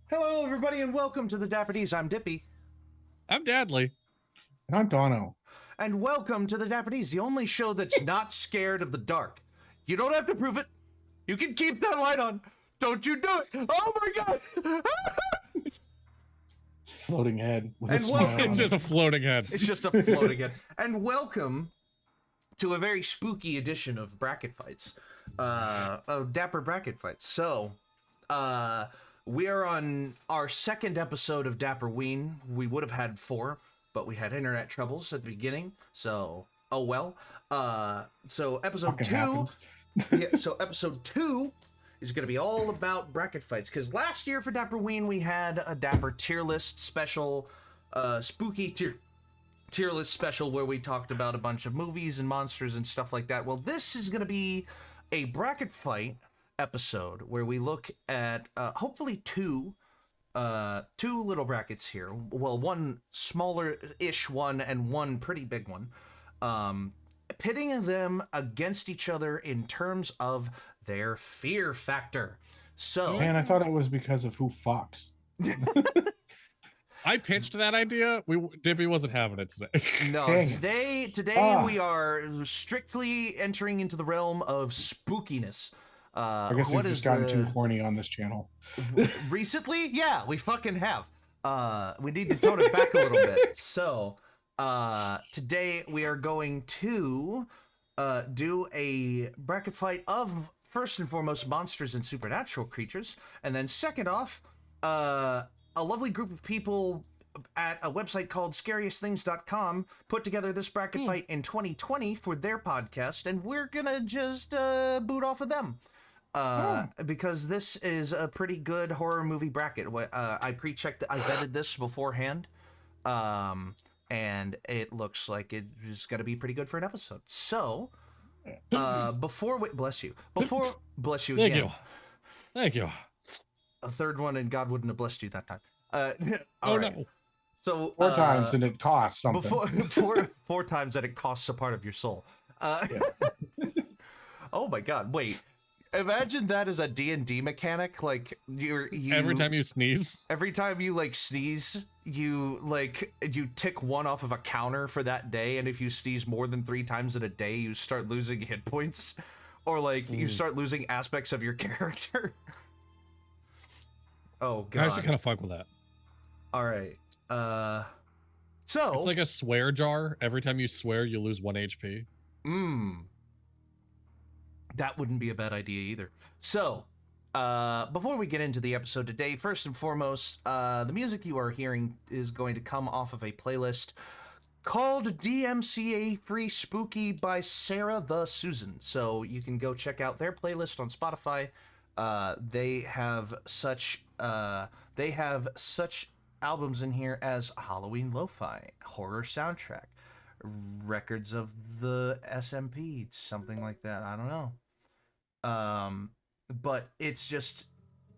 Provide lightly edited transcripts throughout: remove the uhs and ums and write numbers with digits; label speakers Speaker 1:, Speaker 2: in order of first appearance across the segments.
Speaker 1: Hello, everybody, and welcome to the Dapper D's. I'm Dippy.
Speaker 2: I'm Dadley.
Speaker 3: And I'm Dono.
Speaker 1: And welcome to the Dapper D's, the only show that's not scared of the dark. You don't have to prove it. You can keep that light on. Don't you do it. Oh my god.
Speaker 3: Floating head. With
Speaker 1: And
Speaker 3: a
Speaker 1: welcome-
Speaker 3: smile on
Speaker 2: It's just
Speaker 3: it.
Speaker 2: a floating head.
Speaker 1: It's just a floating head. And welcome to a very spooky edition of Bracketfights. Of Dapper Bracketfights. So, we are on our second episode of Dapperween. We would have had 4, but we had internet troubles at the beginning. So, oh well. So episode
Speaker 3: Fucking
Speaker 1: 2.
Speaker 3: happens.
Speaker 1: So episode 2 is going to be all about bracket fights, because last year for Dapperween we had a Dapper tier list special, spooky tier list special where we talked about a bunch of movies and monsters and stuff like that. Well, this is going to be a bracket fight episode where we look at hopefully two little brackets here. Well, one smaller-ish one and one pretty big one. Pitting them against each other in terms of their fear factor. So,
Speaker 3: Man, I thought it was because of who fucks.
Speaker 2: I pitched that idea. Dippy wasn't having it today.
Speaker 1: no,
Speaker 3: Dang it.
Speaker 1: today we are strictly entering into the realm of spookiness.
Speaker 3: I guess
Speaker 1: what
Speaker 3: we've
Speaker 1: is
Speaker 3: just gotten
Speaker 1: the-
Speaker 3: too horny on this channel.
Speaker 1: Recently? Yeah, we fucking have. We need to tone it back a little bit. So, today we are going to do a bracket fight of, first and foremost, monsters and supernatural creatures, and then second off, a lovely group of people at a website called scariestthings.com put together this bracket fight in 2020 for their podcast, and we're gonna just boot off of them. Because this is a pretty good horror movie bracket. I pre-checked, I vetted this beforehand, and it looks like it's going to be pretty good for an episode. So, before we, bless you
Speaker 2: Thank
Speaker 1: again.
Speaker 2: you. Thank you.
Speaker 1: A third one, and God wouldn't have blessed you that time.
Speaker 2: Oh
Speaker 1: all right.
Speaker 2: no.
Speaker 1: So
Speaker 3: 4 times and it costs something.
Speaker 1: four times that it costs a part of your soul. Oh my God! Wait. Imagine that as a D&D mechanic, like you
Speaker 2: Every time you sneeze.
Speaker 1: every time you like sneeze, you tick 1 off of a counter for that day, and if you sneeze more than 3 times in a day, you start losing hit points, or like you start losing aspects of your character. Oh
Speaker 2: I actually
Speaker 1: God!
Speaker 2: kind of fuck with that.
Speaker 1: All right. So
Speaker 2: It's like a swear jar. Every time you swear, you lose 1 HP.
Speaker 1: That wouldn't be a bad idea either. So, before we get into the episode today, first and foremost, the music you are hearing is going to come off of a playlist called DMCA Free Spooky by Sarah the Susan. So you can go check out their playlist on Spotify. They have such albums in here as Halloween Lo-Fi, Horror Soundtrack, Records of the SMP, something like that. I don't know. But it's just,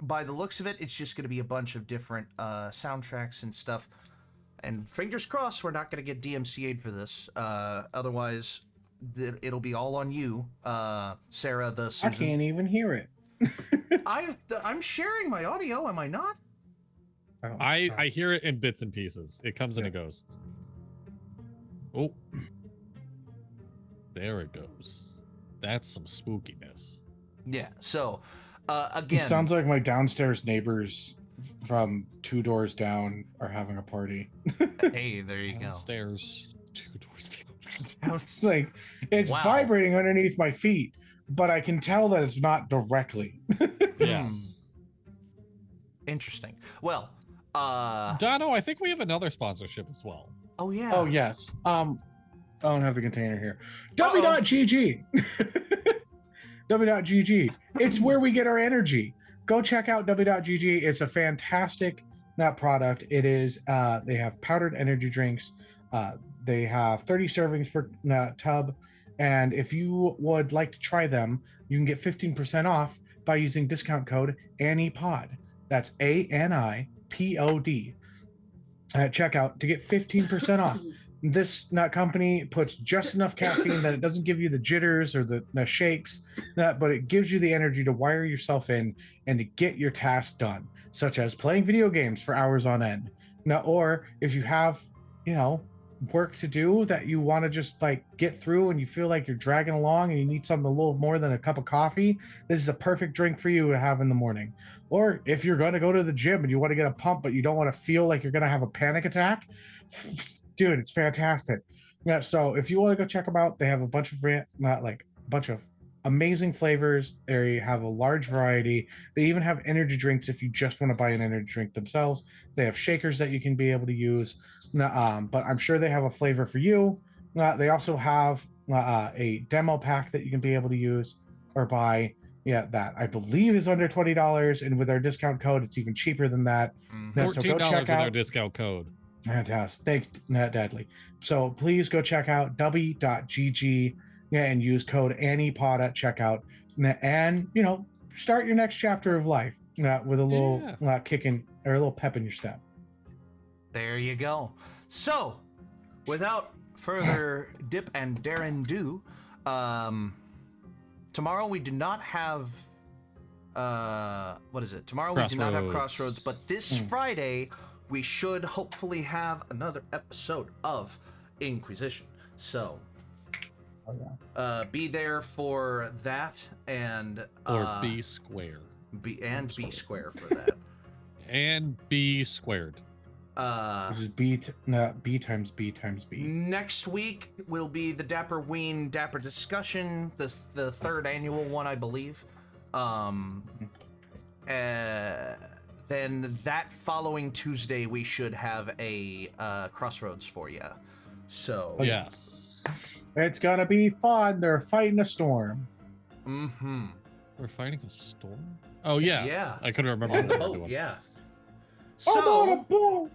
Speaker 1: by the looks of it, it's just going to be a bunch of different soundtracks and stuff. And fingers crossed we're not going to get DMCA'd for this. Otherwise, it'll be all on you, Sarah the
Speaker 3: I
Speaker 1: Susan.
Speaker 3: can't even hear it.
Speaker 1: I'm sharing my audio, am I not?
Speaker 2: I hear it in bits and pieces. It comes and it goes. Oh. There it goes. That's some spookiness.
Speaker 1: Yeah, so, again...
Speaker 3: It sounds like my downstairs neighbors from 2 doors down are having a party.
Speaker 1: Hey, there you go.
Speaker 2: Downstairs, 2 doors down.
Speaker 3: It's like, it's
Speaker 1: Wow.
Speaker 3: vibrating underneath my feet, but I can tell that it's not directly.
Speaker 2: Yes.
Speaker 1: Interesting. Well,
Speaker 2: Dono, I think we have another sponsorship as well.
Speaker 1: oh yeah.
Speaker 3: Oh, yes. I don't have the container here.
Speaker 1: Uh-oh.
Speaker 3: W.GG. W.GG. It's where we get our energy. Go check out W.GG. It's a fantastic product. It is, they have powdered energy drinks. They have 30 servings per tub. And if you would like to try them, you can get 15% off by using discount code ANIPOD. That's ANIPOD at checkout to get 15% off. this nut company puts just enough caffeine that it doesn't give you the jitters or the shakes, but it gives you the energy to wire yourself in and to get your tasks done, such as playing video games for hours on end. Now, or if you have, work to do that you want to just like get through and you feel like you're dragging along and you need something a little more than a cup of coffee, this is a perfect drink for you to have in the morning. Or if you're going to go to the gym and you want to get a pump but you don't want to feel like you're going to have a panic attack, dude, it's fantastic. Yeah, so if you want to go check them out, they have a bunch of amazing flavors. They have a large variety. They even have energy drinks if you just want to buy an energy drink themselves. They have shakers that you can be able to use. But I'm sure they have a flavor for you. They also have a demo pack that you can be able to use or buy. Yeah, that I believe is under $20, and with our discount code, it's even cheaper than that.
Speaker 2: $14
Speaker 3: So go check
Speaker 2: with
Speaker 3: out
Speaker 2: our discount code.
Speaker 3: Fantastic. Thanks, Deadly. So please go check out w.gg and use code ANNIEPOD at checkout, and start your next chapter of life with a little kicking or a little pep in your step.
Speaker 1: There you go. So, without further dip and Darren do, tomorrow we do not have what is it? Tomorrow we do not have Crossroads, but this Friday we should hopefully have another episode of Inquisition. So be there for that, and
Speaker 2: or B square.
Speaker 1: B square for that.
Speaker 2: And B squared.
Speaker 3: Which is B times B times B.
Speaker 1: Next week will be the Dapperween Dapper discussion, the third annual one, I believe. Then that following Tuesday we should have a Crossroads for you. So
Speaker 2: yes,
Speaker 3: it's gonna be fun. They're fighting a storm.
Speaker 1: Mm-hmm.
Speaker 2: We're fighting a storm. Oh yes.
Speaker 1: Yeah.
Speaker 2: I couldn't remember.
Speaker 1: Oh yeah. So,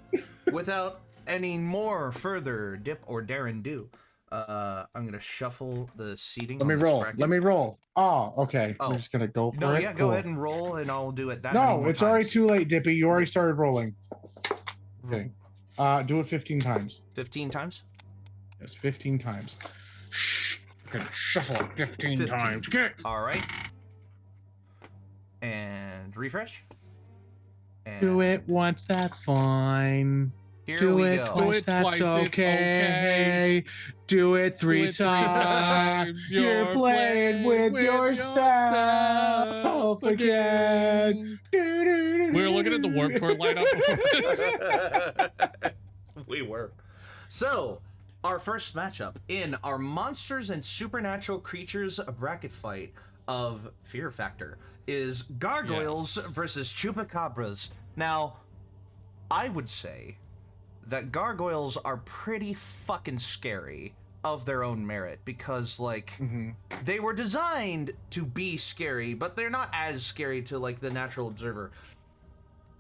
Speaker 1: without any more further dip or Darren do, I'm gonna shuffle the seating.
Speaker 3: Let me roll. Oh, okay.
Speaker 1: Oh.
Speaker 3: We're just gonna go for it.
Speaker 1: No, yeah, go ahead and roll, and I'll do it that.
Speaker 3: No, it's already too late, Dippy. You already started rolling. Okay. Do it 15 times.
Speaker 1: 15 times?
Speaker 3: Yes, 15 times. Shuffle it 15 times. Get.
Speaker 1: All right. And refresh. And
Speaker 3: do it once, that's fine.
Speaker 1: Here
Speaker 3: do
Speaker 1: we
Speaker 3: it
Speaker 1: go.
Speaker 3: twice,
Speaker 2: Do it
Speaker 3: that's
Speaker 2: twice, it's
Speaker 3: okay. Do it three times. You're playing with yourself again.
Speaker 2: We were looking at the warp core lineup before this.
Speaker 1: We were. So, our first matchup in our Monsters and Supernatural Creatures bracket fight of Fear Factor is Gargoyles versus Chupacabras. Now, I would say that gargoyles are pretty fucking scary of their own merit, because they were designed to be scary, but they're not as scary to the natural observer.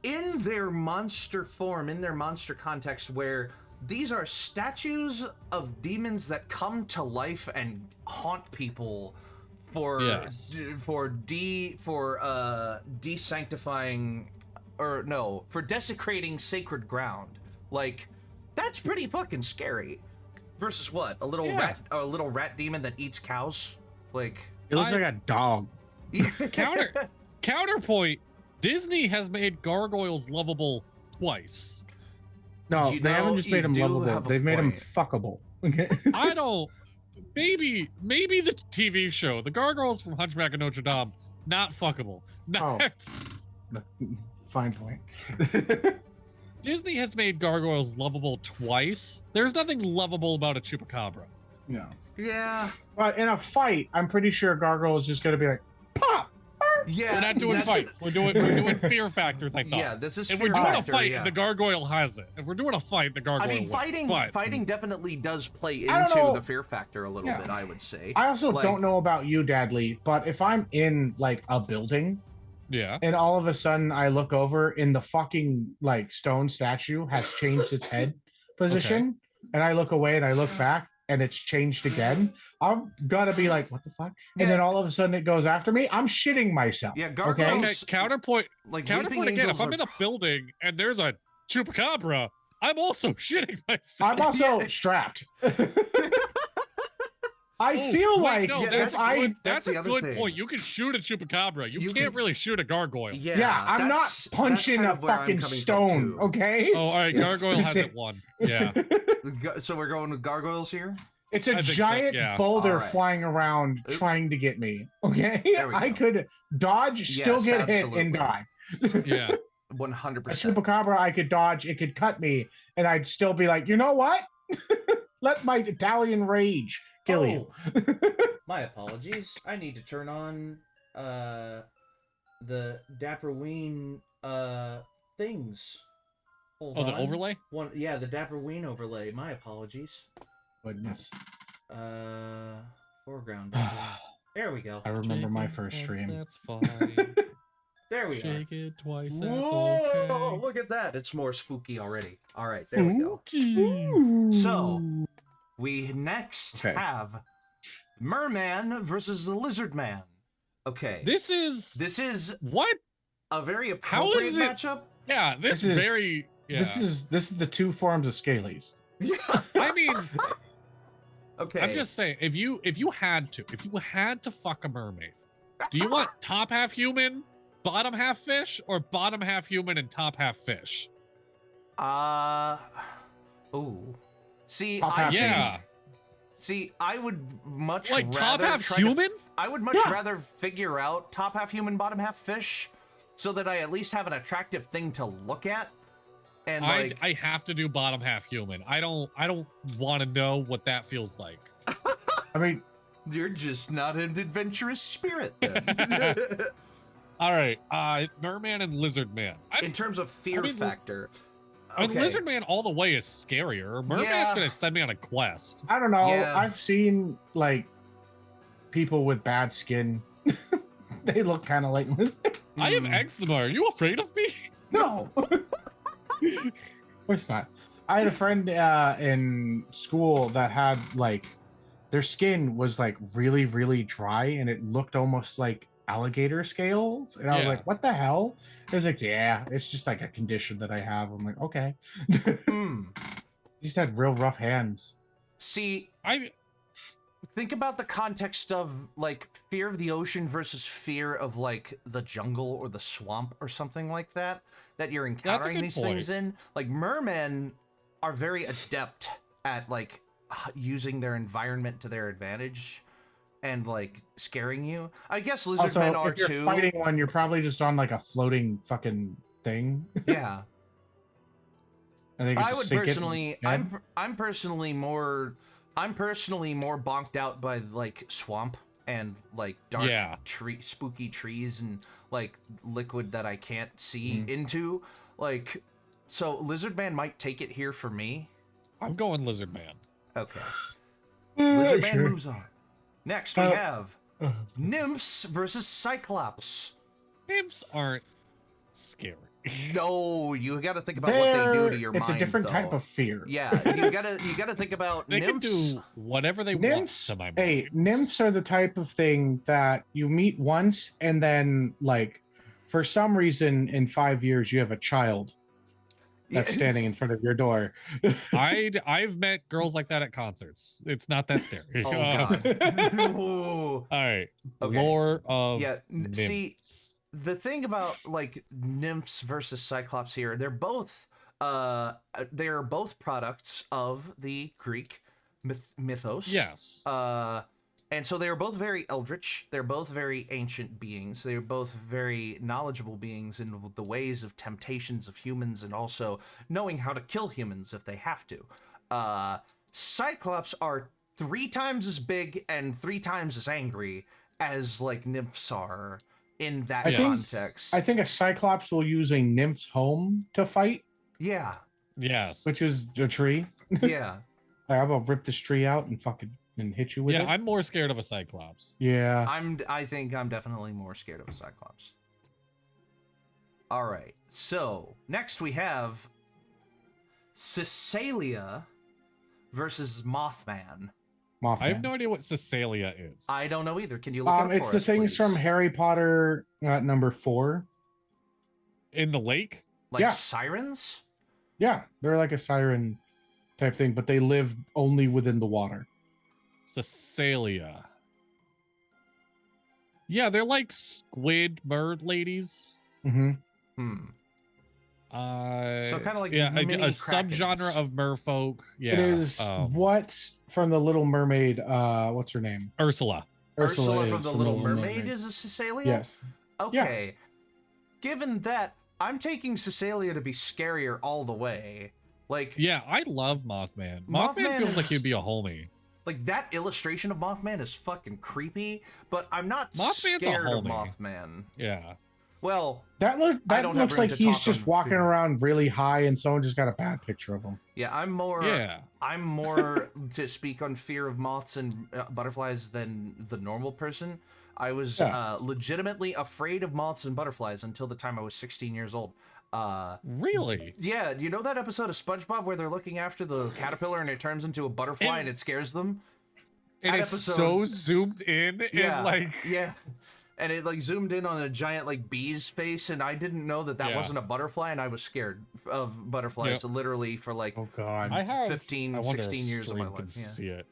Speaker 1: In their monster form, in their monster context, where these are statues of demons that come to life and haunt people for desanctifying, or no, for desecrating sacred ground. That's pretty fucking scary. Versus what? A little rat demon that eats cows?
Speaker 3: It looks like a dog.
Speaker 2: Counterpoint, Disney has made gargoyles lovable twice.
Speaker 3: No, they haven't just made them lovable. They've made them fuckable.
Speaker 2: I don't. Maybe the TV show, the gargoyles from Hunchback of Notre Dame, not fuckable.
Speaker 3: That's fine point.
Speaker 2: Disney has made gargoyles lovable twice. There's nothing lovable about a chupacabra.
Speaker 3: No.
Speaker 1: Yeah.
Speaker 3: But in a fight, I'm pretty sure Gargoyle is just going to be like, pop!
Speaker 1: Yeah.
Speaker 2: We're not doing fights. We're doing fear factors, I thought.
Speaker 1: Yeah, this is
Speaker 2: if
Speaker 1: fear
Speaker 2: we're doing
Speaker 1: factor,
Speaker 2: a fight, the gargoyle has it. If we're doing a fight, the gargoyle wins.
Speaker 1: Fighting definitely does play into the fear factor a little bit, I would say.
Speaker 3: I also don't know about you, Dadley, but if I'm in a building, and all of a sudden I look over and the fucking stone statue has changed its head position, and I look away and I look back and it's changed again, I'm gonna be like, what the fuck? And then all of a sudden it goes after me. I'm shitting myself.
Speaker 1: Yeah, gargoyles.
Speaker 2: Okay, counterpoint again. If I'm in a building and there's a chupacabra, I'm also shitting myself.
Speaker 3: I'm also strapped. I
Speaker 2: Oh,
Speaker 3: feel
Speaker 2: wait,
Speaker 3: like
Speaker 2: no,
Speaker 3: if
Speaker 2: that's
Speaker 3: I
Speaker 2: good.
Speaker 1: that's
Speaker 2: That's
Speaker 1: the
Speaker 2: a
Speaker 1: other
Speaker 2: good
Speaker 1: thing.
Speaker 2: point. You can shoot a chupacabra. You,
Speaker 1: You
Speaker 2: can't
Speaker 1: can-
Speaker 2: really shoot a gargoyle.
Speaker 3: yeah, I'm not
Speaker 1: that's
Speaker 3: punching
Speaker 1: kind
Speaker 3: a
Speaker 1: of where I'm
Speaker 3: fucking
Speaker 1: coming from,
Speaker 3: stone,
Speaker 1: too.
Speaker 3: okay?
Speaker 2: Oh, all right. Gargoyle hasn't won. Yeah.
Speaker 1: So we're going with gargoyles here.
Speaker 3: It's a
Speaker 2: I think so,
Speaker 3: giant
Speaker 2: yeah.
Speaker 3: boulder
Speaker 1: Alright.
Speaker 3: flying around
Speaker 1: Oop.
Speaker 3: trying to get me. Okay,
Speaker 1: There we
Speaker 3: I
Speaker 1: go.
Speaker 3: could dodge, still
Speaker 1: Yes,
Speaker 3: get hit,
Speaker 1: absolutely.
Speaker 3: and die.
Speaker 2: Yeah.
Speaker 1: 100%.
Speaker 3: A chupacabra, I could dodge, it could cut me, and I'd still be like, you know what? Let my Italian rage kill you.
Speaker 1: My apologies. I need to turn on the Dapperween things. Hold
Speaker 2: Oh, the
Speaker 1: on.
Speaker 2: overlay?
Speaker 1: Yeah, the Dapperween overlay. My apologies.
Speaker 3: Goodness.
Speaker 1: Foreground. There we go.
Speaker 3: I remember my
Speaker 2: Shake it
Speaker 3: first
Speaker 2: once,
Speaker 3: stream.
Speaker 2: That's fine.
Speaker 1: There we
Speaker 2: Shake it twice.
Speaker 1: are.
Speaker 2: That's
Speaker 1: Whoa!
Speaker 2: okay.
Speaker 1: Look at that. It's more spooky already. All right, there we go.
Speaker 3: Ooh.
Speaker 1: So, we next
Speaker 3: Okay.
Speaker 1: have Merman versus the Lizard Man. Okay.
Speaker 2: This is what?
Speaker 1: a very
Speaker 2: How
Speaker 1: appropriate
Speaker 2: is it-
Speaker 1: matchup.
Speaker 2: Yeah, this
Speaker 3: This is-
Speaker 2: very. Yeah.
Speaker 3: This is the two forms of scalies.
Speaker 1: Yeah.
Speaker 2: I mean,
Speaker 1: Okay.
Speaker 2: I'm just saying, if you had to fuck a mermaid, do you want top half human, bottom half fish, or bottom half human and top half fish?
Speaker 1: Ooh. See,
Speaker 3: Top
Speaker 1: I
Speaker 3: half
Speaker 1: think-
Speaker 2: Yeah.
Speaker 1: See, I would much
Speaker 2: Like,
Speaker 1: rather
Speaker 2: top half
Speaker 1: try
Speaker 2: human?
Speaker 1: I would much
Speaker 3: Yeah.
Speaker 1: rather figure out top half human, bottom half fish, so that I at least have an attractive thing to look at. And like,
Speaker 2: I have to do bottom half human. I don't want to know what that feels like.
Speaker 3: I mean,
Speaker 1: you're just not an adventurous spirit then.
Speaker 2: All right, merman and lizard man.
Speaker 1: In terms of fear
Speaker 2: I mean,
Speaker 1: factor.
Speaker 2: I mean, lizard man all the way is scarier. Merman's
Speaker 1: Yeah.
Speaker 2: gonna send me on a quest.
Speaker 3: I don't know.
Speaker 1: Yeah.
Speaker 3: I've seen like people with bad skin. They look kind of like
Speaker 2: I have
Speaker 1: Hmm.
Speaker 2: eczema. Are you afraid of me?
Speaker 3: no. Of course not. I had a friend in school that had like their skin was like really, really dry and it looked almost like alligator scales. And I was
Speaker 2: Yeah.
Speaker 3: like, what the hell? It was like, yeah, it's just like a condition that I have. I'm like, okay.
Speaker 1: Hmm.
Speaker 3: He just had real rough hands.
Speaker 1: See,
Speaker 2: I
Speaker 1: think about the context of like fear of the ocean versus fear of like the jungle or the swamp or something like that you're encountering
Speaker 2: good
Speaker 1: these
Speaker 2: point.
Speaker 1: things in. Like mermen are very adept at like using their environment to their advantage and like scaring you. I guess lizard
Speaker 3: Also,
Speaker 1: men are
Speaker 3: if you're
Speaker 1: too.
Speaker 3: fighting one, you're probably just on like a floating fucking thing.
Speaker 1: Yeah.
Speaker 3: And they can
Speaker 1: I
Speaker 3: just
Speaker 1: would
Speaker 3: sink it
Speaker 1: personally
Speaker 3: and-
Speaker 1: I'm personally more bonked out by like swamp and like dark
Speaker 2: Yeah.
Speaker 1: spooky trees and like liquid that I can't see
Speaker 3: Mhm.
Speaker 1: into. Like, so Lizard Man might take it here for me.
Speaker 2: I'm going lizard man.
Speaker 1: Okay.
Speaker 3: Yeah,
Speaker 1: Lizard Man
Speaker 3: sure.
Speaker 1: moves on. Next we
Speaker 3: Uh,
Speaker 1: have Nymphs versus Cyclops.
Speaker 2: Imps aren't scary.
Speaker 1: No, you got to think about what they do to your
Speaker 3: it's
Speaker 1: mind.
Speaker 3: a different type
Speaker 1: though.
Speaker 3: of fear.
Speaker 1: Yeah, you gotta think about
Speaker 2: They can
Speaker 1: nymphs.
Speaker 2: do whatever they
Speaker 3: Nymphs,
Speaker 2: want to my mind.
Speaker 3: hey, nymphs are the type of thing that you meet once and then, like, for some reason, in 5 years, you have a child that's
Speaker 1: Yeah.
Speaker 3: standing in front of your door.
Speaker 2: I've met girls like that at concerts. It's not that scary.
Speaker 1: Oh god. Ooh.
Speaker 2: All right.
Speaker 1: Okay.
Speaker 2: Lore of
Speaker 1: Yeah, see,
Speaker 2: nymphs.
Speaker 1: the thing about like nymphs versus cyclops here, they're both products of the Greek mythos.
Speaker 2: Yes.
Speaker 1: And so they are both very eldritch. They're both very ancient beings. They're both very knowledgeable beings in the ways of temptations of humans and also knowing how to kill humans if they have to. Cyclops are 3 times as big and 3 times as angry as like nymphs are in that context.
Speaker 3: I think a cyclops will use a nymph's home to fight,
Speaker 1: Yeah.
Speaker 2: Yes.
Speaker 3: which is a tree.
Speaker 1: Yeah.
Speaker 3: Like, I'm gonna rip this tree out and fucking and hit you with
Speaker 2: yeah,
Speaker 3: it.
Speaker 2: I'm more scared of a cyclops.
Speaker 3: Yeah.
Speaker 1: I think I'm definitely more scared of a cyclops. All right. So, next we have Cecilia versus Mothman.
Speaker 3: Mothman.
Speaker 2: I have no idea what Cecilia is.
Speaker 1: I don't know either. Can you look it up
Speaker 3: It's
Speaker 1: for
Speaker 3: the
Speaker 1: us,
Speaker 3: things
Speaker 1: please?
Speaker 3: from Harry Potter number 4.
Speaker 2: In the lake?
Speaker 1: Like
Speaker 3: Yeah.
Speaker 1: sirens?
Speaker 3: Yeah, they're like a siren type thing, but they live only within the water.
Speaker 2: Caecilia. Yeah, they're like squid bird ladies.
Speaker 3: Mm-hmm.
Speaker 1: Hmm.
Speaker 2: So
Speaker 1: kind of like
Speaker 2: yeah, a
Speaker 1: mini
Speaker 2: subgenre
Speaker 1: krakens.
Speaker 2: of merfolk. Yeah,
Speaker 3: It is what from the Little Mermaid? What's her name?
Speaker 2: Ursula.
Speaker 1: Ursula
Speaker 3: is
Speaker 1: from the Little Mermaid is a Caecilia?
Speaker 3: Yes.
Speaker 1: Okay. Given that, I'm taking Caecilia to be scarier all the way. Like,
Speaker 2: Yeah, I love Mothman. Mothman
Speaker 1: Mothman
Speaker 2: feels like
Speaker 1: is-
Speaker 2: he'd be a homie.
Speaker 1: like that illustration of Mothman is fucking creepy, but I'm not
Speaker 2: Mothman's a
Speaker 1: scared of
Speaker 2: homie.
Speaker 1: Mothman.
Speaker 2: Yeah.
Speaker 1: Well,
Speaker 3: That
Speaker 1: don't have
Speaker 3: looks
Speaker 1: room
Speaker 3: like
Speaker 1: to
Speaker 3: he's
Speaker 1: talk
Speaker 3: just
Speaker 1: on
Speaker 3: walking
Speaker 1: fear.
Speaker 3: around really high, and someone just got a bad picture of him.
Speaker 1: yeah, I'm more to speak on fear of moths and butterflies than the normal person. I was legitimately afraid of moths and butterflies until the time I was 16 years old.
Speaker 2: Really?
Speaker 1: Yeah, you know that episode of SpongeBob where they're looking after the caterpillar and it turns into a butterfly and it scares them?
Speaker 2: And
Speaker 1: That
Speaker 2: it's
Speaker 1: episode-
Speaker 2: so zoomed in and like
Speaker 1: yeah. And it like zoomed in on a giant like bee's face, and I didn't know that
Speaker 2: Yeah.
Speaker 1: wasn't a butterfly, and I was scared of butterflies literally for like
Speaker 3: Oh God.
Speaker 2: I have
Speaker 1: 15,
Speaker 2: I wonder
Speaker 1: 16
Speaker 2: if
Speaker 1: years of my
Speaker 2: stream can
Speaker 1: life. Yeah.
Speaker 2: see it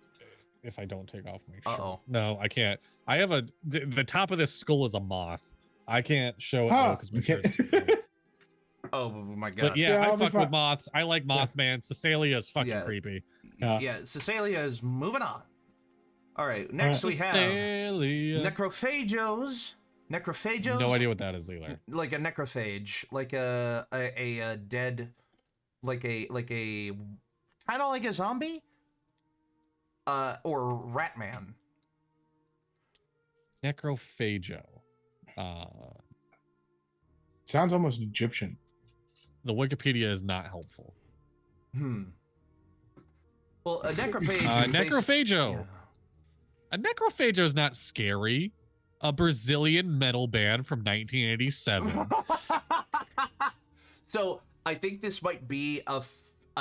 Speaker 2: if I don't take off my shirt.
Speaker 1: Uh-oh.
Speaker 2: No, I can't. I have the top of this skull is a moth. I can't show it
Speaker 3: Huh.
Speaker 2: because my shirt's too big.
Speaker 1: Oh my god.
Speaker 2: But yeah,
Speaker 3: Yeah,
Speaker 2: I
Speaker 3: I'll be
Speaker 2: fuck
Speaker 3: fine.
Speaker 2: with moths. I like Mothman. Caecilia is fucking
Speaker 1: Yeah.
Speaker 2: creepy.
Speaker 1: Yeah, Caecilia is moving on. All right, next we have
Speaker 2: Caecilia.
Speaker 1: necrophagos. Necrophagos.
Speaker 2: No idea what that is either.
Speaker 1: Like a necrophage, like a dead, like a kind of like a zombie, or rat man.
Speaker 2: Necrophago.
Speaker 3: Sounds almost Egyptian.
Speaker 2: The Wikipedia is not helpful.
Speaker 1: Well, a necrophage. is
Speaker 2: Necrophago.
Speaker 1: Yeah.
Speaker 2: A necrophago is not scary. A Brazilian metal band from 1987.
Speaker 1: So I think this might be a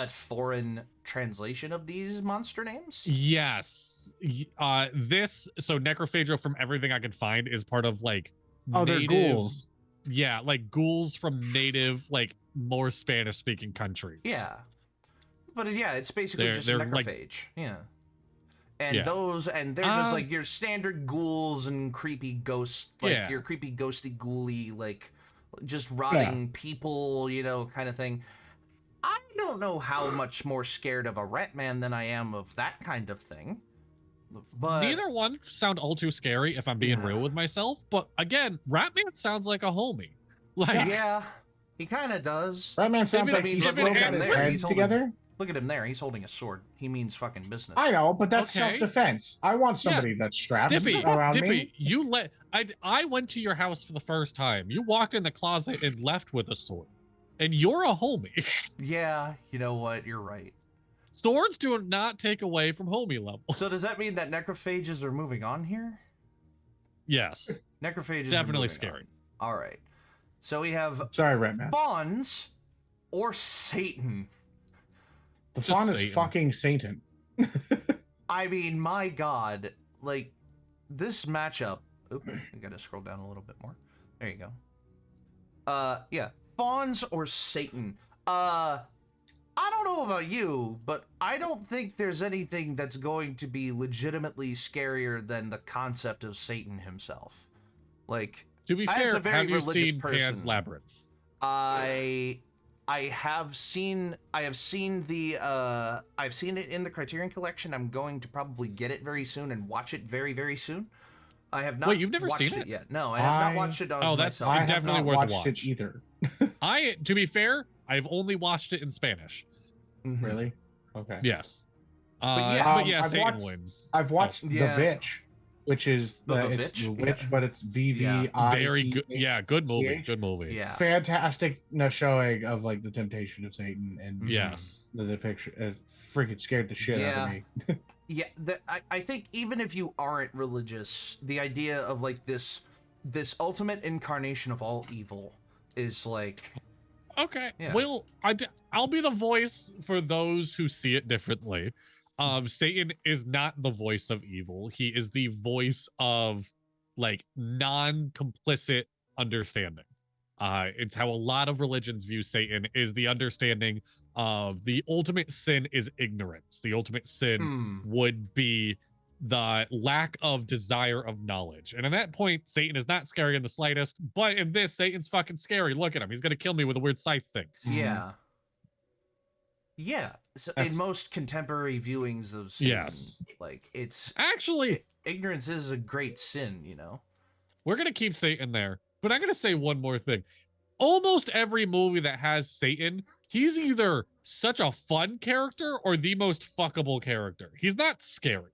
Speaker 1: foreign translation of these monster names.
Speaker 2: Yes. So necrophago, from everything I can find, is part of like
Speaker 3: Oh, they're
Speaker 2: native-
Speaker 3: ghouls.
Speaker 2: Yeah, like ghouls from native, like more Spanish speaking countries.
Speaker 1: Yeah, but yeah, it's basically
Speaker 2: They're-
Speaker 1: just
Speaker 2: they're
Speaker 1: a
Speaker 2: like-
Speaker 1: necrophage. Yeah. And
Speaker 2: Yeah.
Speaker 1: they're just like your standard ghouls and creepy ghosts, like
Speaker 2: Yeah.
Speaker 1: your creepy ghosty ghouly, like just rotting people, kind of thing. I don't know how much more scared of a rat man than I am of that kind of thing. But
Speaker 2: Neither one sound all too scary if I'm being
Speaker 1: Yeah.
Speaker 2: real with myself. But again, Ratman sounds like a homie. Like,
Speaker 1: yeah, he kind of does.
Speaker 3: Ratman sounds
Speaker 2: it-
Speaker 3: like
Speaker 2: if
Speaker 3: he's
Speaker 2: it
Speaker 3: still got
Speaker 2: ends
Speaker 3: his
Speaker 2: there,
Speaker 3: head
Speaker 1: he's holding-
Speaker 3: together.
Speaker 1: Look at him there. He's holding a sword. He means fucking business.
Speaker 3: I know, but that's
Speaker 2: Okay.
Speaker 3: self-defense. I want somebody that's strapped
Speaker 2: Dippy,
Speaker 3: around me.
Speaker 2: I went to your house for the first time. You walked in the closet and left with a sword. And you're a homie.
Speaker 1: Yeah, you know what? You're right.
Speaker 2: Swords do not take away from homie level.
Speaker 1: So does that mean that necrophages are moving on here?
Speaker 2: Yes.
Speaker 1: Necrophages are
Speaker 2: Definitely
Speaker 1: moving
Speaker 2: scary.
Speaker 1: on. All right. So we have
Speaker 3: Sorry, Ratman.
Speaker 1: fawns or Satan.
Speaker 3: The
Speaker 2: Just
Speaker 3: fawn is
Speaker 2: Satan.
Speaker 3: fucking Satan.
Speaker 1: I mean, my God, like this matchup. Oop, I gotta scroll down a little bit more. There you go. Yeah, fawns or Satan. I don't know about you, but I don't think there's anything that's going to be legitimately scarier than the concept of Satan himself. Like,
Speaker 2: To be
Speaker 1: As
Speaker 2: fair,
Speaker 1: a very
Speaker 2: have you
Speaker 1: religious
Speaker 2: seen
Speaker 1: person-
Speaker 2: Pan's Labyrinth?
Speaker 1: I have seen I've seen it in the Criterion Collection. I'm going to probably get it very soon and watch it very, very soon. I have not.
Speaker 2: Wait, you've never
Speaker 1: watched
Speaker 2: seen it?
Speaker 1: yet. No, I have not watched it.
Speaker 2: Oh, that's-
Speaker 1: myself.
Speaker 3: I have
Speaker 2: definitely
Speaker 3: not
Speaker 2: worth a
Speaker 3: watched
Speaker 2: watch.
Speaker 3: it either.
Speaker 2: To be fair, I've only watched it in Spanish.
Speaker 1: Mhm.
Speaker 3: Really? Okay.
Speaker 2: Yes.
Speaker 1: yeah,
Speaker 2: but yeah,
Speaker 3: I've
Speaker 2: Satan
Speaker 3: watched-
Speaker 2: wins.
Speaker 3: I've watched
Speaker 1: Yeah.
Speaker 3: The Vitch, which is
Speaker 1: The
Speaker 3: it's
Speaker 1: Vivitch?
Speaker 3: the witch,
Speaker 1: Yeah.
Speaker 3: but it's VVI.
Speaker 2: Very good. Yeah, good movie.
Speaker 3: TH?
Speaker 2: Good movie.
Speaker 1: Yeah.
Speaker 3: Fantastic showing of like the temptation of Satan and
Speaker 2: Yes.
Speaker 3: the picture freaking scared the shit out of me.
Speaker 1: Yeah, I think even if you aren't religious, the idea of like this ultimate incarnation of all evil is like,
Speaker 2: Okay.
Speaker 1: Yeah.
Speaker 2: Well, I'll be the voice for those who see it differently. Satan is not the voice of evil. He is the voice of like non-complicit understanding. It's how a lot of religions view Satan, is the understanding of the ultimate sin is ignorance. The ultimate sin would be the lack of desire of knowledge. And at that point, Satan is not scary in the slightest, but in this, Satan's fucking scary. Look at him. He's going to kill me with a weird scythe thing.
Speaker 1: Yeah. Yeah. So in most contemporary viewings of Satan,
Speaker 2: yes,
Speaker 1: like it's
Speaker 2: actually
Speaker 1: ignorance is a great sin, you know.
Speaker 2: We're going to keep Satan there, but I'm going to say one more thing. Almost every movie that has Satan, he's either such a fun character or the most fuckable character. He's not scary.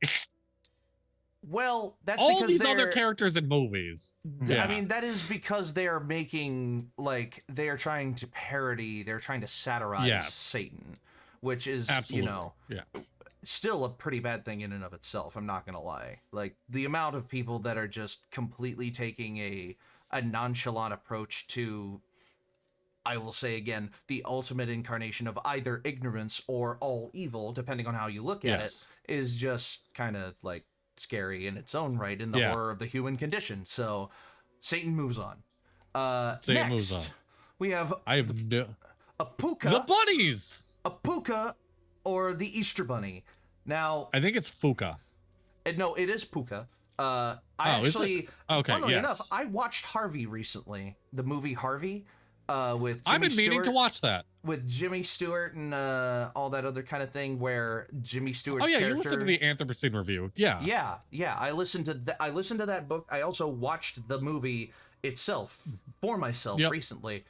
Speaker 1: Well, that's
Speaker 2: all
Speaker 1: because
Speaker 2: these other characters in movies. Yeah.
Speaker 1: I mean, that is because they are making, like, they are trying to parody, they're trying to satirize Satan, which is,
Speaker 2: absolutely,
Speaker 1: you know, still a pretty bad thing in and of itself. I'm not gonna lie. Like, the amount of people that are just completely taking a nonchalant approach to, I will say again, the ultimate incarnation of either ignorance or all evil, depending on how you look at it, is just kind of like scary in its own right in the horror of the human condition. So Satan moves on.
Speaker 2: Satan moves on.
Speaker 1: We have a puka.
Speaker 2: The bunnies.
Speaker 1: A puka or the Easter bunny. Now
Speaker 2: I think it's Fuka.
Speaker 1: No, it is puka. I actually, funnily enough, I watched Harvey recently, the movie Harvey, with Jimmy
Speaker 2: I've been meaning to watch that.
Speaker 1: With Jimmy Stewart and all that other kind of thing, where Jimmy Stewart's character.
Speaker 2: You listened to the Anthropocene review. Yeah.
Speaker 1: I listened to that book. I also watched the movie itself for myself recently.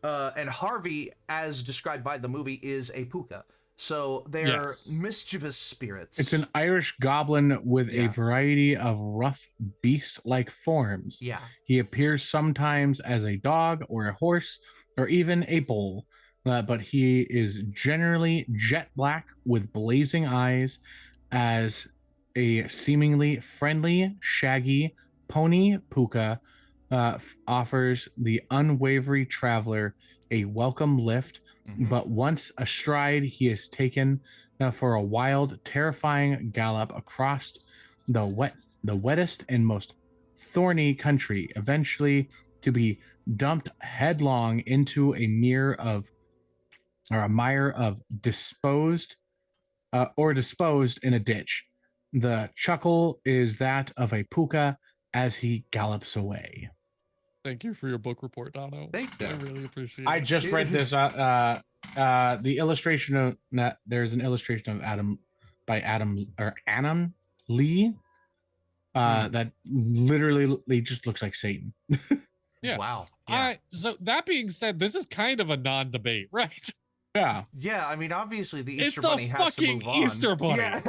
Speaker 1: And Harvey, as described by the movie, is a puka. So they're mischievous spirits.
Speaker 3: It's an Irish goblin with a variety of rough beast-like forms.
Speaker 1: Yeah.
Speaker 3: He appears sometimes as a dog or a horse or even a bull, but he is generally jet black with blazing eyes, as a seemingly friendly, shaggy pony puka offers the unwavering traveler a welcome lift. But once astride, he is taken for a wild, terrifying gallop across the wettest and most thorny country, eventually to be dumped headlong into a mire of disposed in a ditch. The chuckle is that of a puka as he gallops away.
Speaker 2: Thank you for your book report, Dono.
Speaker 1: Thank you.
Speaker 2: I really appreciate it.
Speaker 3: I just read this. The illustration of that. There's an illustration of Adam Lee. That literally just looks like Satan.
Speaker 2: Yeah.
Speaker 1: Wow. Yeah.
Speaker 2: So that being said, this is kind of a non-debate, right?
Speaker 3: Yeah.
Speaker 1: Yeah. I mean, obviously the
Speaker 2: It's
Speaker 1: Easter bunny has to move on.
Speaker 2: Easter bunny.
Speaker 1: Yeah.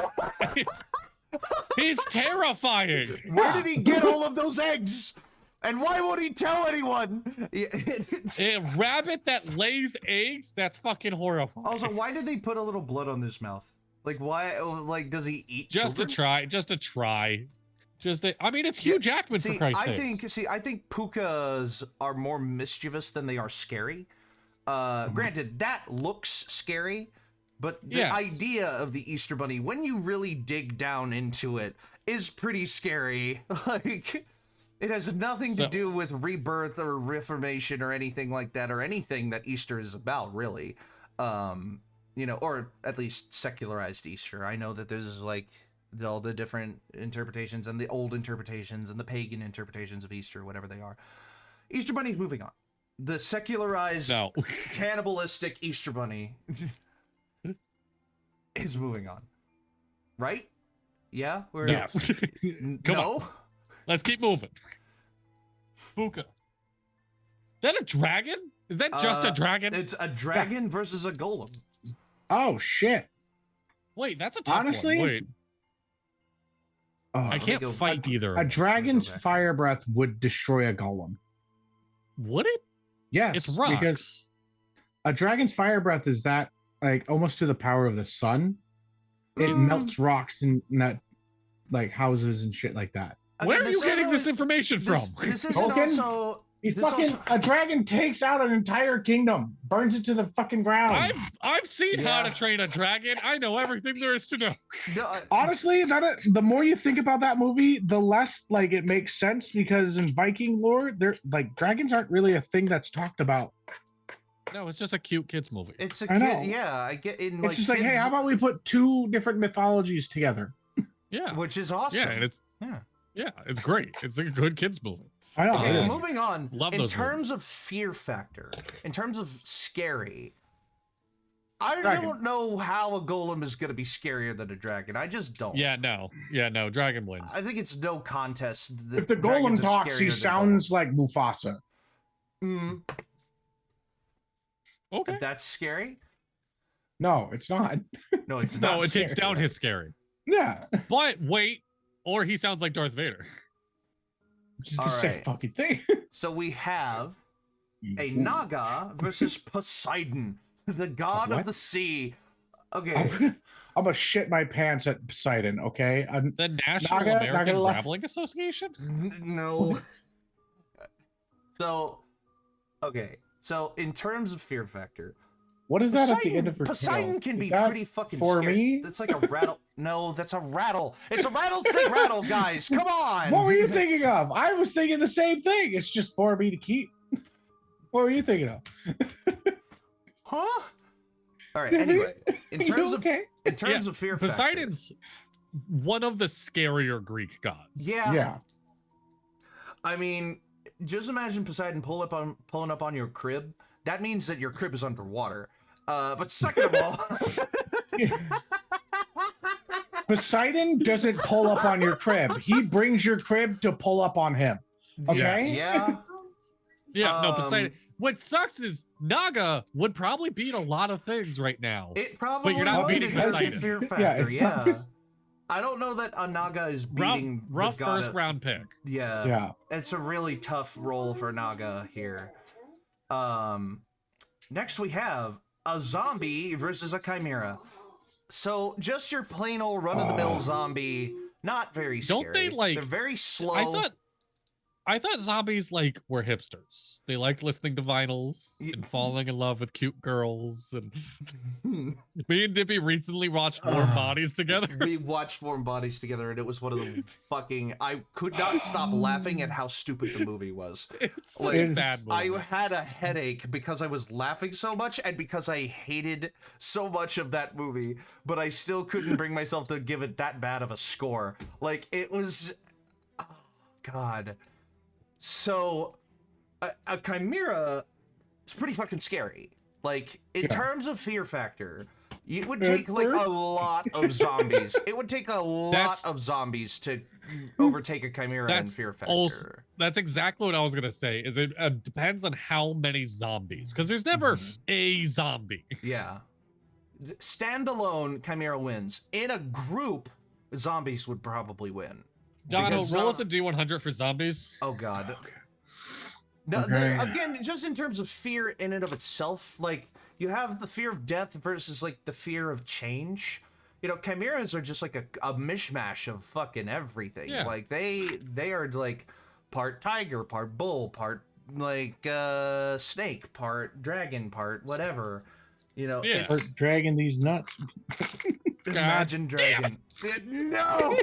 Speaker 2: He's terrifying.
Speaker 1: Where did he get all of those eggs? And why won't he tell anyone?
Speaker 2: A rabbit that lays eggs? That's fucking horrifying.
Speaker 1: Also, why did they put a little blood on his mouth? Like, why? Like, does he eat
Speaker 2: Just
Speaker 1: children?
Speaker 2: to try. I mean, it's Hugh Jackman, for Christ's sake.
Speaker 1: I think pukas are more mischievous than they are scary. Granted, that looks scary, but the idea of the Easter bunny, when you really dig down into it, is pretty scary. Like, it has nothing to do with rebirth or reformation or anything like that, or anything that Easter is about, really. You know, or at least secularized Easter. I know that there's like all the different interpretations and the old interpretations and the pagan interpretations of Easter, whatever they are. Easter Bunny's moving on. The secularized, cannibalistic Easter Bunny is moving on. Right? Yeah?
Speaker 2: Yes. Come on. Let's keep moving. Puka. Is that a dragon? Is that just a dragon?
Speaker 1: It's a dragon versus a golem.
Speaker 3: Oh, shit.
Speaker 2: Wait, that's a tough
Speaker 3: Honestly?
Speaker 2: one. Wait. I can't fight either.
Speaker 3: A dragon's fire breath would destroy a golem.
Speaker 2: Would it?
Speaker 3: Yes.
Speaker 2: It's rocks.
Speaker 3: Because a dragon's fire breath is that, like, almost to the power of the sun. It melts rocks and like houses and shit like that.
Speaker 2: Where are you getting this information from?
Speaker 1: This isn't also
Speaker 3: A dragon takes out an entire kingdom, burns it to the fucking ground.
Speaker 2: I've seen How to Train a Dragon. I know everything there is to know.
Speaker 3: Honestly, the more you think about that movie, the less like it makes sense, because in Viking lore, they're like dragons aren't really a thing that's talked about.
Speaker 2: No, it's just a cute kids movie.
Speaker 1: It's a kid, yeah. I get in.
Speaker 3: It's just like, hey, how about we put two different mythologies together?
Speaker 2: Yeah,
Speaker 1: which is awesome.
Speaker 2: Yeah, and it's great. It's a good kids movie.
Speaker 3: I know.
Speaker 1: Okay, moving on.
Speaker 2: Love
Speaker 1: in
Speaker 2: those
Speaker 1: terms of fear factor, in terms of scary, I don't know how a golem is going to be scarier than a dragon. I just don't.
Speaker 2: Yeah, no. Dragon wins.
Speaker 1: I think it's no contest.
Speaker 3: If the golem talks, he sounds like Mufasa.
Speaker 2: Okay.
Speaker 1: That's scary?
Speaker 3: No, it's not.
Speaker 1: No, it's not.
Speaker 2: No, it takes down his scary.
Speaker 3: Yeah.
Speaker 2: But wait, or he sounds like Darth Vader.
Speaker 3: Which is the same fucking thing.
Speaker 1: So we have a Naga versus Poseidon, the god of the sea. Okay.
Speaker 3: I'm gonna shit my pants at Poseidon, okay?
Speaker 2: The National American Grappling Association?
Speaker 1: No. So, okay. So, in terms of fear factor,
Speaker 3: what is that at the end of her
Speaker 1: Poseidon
Speaker 3: tail?
Speaker 1: can be pretty fucking scary.
Speaker 3: Me?
Speaker 1: That's like a rattle. No, that's a rattle. It's a rattlesnake rattle, guys. Come on.
Speaker 3: What were you thinking of? I was thinking the same thing. It's just for me to keep. What were you thinking of?
Speaker 1: Huh? All right. Anyway, in terms of fear factor,
Speaker 2: Poseidon's one of the scarier Greek gods.
Speaker 3: Yeah.
Speaker 1: I mean, just imagine Poseidon pulling up on your crib. That means that your crib is underwater. But second of all,
Speaker 3: Poseidon doesn't pull up on your crib. He brings your crib to pull up on him. Okay?
Speaker 1: Yeah.
Speaker 2: No, Poseidon. What sucks is Naga would probably beat a lot of things right now.
Speaker 1: It probably
Speaker 2: but you're not beating Poseidon.
Speaker 1: Fear factor, yeah. I don't know that a Naga is beating
Speaker 2: rough first round pick.
Speaker 1: Yeah. It's a really tough role for Naga here. Next we have a zombie versus a chimera. So just your plain old run-of-the-mill zombie, not very scary.
Speaker 2: Don't they like?
Speaker 1: They're very slow.
Speaker 2: I thought zombies like were hipsters. They liked listening to vinyls and falling in love with cute girls. And me and Dippy recently watched Warm Bodies together.
Speaker 1: We watched Warm Bodies together, and it was one of the fucking. I could not stop laughing at how stupid the movie was.
Speaker 2: It's like a bad movie.
Speaker 1: I had a headache because I was laughing so much, and because I hated so much of that movie. But I still couldn't bring myself to give it that bad of a score. Like it was. Oh, God. So, a chimera is pretty fucking scary. Like, in terms of fear factor, it would take, like, a lot of zombies. It would take a lot of zombies to overtake a chimera in fear factor.
Speaker 2: That's exactly what I was going to say, is it depends on how many zombies. Because there's never a zombie.
Speaker 1: Yeah. Standalone, chimera wins. In a group, zombies would probably win.
Speaker 2: Dono, roll us a D100 for zombies.
Speaker 1: Oh, God.
Speaker 3: Okay.
Speaker 1: No, again, just in terms of fear in and of itself, like, you have the fear of death versus, like, the fear of change. You know, chimeras are just, like, a mishmash of fucking everything.
Speaker 2: Yeah.
Speaker 1: Like, they are, like, part tiger, part bull, part, like, snake, part dragon, part whatever. You know,
Speaker 3: it's dragging these nuts.
Speaker 1: Imagine dragon. No!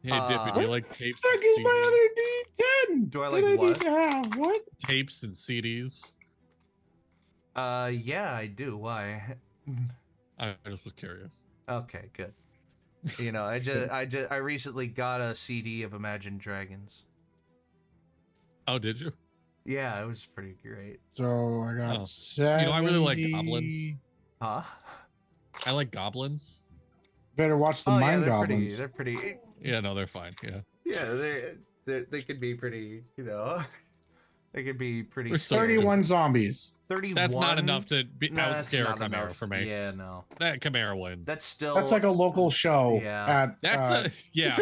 Speaker 2: Hey, Dippy, do you like tapes?
Speaker 3: That is my other D10.
Speaker 1: Do I like what?
Speaker 3: Need to have? What?
Speaker 2: Tapes and CDs.
Speaker 1: Yeah, I do. Why?
Speaker 2: I just was curious.
Speaker 1: Okay, good. You know, I recently got a CD of Imagine Dragons.
Speaker 2: Oh, did you?
Speaker 1: Yeah, it was pretty great.
Speaker 3: So I got 70.
Speaker 2: You know, I really like goblins.
Speaker 1: Huh?
Speaker 2: I like goblins.
Speaker 3: Better watch the Mind Goblins.
Speaker 1: They're pretty.
Speaker 2: Yeah, no, they're fine. Yeah.
Speaker 1: Yeah, they could be pretty. You know, they could be pretty.
Speaker 2: So
Speaker 3: 31 zombies.
Speaker 1: 31.
Speaker 2: That's not enough to outscare a chimera
Speaker 1: enough.
Speaker 2: for me.
Speaker 1: Yeah, no.
Speaker 2: That chimera wins.
Speaker 1: That's
Speaker 3: like a local show.
Speaker 1: Yeah.
Speaker 2: Yeah.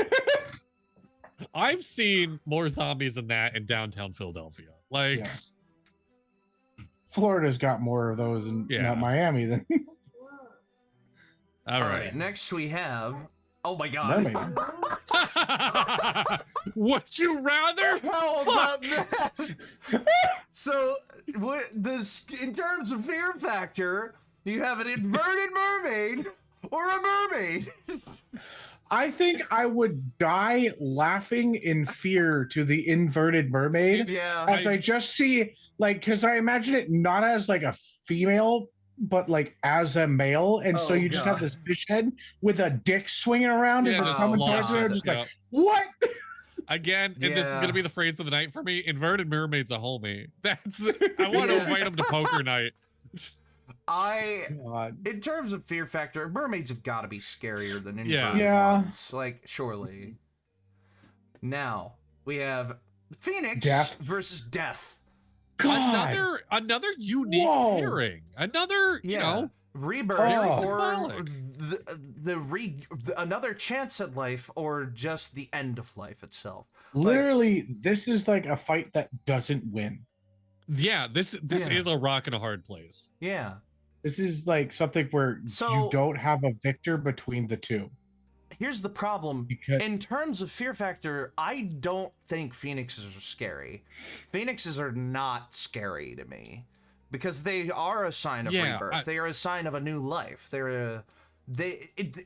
Speaker 2: I've seen more zombies than that in downtown Philadelphia. Like,
Speaker 3: Florida's got more of those in Miami than.
Speaker 2: All right.
Speaker 1: Next we have Oh my god.
Speaker 3: Mermaid.
Speaker 2: Would you rather?
Speaker 1: How about that? So, in terms of fear factor, you have an inverted mermaid or a mermaid.
Speaker 3: I think I would die laughing in fear to the inverted mermaid
Speaker 1: Yeah.
Speaker 3: as I just see, like, because I imagine it not as like a female, but like as a male, and so
Speaker 1: Oh,
Speaker 3: you just have
Speaker 1: God.
Speaker 3: this fish head with a dick swinging around as
Speaker 2: Yeah,
Speaker 3: it's
Speaker 2: just
Speaker 3: coming
Speaker 1: slow.
Speaker 3: towards her. Just
Speaker 2: Yeah.
Speaker 3: like, what?
Speaker 2: Again, and this is
Speaker 1: Yeah.
Speaker 2: gonna be the phrase of the night for me. Inverted mermaid's a homie. I want to
Speaker 1: Yeah.
Speaker 2: invite him to poker night.
Speaker 3: God.
Speaker 1: In terms of fear factor, mermaids have got to be scarier than inverted
Speaker 2: Yeah.
Speaker 3: Yeah.
Speaker 1: ones. Like, surely. Now, we have Phoenix
Speaker 3: Death.
Speaker 1: versus Death.
Speaker 3: God.
Speaker 2: Another unique
Speaker 3: Whoa.
Speaker 2: pairing. Another, you know,
Speaker 1: Rebirth
Speaker 3: Very
Speaker 1: or
Speaker 2: symbolic.
Speaker 1: another chance at life or just the end of life itself.
Speaker 3: Literally, this is like a fight that doesn't win.
Speaker 2: yeah, this
Speaker 1: Yeah.
Speaker 2: is a rock and a hard place.
Speaker 1: Yeah.
Speaker 3: This is like something where
Speaker 1: So-
Speaker 3: you don't have a victor between the two.
Speaker 1: Here's the problem.
Speaker 3: Because
Speaker 1: In terms of fear factor, I don't think phoenixes are scary. Phoenixes are not scary to me because they are a sign of
Speaker 2: Yeah,
Speaker 1: rebirth. They are a sign of a new life.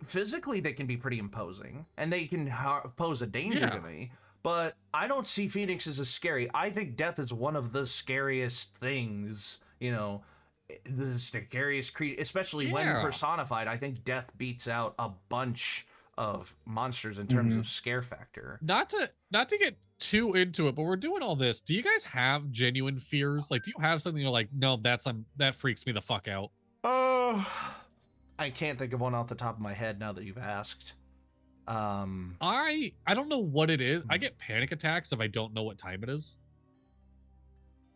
Speaker 1: Physically they can be pretty imposing and they can pose a danger to me. But I don't see phoenixes as scary. I think death is one of the scariest things, the scariest creature, especially when
Speaker 2: Yeah.
Speaker 1: personified. I think death beats out a bunch of monsters in terms of scare factor.
Speaker 2: Not to get too into it, but we're doing all this. Do you guys have genuine fears? Like, do you have something you're like, no, that freaks me the fuck out?
Speaker 1: I can't think of one off the top of my head now that you've asked.
Speaker 2: I don't know what it is. I get panic attacks if I don't know what time it is.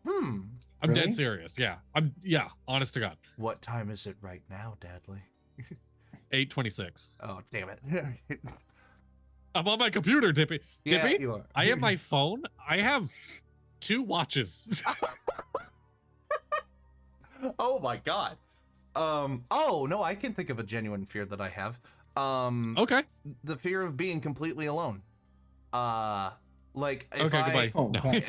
Speaker 2: I'm
Speaker 3: Really?
Speaker 2: dead serious. Yeah. Honest to God.
Speaker 1: What time is it right now, Dadley?
Speaker 2: 8:26.
Speaker 1: Oh, damn it.
Speaker 2: I'm on my computer, Dippy.
Speaker 1: Yeah,
Speaker 2: Dippy,
Speaker 1: you are.
Speaker 2: I have my phone. I have 2 watches.
Speaker 1: Oh my god. Oh no, I can think of a genuine fear that I have.
Speaker 2: Okay.
Speaker 1: The fear of being completely alone. Like if
Speaker 2: Okay,
Speaker 1: I,
Speaker 2: goodbye.
Speaker 3: Oh,
Speaker 2: No.
Speaker 3: God.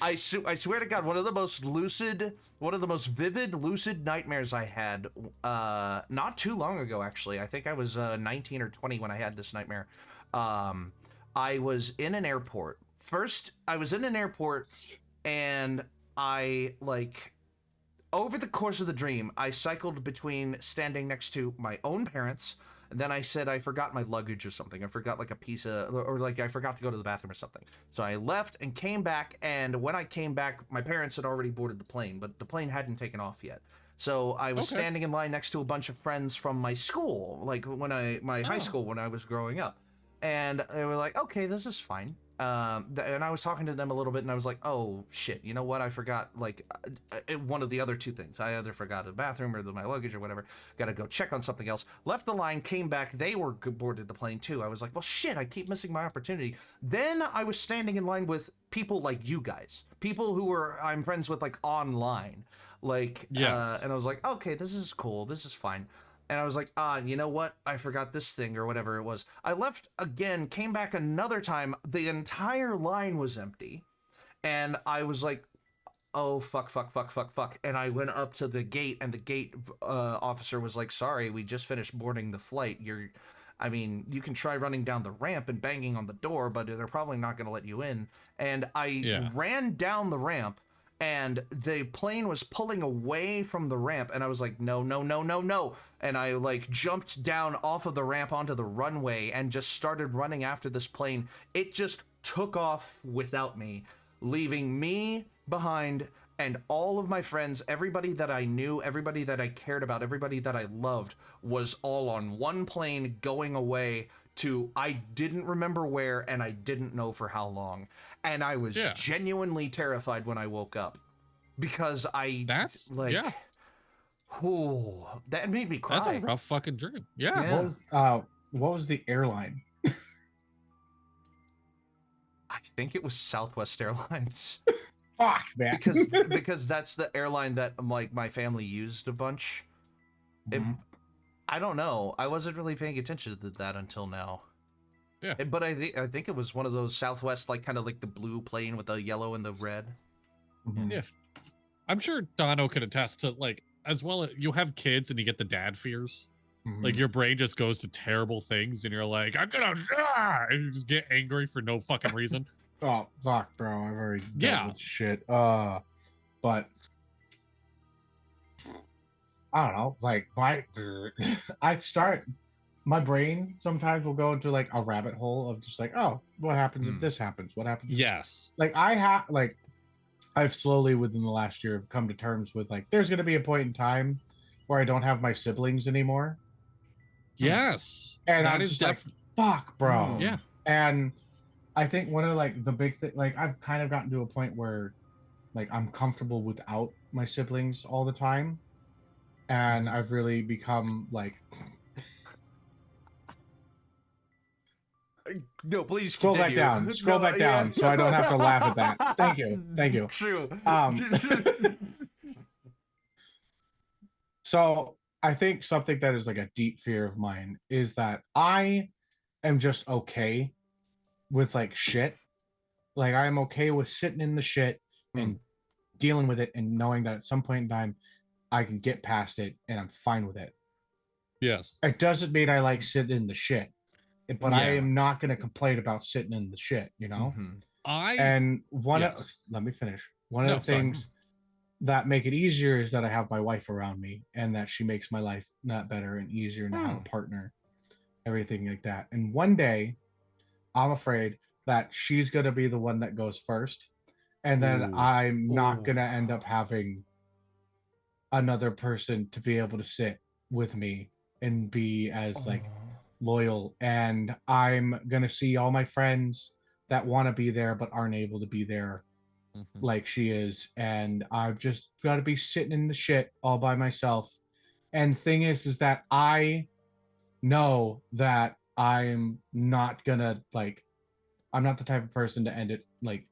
Speaker 1: I swear to God, one of the most vivid, lucid nightmares I had, not too long ago, actually. I think I was 19 or 20 when I had this nightmare. I was in an airport. First, I was in an airport, and over the course of the dream, I cycled between standing next to my own parents, and then I said I forgot my luggage or something. I forgot like a piece of, or like I forgot to go to the bathroom or something. So I left and came back, and when I came back, my parents had already boarded the plane, but the plane hadn't taken off yet. So I was standing in line next to a bunch of friends from my school, like my high school when I was growing up. And they were like, okay, this is fine. And I was talking to them a little bit, and I was like, oh shit, you know what? I forgot one of the other two things. I either forgot the bathroom or my luggage or whatever. Got to go check on something else. Left the line, came back. They were boarded the plane too. I was like, well shit, I keep missing my opportunity. Then I was standing in line with people like you guys, people who I'm friends with like online,
Speaker 2: Yes.
Speaker 1: and I was like, okay, this is cool. This is fine. And I was like, you know what? I forgot this thing or whatever it was. I left again, came back another time. The entire line was empty. And I was like, oh, fuck. And I went up to the gate, and the gate officer was like, sorry, we just finished boarding the flight. You can try running down the ramp and banging on the door, but they're probably not going to let you in. And I ran down the ramp, and the plane was pulling away from the ramp, and I was like, no. And I jumped down off of the ramp onto the runway and just started running after this plane. It just took off without me, leaving me behind, and all of my friends, everybody that I knew, everybody that I cared about, everybody that I loved was all on one plane going away to I didn't remember where, and I didn't know for how long. And I was genuinely terrified when I woke up, because that made me cry.
Speaker 2: That's a rough fucking dream. Yeah.
Speaker 3: What was the airline?
Speaker 1: I think it was Southwest Airlines.
Speaker 3: Fuck, man.
Speaker 1: because that's the airline that my family used a bunch. I don't know. I wasn't really paying attention to that until now.
Speaker 2: Yeah.
Speaker 1: But I think it was one of those Southwest, like kind of like the blue plane with the yellow and the red.
Speaker 3: Mhm.
Speaker 2: Yeah. I'm sure Dono could attest to, like, as well, you have kids and you get the dad fears.
Speaker 3: Mhm.
Speaker 2: Like, your brain just goes to terrible things and you're like, I'm gonna die! And you just get angry for no fucking reason.
Speaker 3: Oh fuck, bro! I've already dealt
Speaker 2: Yeah.
Speaker 3: with shit. But I don't know. Like my brain sometimes will go into like a rabbit hole of just like, oh, what happens if this happens? What happens?
Speaker 2: Yes.
Speaker 3: Like I've slowly within the last year come to terms with like, there's gonna be a point in time where I don't have my siblings anymore,
Speaker 2: Yes.
Speaker 3: and
Speaker 2: That
Speaker 3: I'm
Speaker 2: is
Speaker 3: just like, fuck, bro.
Speaker 2: Yeah.
Speaker 3: And I think one of like the big thing, like I've kind of gotten to a point where like I'm comfortable without my siblings all the time, and I've really become like,
Speaker 1: No, please
Speaker 3: scroll back
Speaker 1: continue.
Speaker 3: down, scroll
Speaker 1: No,
Speaker 3: back down, so I don't have to laugh at that. Thank you.
Speaker 1: True.
Speaker 3: So I think something that is like a deep fear of mine is that I am just okay with like shit. Like I am okay with sitting in the shit and dealing with it and knowing that at some point in time I can get past it and I'm fine with it.
Speaker 2: Yes.
Speaker 3: It doesn't mean I like sitting in the shit, but I
Speaker 2: Yeah.
Speaker 3: am not going to complain about sitting in the shit, you know?
Speaker 2: I
Speaker 3: And
Speaker 2: Yes.
Speaker 3: let me finish. One
Speaker 2: No,
Speaker 3: of the
Speaker 2: sorry.
Speaker 3: things that make it easier is that I have my wife around me and that she makes my life not better and easier to have a partner, everything like that. And one day I'm afraid that she's going to be the one that goes first. And then
Speaker 2: Ooh.
Speaker 3: I'm not going to end up having another person to be able to sit with me and be as like loyal. And I'm going to see all my friends that want to be there but aren't able to be there like she is, and I've just got to be sitting in the shit all by myself. And thing is that I know that I'm not gonna like, I'm not the type of person to end it like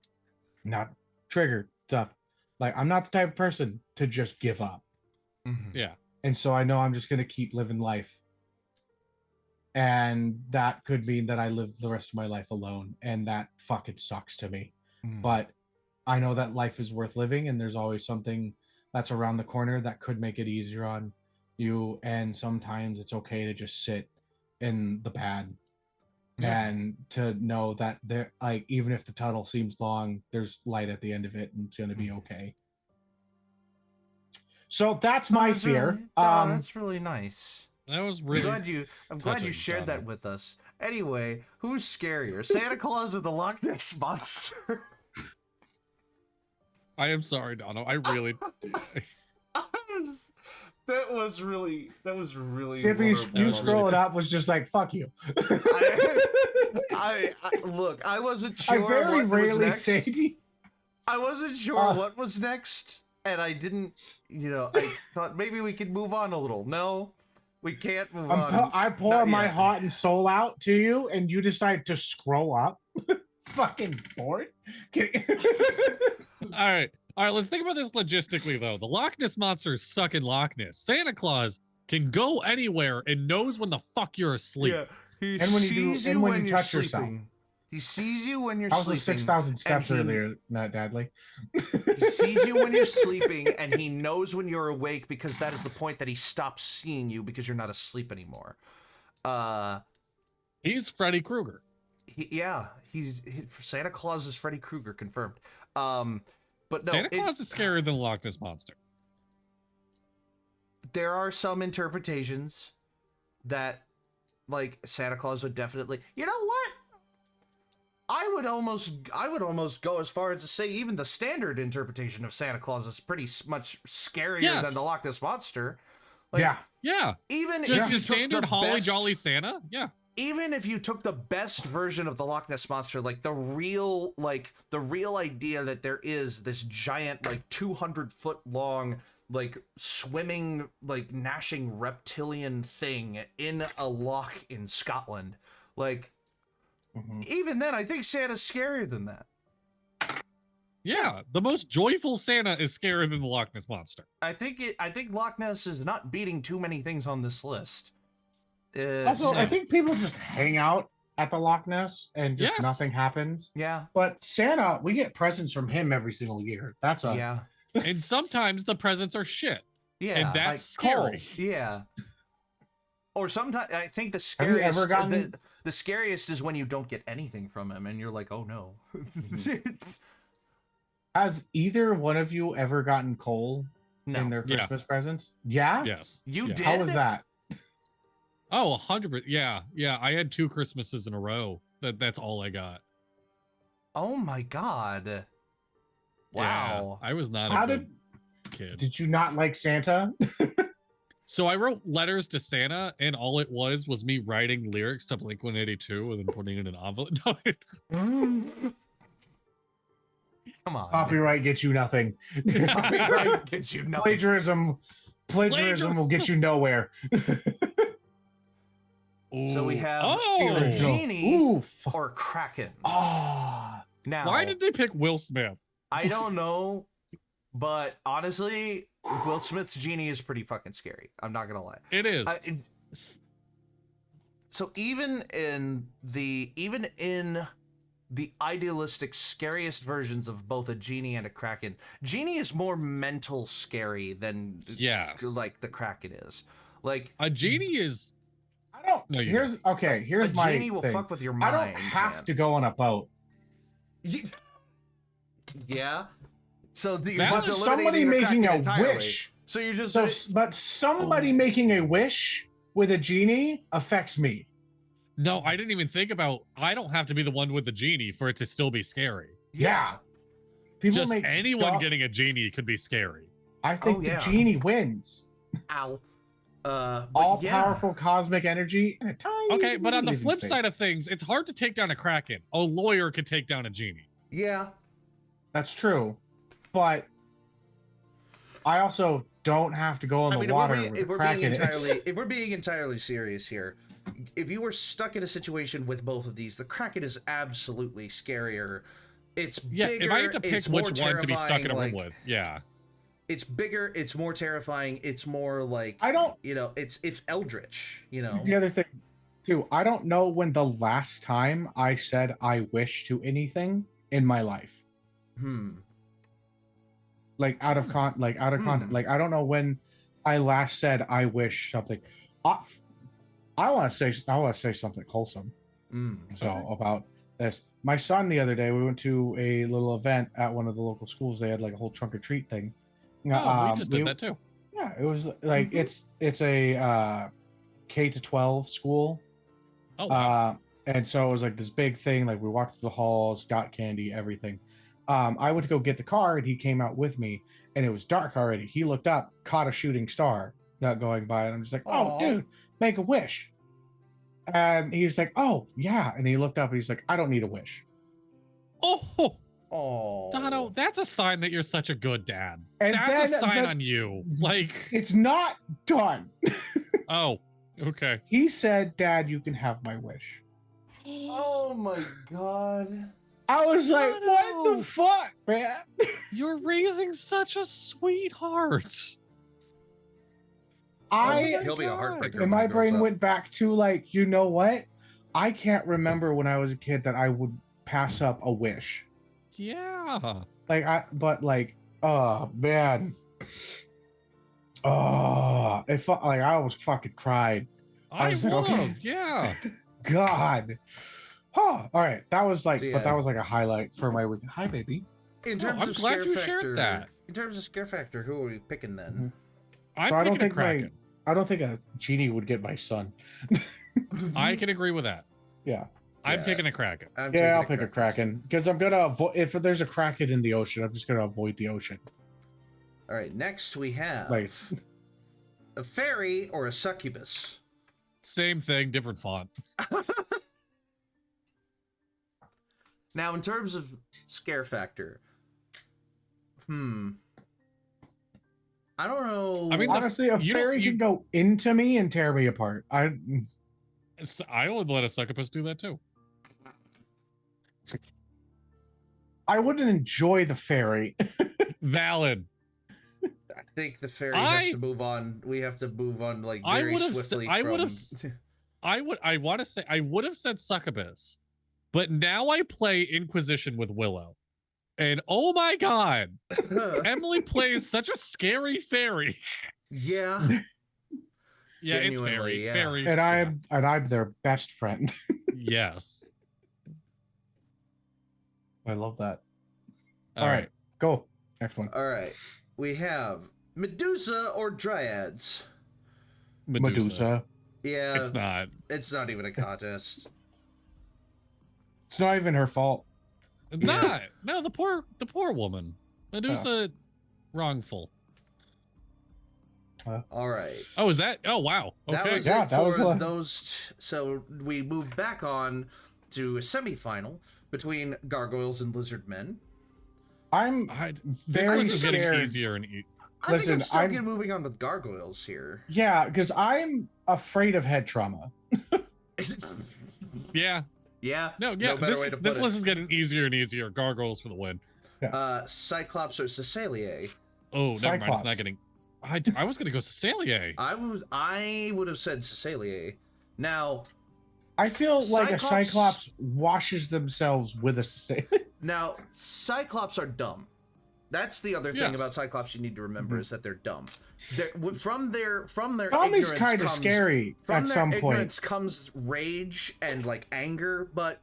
Speaker 3: not triggered stuff. Like I'm not the type of person to just give up.
Speaker 2: Yeah.
Speaker 3: And so I know I'm just gonna keep living life. And that could mean that I live the rest of my life alone, and that fucking sucks to me. But I know that life is worth living, and there's always something that's around the corner that could make it easier on you. And sometimes it's okay to just sit in the bad and to know that there, like, even if the tunnel seems long, there's light at the end of it, and it's gonna be okay. So that's my fear.
Speaker 1: That's really nice.
Speaker 2: That was really
Speaker 1: I'm glad you
Speaker 2: touching,
Speaker 1: shared
Speaker 2: Dono.
Speaker 1: that with us. Anyway, who's scarier, Santa Claus or the Loch Ness Monster?
Speaker 2: I am sorry, Dono. I really
Speaker 1: That was really
Speaker 3: If you scroll it up was just like, fuck you.
Speaker 1: I look, I wasn't sure
Speaker 3: I very
Speaker 1: what was
Speaker 3: rarely
Speaker 1: next.
Speaker 3: say
Speaker 1: I wasn't sure what was next, and I didn't, I thought maybe we could move on a little. No, we can't move on.
Speaker 3: I pour
Speaker 1: Not
Speaker 3: my
Speaker 1: yet.
Speaker 3: heart and soul out to you, and you decide to scroll up. Fucking bored.
Speaker 2: All right. Let's think about this logistically, though. The Loch Ness Monster is stuck in Loch Ness. Santa Claus can go anywhere and knows when the fuck you're asleep.
Speaker 1: Yeah, he
Speaker 3: And when you
Speaker 1: sees
Speaker 3: do-
Speaker 1: you
Speaker 3: and when
Speaker 1: when
Speaker 3: you
Speaker 1: you're
Speaker 3: touch yourself.
Speaker 1: sleeping. He sees you when you're
Speaker 3: I was
Speaker 1: sleeping.
Speaker 3: at 6,000 steps
Speaker 1: and he-
Speaker 3: earlier, not Dadley.
Speaker 1: He sees you when you're sleeping, and he knows when you're awake, because that is the point that he stops seeing you because you're not asleep anymore.
Speaker 2: He's Freddy Krueger.
Speaker 1: Santa Claus is Freddy Krueger, confirmed. But no,
Speaker 2: Santa Claus is scarier than the Loch Ness Monster.
Speaker 1: there are some interpretations that, like, Santa Claus would definitely. You know what? I would almost go as far as to say even the standard interpretation of Santa Claus is pretty much scarier than the Loch Ness Monster. Like,
Speaker 2: Yeah.
Speaker 1: Even
Speaker 2: Just
Speaker 1: if you
Speaker 2: your
Speaker 1: took
Speaker 2: standard
Speaker 1: the
Speaker 2: holly
Speaker 1: best,
Speaker 2: jolly Santa. Yeah.
Speaker 1: even if you took the best version of the Loch Ness Monster, like the real idea that there is this giant, like 200-foot long, like swimming, like gnashing reptilian thing in a loch in Scotland, like even then, I think Santa's scarier than that.
Speaker 2: Yeah. The most joyful Santa is scarier than the Loch Ness Monster.
Speaker 1: I think Loch Ness is not beating too many things on this list.
Speaker 3: Also, I think people just hang out at the Loch Ness and just
Speaker 2: Yes.
Speaker 3: nothing happens.
Speaker 1: Yeah.
Speaker 3: But Santa, we get presents from him every single year. That's a
Speaker 1: Yeah.
Speaker 2: And sometimes the presents are shit.
Speaker 1: Yeah.
Speaker 2: And that's
Speaker 3: like
Speaker 2: scary.
Speaker 3: coal.
Speaker 1: Yeah. Or sometimes I think the
Speaker 3: Have you
Speaker 1: scariest
Speaker 3: ever gotten-
Speaker 1: the scariest is when you don't get anything from him and you're like, oh no.
Speaker 3: Has either one of you ever gotten coal in
Speaker 1: No.
Speaker 3: their
Speaker 2: Yeah.
Speaker 3: Christmas presents? Yeah.
Speaker 2: Yes.
Speaker 1: You
Speaker 2: Yeah.
Speaker 1: did?
Speaker 3: How was that?
Speaker 2: Oh, 100%. Yeah. Yeah. I had 2 Christmases in a row. That's all I got.
Speaker 1: Oh my god. Wow.
Speaker 2: Yeah, I was not
Speaker 3: How
Speaker 2: a good kid.
Speaker 3: Did you not like Santa?
Speaker 2: So I wrote letters to Santa, and all it was me writing lyrics to Blink-182 and then putting it in an envelope. No,
Speaker 1: Come on.
Speaker 3: Copyright gets you nothing.
Speaker 1: Copyright gets you nothing.
Speaker 3: Plagiarism will get you nowhere.
Speaker 1: So we have
Speaker 2: Oh,
Speaker 1: Genie
Speaker 3: Ooh,
Speaker 1: or Kraken.
Speaker 3: Ah.
Speaker 1: Now,
Speaker 2: why did they pick Will Smith?
Speaker 1: I don't know, but honestly, Will Smith's Genie is pretty fucking scary. I'm not gonna lie.
Speaker 2: It is.
Speaker 1: So even in the idealistic scariest versions of both a Genie and a Kraken, Genie is more mental scary than
Speaker 2: Yes.
Speaker 1: like the Kraken is. Like
Speaker 2: A Genie is.
Speaker 3: I don't.
Speaker 2: No, you
Speaker 3: here's okay. Here's
Speaker 1: a
Speaker 3: my
Speaker 1: Genie will
Speaker 3: thing.
Speaker 1: fuck with your
Speaker 3: I
Speaker 1: mind.
Speaker 3: don't have
Speaker 1: man.
Speaker 3: to go on a boat.
Speaker 1: Yeah. So you're
Speaker 2: That
Speaker 1: just
Speaker 2: was
Speaker 3: somebody
Speaker 1: eliminating the
Speaker 3: making
Speaker 1: Kraken
Speaker 3: a
Speaker 1: entirely.
Speaker 3: wish.
Speaker 1: So you're just
Speaker 3: So, but somebody
Speaker 1: Oh.
Speaker 3: making a wish with a genie affects me.
Speaker 2: No, I didn't even think about. I don't have to be the one with the Genie for it to still be scary.
Speaker 3: Yeah. People
Speaker 2: Just
Speaker 3: make
Speaker 2: anyone
Speaker 3: dog-
Speaker 2: getting a Genie could be scary.
Speaker 3: I think
Speaker 1: Oh,
Speaker 3: the
Speaker 1: yeah.
Speaker 3: genie wins.
Speaker 1: Ow.
Speaker 3: All
Speaker 1: But yeah.
Speaker 3: powerful cosmic energy and a tiny.
Speaker 2: Okay, but on the
Speaker 3: living
Speaker 2: flip
Speaker 3: space.
Speaker 2: side of things, it's hard to take down a Kraken. A lawyer could take down a Genie.
Speaker 1: Yeah.
Speaker 3: That's true, but I also don't have to go in the water with
Speaker 1: if
Speaker 3: a
Speaker 1: we're being
Speaker 3: Kraken.
Speaker 1: if we're being entirely serious here, if you were stuck in a situation with both of these, the Kraken is absolutely scarier. It's
Speaker 2: Yeah,
Speaker 1: bigger,
Speaker 2: if I had to pick
Speaker 1: it's more
Speaker 2: which one to be stuck in a room
Speaker 1: terrifying,
Speaker 2: with, yeah.
Speaker 1: it's bigger, it's more terrifying, it's more like
Speaker 3: I don't.
Speaker 1: it's eldritch, you know.
Speaker 3: The other thing, too, I don't know when the last time I said I wish to anything in my life. Like out of content. Like I don't know when I last said I wish something. I want to say something wholesome. So about this, my son the other day, we went to a little event at one of the local schools. They had like a whole trunk or treat thing.
Speaker 2: Oh, we just did that too.
Speaker 3: Yeah, it was like it's a K-12 school.
Speaker 2: Oh, wow.
Speaker 3: And so it was like this big thing. Like we walked through the halls, got candy, everything. I went to go get the car, and he came out with me, and it was dark already. He looked up, caught a shooting star not going by, and I'm just like, "Oh, dude, make a wish." And he's like, "Oh, yeah." And he looked up, and he's like, "I don't need a wish."
Speaker 2: Oh,
Speaker 1: Oh,
Speaker 2: Dono, that's a sign that you're such a good dad.
Speaker 3: And
Speaker 2: That's a
Speaker 3: then-
Speaker 2: sign
Speaker 3: then-
Speaker 2: on you. Like,
Speaker 3: It's not done.
Speaker 2: oh, okay.
Speaker 3: He said, "Dad, you can have my wish."
Speaker 1: Oh my god.
Speaker 3: I was like,
Speaker 2: Dono.
Speaker 3: "What the fuck, man?"
Speaker 2: You're raising such a sweetheart.
Speaker 1: He'll be a
Speaker 2: God.
Speaker 1: heartbreaker.
Speaker 3: And
Speaker 1: when
Speaker 3: my
Speaker 1: he grows
Speaker 3: brain
Speaker 1: up.
Speaker 3: went back to like, you know what? I can't remember when I was a kid that I would pass up a wish.
Speaker 2: Yeah.
Speaker 3: Oh man. Oh, it felt like I almost fucking cried.
Speaker 2: I
Speaker 3: was
Speaker 2: would
Speaker 3: like,
Speaker 2: have.
Speaker 3: okay.
Speaker 2: Yeah.
Speaker 3: God. Oh, all right. That was like,
Speaker 1: Yeah.
Speaker 3: but that was like a highlight for my week. Hi, baby.
Speaker 1: In
Speaker 2: No,
Speaker 1: terms
Speaker 2: I'm
Speaker 1: of
Speaker 2: glad
Speaker 1: scare
Speaker 2: you
Speaker 1: factor,
Speaker 2: shared that.
Speaker 1: In terms of scare factor, who are we picking then?
Speaker 3: Mhm.
Speaker 2: I'm
Speaker 3: So I don't
Speaker 2: picking a
Speaker 3: think
Speaker 2: Kraken.
Speaker 3: I don't think a genie would get my son.
Speaker 2: I can agree with that.
Speaker 3: Yeah.
Speaker 2: I'm
Speaker 1: Yeah.
Speaker 2: picking a Kraken.
Speaker 1: I'm taking
Speaker 3: Yeah, I'll
Speaker 1: a
Speaker 3: pick a Kraken because I'm gonna avoid if there's a Kraken in the ocean. I'm just gonna avoid the ocean.
Speaker 1: All right, next we have
Speaker 3: Like,
Speaker 1: a fairy or a succubus.
Speaker 2: Same thing, different font.
Speaker 1: Now, in terms of scare factor, I don't know.
Speaker 2: I mean,
Speaker 3: honestly, a
Speaker 2: you don't-
Speaker 3: fairy
Speaker 2: you-
Speaker 3: can go into me and tear me apart.
Speaker 2: I would let a succubus do that too.
Speaker 3: I wouldn't enjoy the fairy.
Speaker 2: Valid.
Speaker 1: I think the fairy
Speaker 2: I-
Speaker 1: has to move on. We have to move on like
Speaker 2: I
Speaker 1: very
Speaker 2: would've
Speaker 1: swiftly.
Speaker 2: I would've
Speaker 1: from-
Speaker 2: I want to say I would have said succubus, but now I play Inquisition with Willow, and oh my god, Emily plays such a scary fairy.
Speaker 1: Yeah.
Speaker 2: Yeah, it's
Speaker 1: Genuinely,
Speaker 2: fairy,
Speaker 3: And I'm their best friend.
Speaker 2: yes.
Speaker 3: I love that. All right, go. Next one.
Speaker 1: All right. We have Medusa or Dryads.
Speaker 3: Medusa.
Speaker 1: Yeah.
Speaker 2: It's not.
Speaker 1: It's not even a contest.
Speaker 3: It's not even her fault.
Speaker 2: It's not. No, the poor woman. Medusa, wrongful.
Speaker 1: All right.
Speaker 2: Oh, is that? Oh, wow. Okay.
Speaker 1: That was
Speaker 3: Yeah,
Speaker 1: it
Speaker 3: that was
Speaker 1: for
Speaker 3: the-
Speaker 1: those. So we moved back on to a semifinal between Gargoyles and Lizardmen.
Speaker 3: I'm
Speaker 2: This
Speaker 3: very
Speaker 2: list is getting
Speaker 3: scared.
Speaker 2: easier and
Speaker 1: I
Speaker 3: Listen,
Speaker 1: think I'm still
Speaker 3: I'm-
Speaker 1: moving on with Gargoyles here.
Speaker 3: Yeah, because I'm afraid of head trauma.
Speaker 2: yeah.
Speaker 1: Yeah.
Speaker 2: No, yeah.
Speaker 1: better way to put
Speaker 2: This
Speaker 1: it.
Speaker 2: list is getting easier and easier. Gargoyles for the win.
Speaker 1: Cyclops or Cecilia.
Speaker 2: Oh, never mind. It's
Speaker 3: Cyclops.
Speaker 2: not getting. I was gonna go Cecilia.
Speaker 1: I would have said Cecilia. Now,
Speaker 3: I feel like a
Speaker 1: Cyclops-
Speaker 3: Cyclops washes themselves with a Sicilian.
Speaker 1: Now, Cyclops are dumb. That's the other thing
Speaker 2: Yes.
Speaker 1: about Cyclops you need to remember is that they're dumb. From their
Speaker 3: Tom is
Speaker 1: ignorance
Speaker 3: kind of
Speaker 1: comes-
Speaker 3: scary
Speaker 1: From
Speaker 3: at
Speaker 1: their
Speaker 3: some
Speaker 1: ignorance
Speaker 3: point.
Speaker 1: comes rage and like anger, but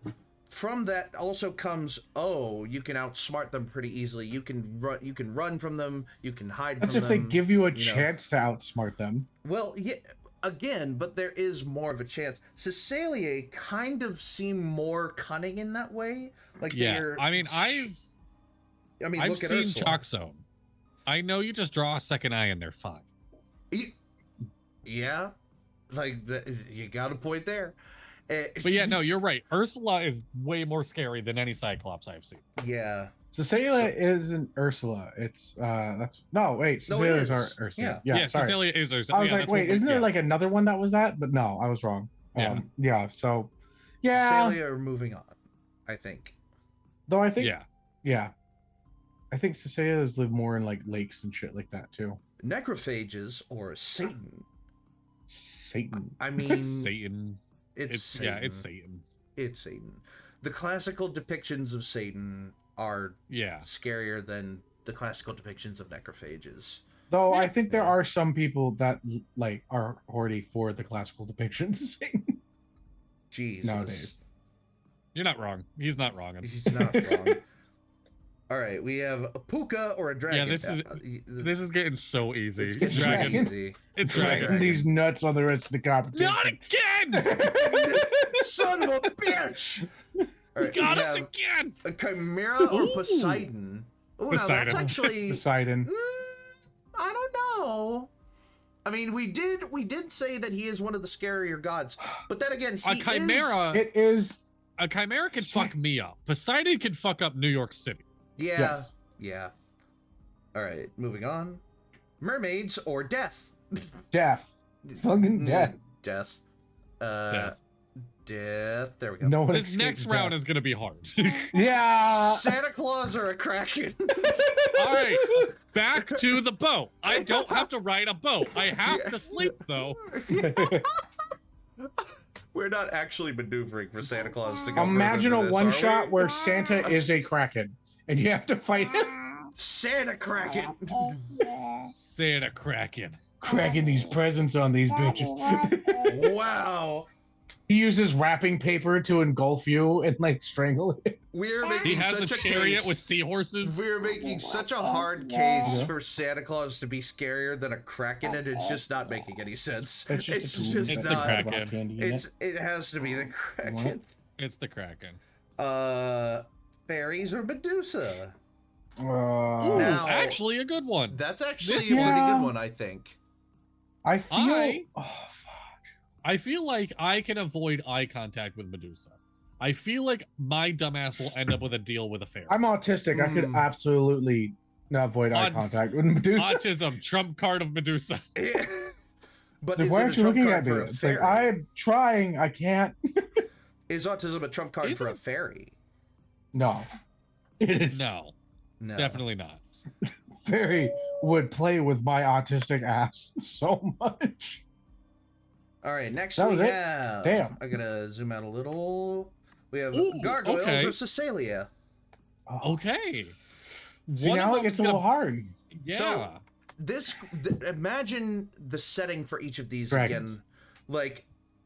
Speaker 1: from that also comes, oh, you can outsmart them pretty easily. You can run from them. You can hide
Speaker 3: That's
Speaker 1: from
Speaker 3: if
Speaker 1: them.
Speaker 3: they give you a
Speaker 1: know.
Speaker 3: chance to outsmart them.
Speaker 1: Well, yeah, again, but there is more of a chance. Cecilia kind of seem more cunning in that way. Like
Speaker 2: Yeah.
Speaker 1: they're.
Speaker 2: I mean,
Speaker 1: I've
Speaker 2: I've
Speaker 1: look at
Speaker 2: seen
Speaker 1: Ursula.
Speaker 2: Chalk Zone. I know you just draw a second eye and they're fine.
Speaker 1: Yeah, like you got a point there.
Speaker 2: But yeah, no, you're right. Ursula is way more scary than any Cyclops I've seen.
Speaker 1: Yeah.
Speaker 3: Cecilia isn't Ursula. It's wait,
Speaker 1: No, it
Speaker 3: Cecilia's
Speaker 1: is.
Speaker 3: are Ursula.
Speaker 1: Yeah.
Speaker 3: Yeah, sorry.
Speaker 2: Cecilia is Ursula.
Speaker 3: I was
Speaker 2: Yeah,
Speaker 3: like,
Speaker 2: that's
Speaker 3: wait,
Speaker 2: what-
Speaker 3: isn't there
Speaker 2: yeah.
Speaker 3: like another one that was that? But no, I was wrong.
Speaker 2: Yeah.
Speaker 3: So yeah.
Speaker 1: Cecilia are moving on, I think.
Speaker 3: Though I think
Speaker 2: Yeah.
Speaker 3: I think Cecilia's live more in like lakes and shit like that too.
Speaker 1: Necrophages or Satan.
Speaker 3: Satan.
Speaker 1: I mean,
Speaker 2: Satan.
Speaker 1: it's Satan.
Speaker 2: It's Satan.
Speaker 1: It's Satan. The classical depictions of Satan are
Speaker 2: Yeah.
Speaker 1: scarier than the classical depictions of necrophages.
Speaker 3: Though I
Speaker 2: Yeah.
Speaker 3: think there are some people that like are already for the classical depictions of Satan
Speaker 1: Jesus.
Speaker 3: nowadays.
Speaker 2: You're not wrong. He's not wrong.
Speaker 1: He's not wrong. All right, we have a puka or a dragon.
Speaker 2: this is- This is getting so easy.
Speaker 1: it's getting
Speaker 2: Dragon.
Speaker 3: Dragon.
Speaker 1: easy.
Speaker 2: It's
Speaker 1: Dragon.
Speaker 2: Dragon.
Speaker 3: These nuts on the rest of the competition.
Speaker 2: Not again!
Speaker 1: Son of a bitch! All right,
Speaker 2: Got
Speaker 1: we
Speaker 2: us
Speaker 1: have
Speaker 2: again!
Speaker 1: a chimera or
Speaker 2: Ooh.
Speaker 1: Poseidon. Oh, now that's
Speaker 2: Poseidon.
Speaker 1: actually.
Speaker 3: Poseidon.
Speaker 1: I don't know. I mean, we did say that he is one of the scarier gods, but then again,
Speaker 2: A
Speaker 1: he
Speaker 2: chimera.
Speaker 3: It is.
Speaker 2: A chimera can fuck me up. Poseidon can fuck up New York City.
Speaker 1: Is, yeah,
Speaker 3: Yes.
Speaker 1: yeah. All right, moving on. Mermaids or death?
Speaker 3: Death. Fucking death.
Speaker 1: Death.
Speaker 2: Death.
Speaker 1: Death. There we go.
Speaker 3: No one
Speaker 2: This
Speaker 3: escapes
Speaker 2: next
Speaker 3: death.
Speaker 2: round is gonna be hard.
Speaker 3: Yeah.
Speaker 1: Santa Claus or a kraken?
Speaker 2: All right, back to the boat. I don't have to ride a boat. I have to sleep though.
Speaker 1: We're not actually maneuvering for Santa Claus to go.
Speaker 3: Imagine
Speaker 1: further
Speaker 3: a
Speaker 1: than this,
Speaker 3: one
Speaker 1: are
Speaker 3: shot
Speaker 1: we?
Speaker 3: where Santa is a kraken and you have to fight him.
Speaker 1: Santa Kraken.
Speaker 2: Santa Kraken.
Speaker 3: Cracking these presents on these bitches.
Speaker 1: Wow.
Speaker 3: He uses wrapping paper to engulf you and like strangle it.
Speaker 1: We're
Speaker 2: He
Speaker 1: making
Speaker 2: has a
Speaker 1: such a
Speaker 2: chariot
Speaker 1: case.
Speaker 2: with seahorses.
Speaker 1: We're making such a hard case
Speaker 3: Yeah.
Speaker 1: for Santa Claus to be scarier than a kraken, and it's just not making any sense.
Speaker 3: It's
Speaker 1: It's
Speaker 3: just,
Speaker 1: just
Speaker 2: It's the
Speaker 1: not.
Speaker 2: Kraken.
Speaker 1: It has to be the kraken.
Speaker 2: It's the Kraken.
Speaker 1: Fairies or Medusa?
Speaker 2: Ooh,
Speaker 1: Now-
Speaker 2: actually a good one.
Speaker 1: That's actually
Speaker 2: This
Speaker 1: a pretty
Speaker 3: one-
Speaker 1: good one, I think.
Speaker 3: I feel.
Speaker 2: I-
Speaker 3: Oh, fuck.
Speaker 2: I feel like I can avoid eye contact with Medusa. I feel like my dumbass will end up with a deal with a fairy.
Speaker 3: I'm autistic. I could
Speaker 1: Hmm.
Speaker 3: absolutely not avoid eye
Speaker 2: Aut-
Speaker 3: contact with Medusa.
Speaker 2: Autism, trump card of Medusa.
Speaker 1: But
Speaker 3: Like,
Speaker 1: is
Speaker 3: why
Speaker 1: it a
Speaker 3: aren't you
Speaker 1: trump
Speaker 3: looking
Speaker 1: card
Speaker 3: at me?
Speaker 1: for a
Speaker 3: It's like
Speaker 1: fairy?
Speaker 3: I'm trying. I can't.
Speaker 1: Is autism a trump card
Speaker 2: Is
Speaker 1: for
Speaker 2: it?
Speaker 1: a fairy?
Speaker 3: No. It is
Speaker 2: No,
Speaker 1: No.
Speaker 2: definitely not.
Speaker 3: Fairy would play with my autistic ass so much.
Speaker 1: All right, next
Speaker 3: That
Speaker 1: we
Speaker 3: was it?
Speaker 1: have.
Speaker 3: Damn.
Speaker 1: I gotta zoom out a little. We have
Speaker 2: Ooh,
Speaker 1: gargoyles
Speaker 2: okay.
Speaker 1: or Cecilia.
Speaker 3: Oh.
Speaker 2: Okay.
Speaker 3: See,
Speaker 2: One of
Speaker 3: now it
Speaker 2: them
Speaker 3: gets
Speaker 2: is
Speaker 3: a
Speaker 2: gonna,
Speaker 3: little hard.
Speaker 2: yeah.
Speaker 1: Imagine the setting for each of these
Speaker 3: Dragons.
Speaker 1: again. Like,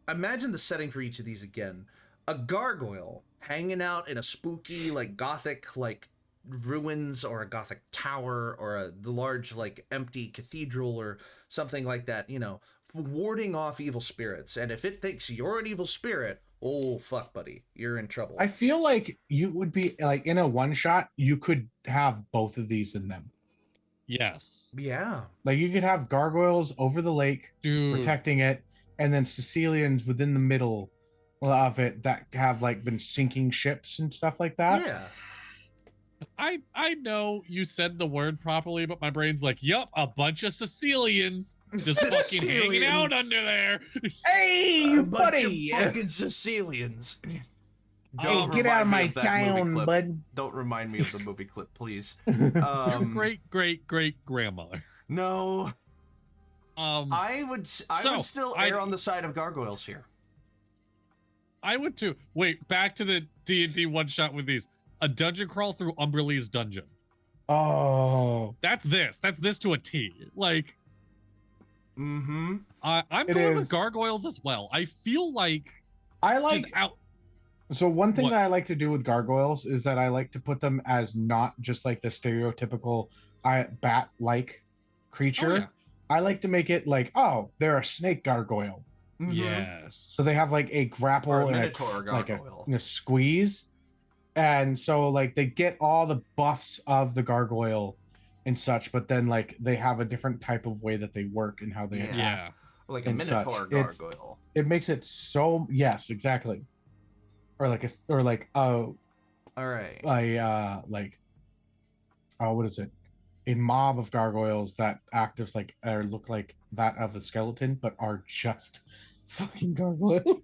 Speaker 1: imagine the setting for each of these again. A gargoyle hanging out in a spooky, like, gothic, like, ruins or a gothic tower or the large, like, empty cathedral or something like that, you know, warding off evil spirits. And if it thinks you're an evil spirit, oh, fuck, buddy, you're in trouble.
Speaker 3: I feel like you would be like in a one shot, you could have both of these in them.
Speaker 2: Yes.
Speaker 1: Yeah.
Speaker 3: Like you could have gargoyles over the lake
Speaker 2: Dude.
Speaker 3: protecting it, and then Sicilians within the middle of it that have like been sinking ships and stuff like that.
Speaker 1: Yeah.
Speaker 2: I know you said the word properly, but my brain's like, yup, a bunch of Sicilians just fucking hanging out under there.
Speaker 3: Hey,
Speaker 1: A bunch
Speaker 3: buddy!
Speaker 1: of fucking Sicilians.
Speaker 3: Hey, get out of my town, bud.
Speaker 1: Don't remind me of the movie clip, please.
Speaker 2: Your great grandmother.
Speaker 1: No. I would still err
Speaker 2: I-
Speaker 1: on the side of gargoyles here.
Speaker 2: I would too. Wait, back to the D&D one shot with these. A dungeon crawl through Umberlee's dungeon.
Speaker 3: Oh,
Speaker 2: That's this to a T. Like,
Speaker 1: Mm-hmm.
Speaker 2: I'm
Speaker 3: It
Speaker 2: going
Speaker 3: is.
Speaker 2: with gargoyles as well. I feel like
Speaker 3: I like.
Speaker 2: just out.
Speaker 3: So one thing
Speaker 2: What?
Speaker 3: that I like to do with gargoyles is that I like to put them as not just like the stereotypical bat-like creature.
Speaker 2: Oh, yeah.
Speaker 3: I like to make it like, oh, they're a snake gargoyle.
Speaker 1: Mm-hmm.
Speaker 2: Yes.
Speaker 3: So they have like a grapple
Speaker 1: Or a
Speaker 3: and
Speaker 1: minotaur
Speaker 3: like
Speaker 1: gargoyle.
Speaker 3: a squeeze. And so like they get all the buffs of the gargoyle and such, but then like they have a different type of way that they work and how they
Speaker 1: Yeah.
Speaker 3: attack.
Speaker 2: Yeah.
Speaker 1: Like a
Speaker 3: and
Speaker 1: minotaur
Speaker 3: such. It's-
Speaker 1: gargoyle.
Speaker 3: It makes it so exactly. Or like
Speaker 1: All right.
Speaker 3: what is it? A mob of gargoyles that act as like or look like that of a skeleton, but are just fucking gargoyle.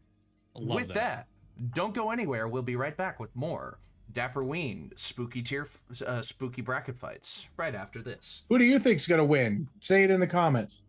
Speaker 2: Love
Speaker 1: With that, don't go anywhere. We'll be right back with more Dapperween spooky bracket fights right after this.
Speaker 3: Who do you think's gonna win? Say it in the comments.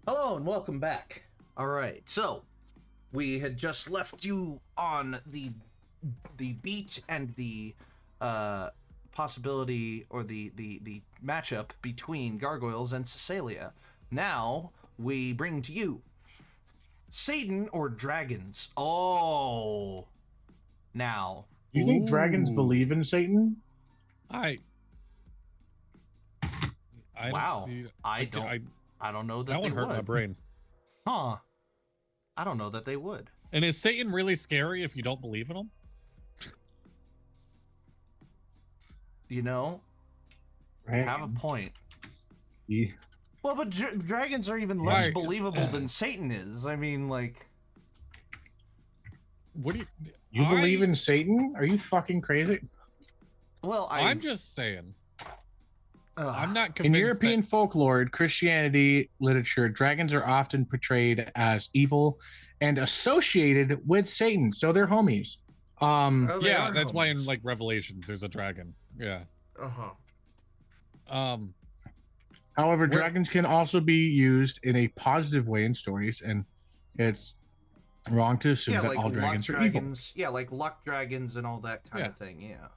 Speaker 1: Hello and welcome back. All right, so we had just left you on the beat and the possibility or the matchup between gargoyles and Cecilia. Now we bring to you Satan or dragons. Oh, now
Speaker 3: You think dragons
Speaker 2: Ooh.
Speaker 3: believe in Satan?
Speaker 1: wow. I don't know that
Speaker 2: that
Speaker 1: they
Speaker 2: one hurt
Speaker 1: would.
Speaker 2: my brain.
Speaker 1: Huh? I don't know that they would.
Speaker 2: And is Satan really scary if you don't believe in him?
Speaker 1: You know, you have a point.
Speaker 3: Yeah.
Speaker 1: Well, but dragons are even less
Speaker 2: Right.
Speaker 1: believable than Satan is. I mean, like,
Speaker 2: What do you?
Speaker 3: You believe in Satan? Are you fucking crazy?
Speaker 1: well,
Speaker 2: I'm just saying. I'm not
Speaker 3: In
Speaker 2: convinced.
Speaker 3: European folklore, Christianity literature, dragons are often portrayed as evil and associated with Satan, so they're homies.
Speaker 1: Oh, they
Speaker 2: Yeah,
Speaker 1: are
Speaker 2: that's why in
Speaker 1: homies.
Speaker 2: like Revelations there's a dragon. Yeah.
Speaker 3: However,
Speaker 2: Where-
Speaker 3: dragons can also be used in a positive way in stories, and it's wrong to assume
Speaker 1: Yeah,
Speaker 3: that
Speaker 1: like
Speaker 3: all
Speaker 1: luck
Speaker 3: dragons are evil.
Speaker 1: dragons. Yeah, like luck dragons and all that kind of thing. Yeah.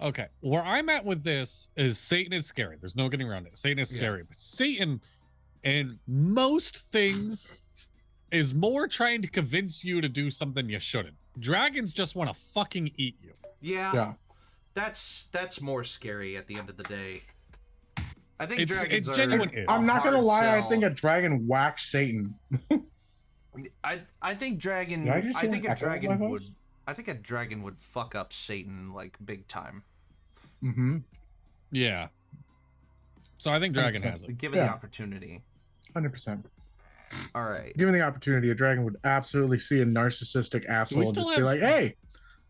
Speaker 2: Okay, where I'm at with this is Satan is scary. There's no getting around it. Satan is
Speaker 1: Yeah.
Speaker 2: scary, but Satan, in most things, is more trying to convince you to do something you shouldn't. Dragons just want to fucking eat you.
Speaker 1: Yeah.
Speaker 3: Yeah.
Speaker 1: That's more scary at the end of the day. I think
Speaker 2: It's
Speaker 1: dragons are.
Speaker 2: genuine is.
Speaker 3: I'm not gonna
Speaker 1: hard
Speaker 3: lie, I
Speaker 1: sell.
Speaker 3: think a dragon whacks Satan.
Speaker 1: I think dragon.
Speaker 3: Did I just
Speaker 1: I
Speaker 3: hear
Speaker 1: think
Speaker 3: an
Speaker 1: a
Speaker 3: echo of my
Speaker 1: dragon
Speaker 3: voice?
Speaker 1: would. I think a dragon would fuck up Satan like big time.
Speaker 3: Mm-hmm.
Speaker 2: Yeah. So I think dragon
Speaker 3: 100%.
Speaker 2: has it.
Speaker 1: Given the
Speaker 3: Yeah.
Speaker 1: opportunity.
Speaker 3: 100%.
Speaker 1: All right.
Speaker 3: Given the opportunity, a dragon would absolutely see a narcissistic asshole and
Speaker 2: still
Speaker 3: just be
Speaker 2: have-
Speaker 3: like, "Hey,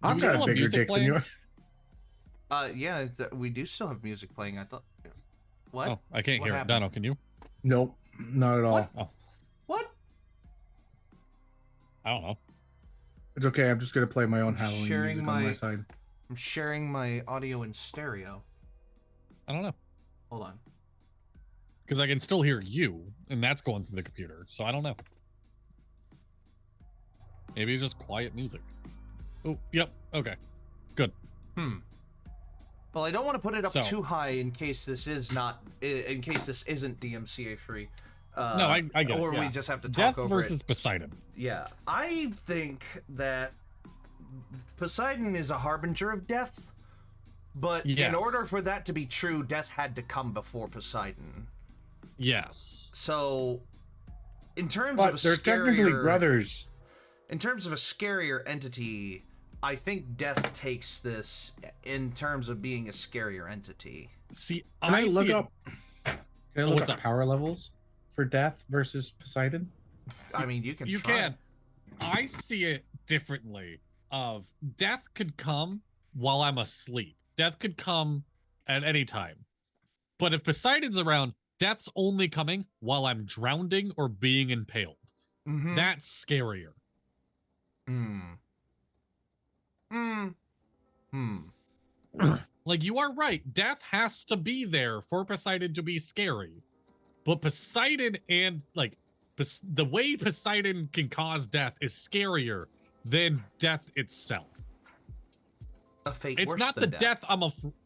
Speaker 3: I've
Speaker 2: we
Speaker 3: got
Speaker 2: still
Speaker 3: a
Speaker 2: have
Speaker 3: bigger
Speaker 2: music
Speaker 3: dick
Speaker 2: playing?
Speaker 3: than you."
Speaker 1: Yeah, we do still have music playing. I thought. What?
Speaker 2: Oh, I can't
Speaker 1: What
Speaker 2: hear
Speaker 1: happened?
Speaker 2: it. Dono, can you?
Speaker 3: Nope, not at all.
Speaker 1: What?
Speaker 2: Oh,
Speaker 1: What?
Speaker 2: I don't know.
Speaker 3: It's okay. I'm just gonna play my own Halloween
Speaker 1: sharing
Speaker 3: music on my
Speaker 1: my-
Speaker 3: side.
Speaker 1: I'm sharing my audio in stereo.
Speaker 2: I don't know.
Speaker 1: Hold on.
Speaker 2: Because I can still hear you, and that's going through the computer. So I don't know. Maybe it's just quiet music. Oh, yep. Okay. Good.
Speaker 1: Well, I don't want to put it up
Speaker 2: So-
Speaker 1: too high in case this is not, in case this isn't DMCA free.
Speaker 2: No, I get it.
Speaker 1: Or we
Speaker 2: Yeah.
Speaker 1: just have to talk
Speaker 2: Death
Speaker 1: over
Speaker 2: versus
Speaker 1: it.
Speaker 2: Poseidon.
Speaker 1: Yeah, I think that Poseidon is a harbinger of death, but in
Speaker 2: Yes.
Speaker 1: order for that to be true, death had to come before Poseidon.
Speaker 2: Yes.
Speaker 1: So, in terms
Speaker 3: But
Speaker 1: of a
Speaker 3: they're technically
Speaker 1: scarier-
Speaker 3: brothers.
Speaker 1: In terms of a scarier entity, I think death takes this in terms of being a scarier entity.
Speaker 2: See,
Speaker 3: Can I look
Speaker 2: see it-
Speaker 3: up? Can I look
Speaker 2: what's
Speaker 3: up
Speaker 2: up?
Speaker 3: power levels for Death versus Poseidon?
Speaker 1: I mean, you can
Speaker 2: You
Speaker 1: try.
Speaker 2: can. I see it differently. Of death could come while I'm asleep. Death could come at any time. But if Poseidon's around, death's only coming while I'm drowning or being impaled.
Speaker 1: Mhm.
Speaker 2: That's scarier. Like, you are right. Death has to be there for Poseidon to be scary. But Poseidon and, like, the way Poseidon can cause death is scarier than death itself.
Speaker 1: A fate
Speaker 2: It's
Speaker 1: worse
Speaker 2: not the
Speaker 1: than
Speaker 2: death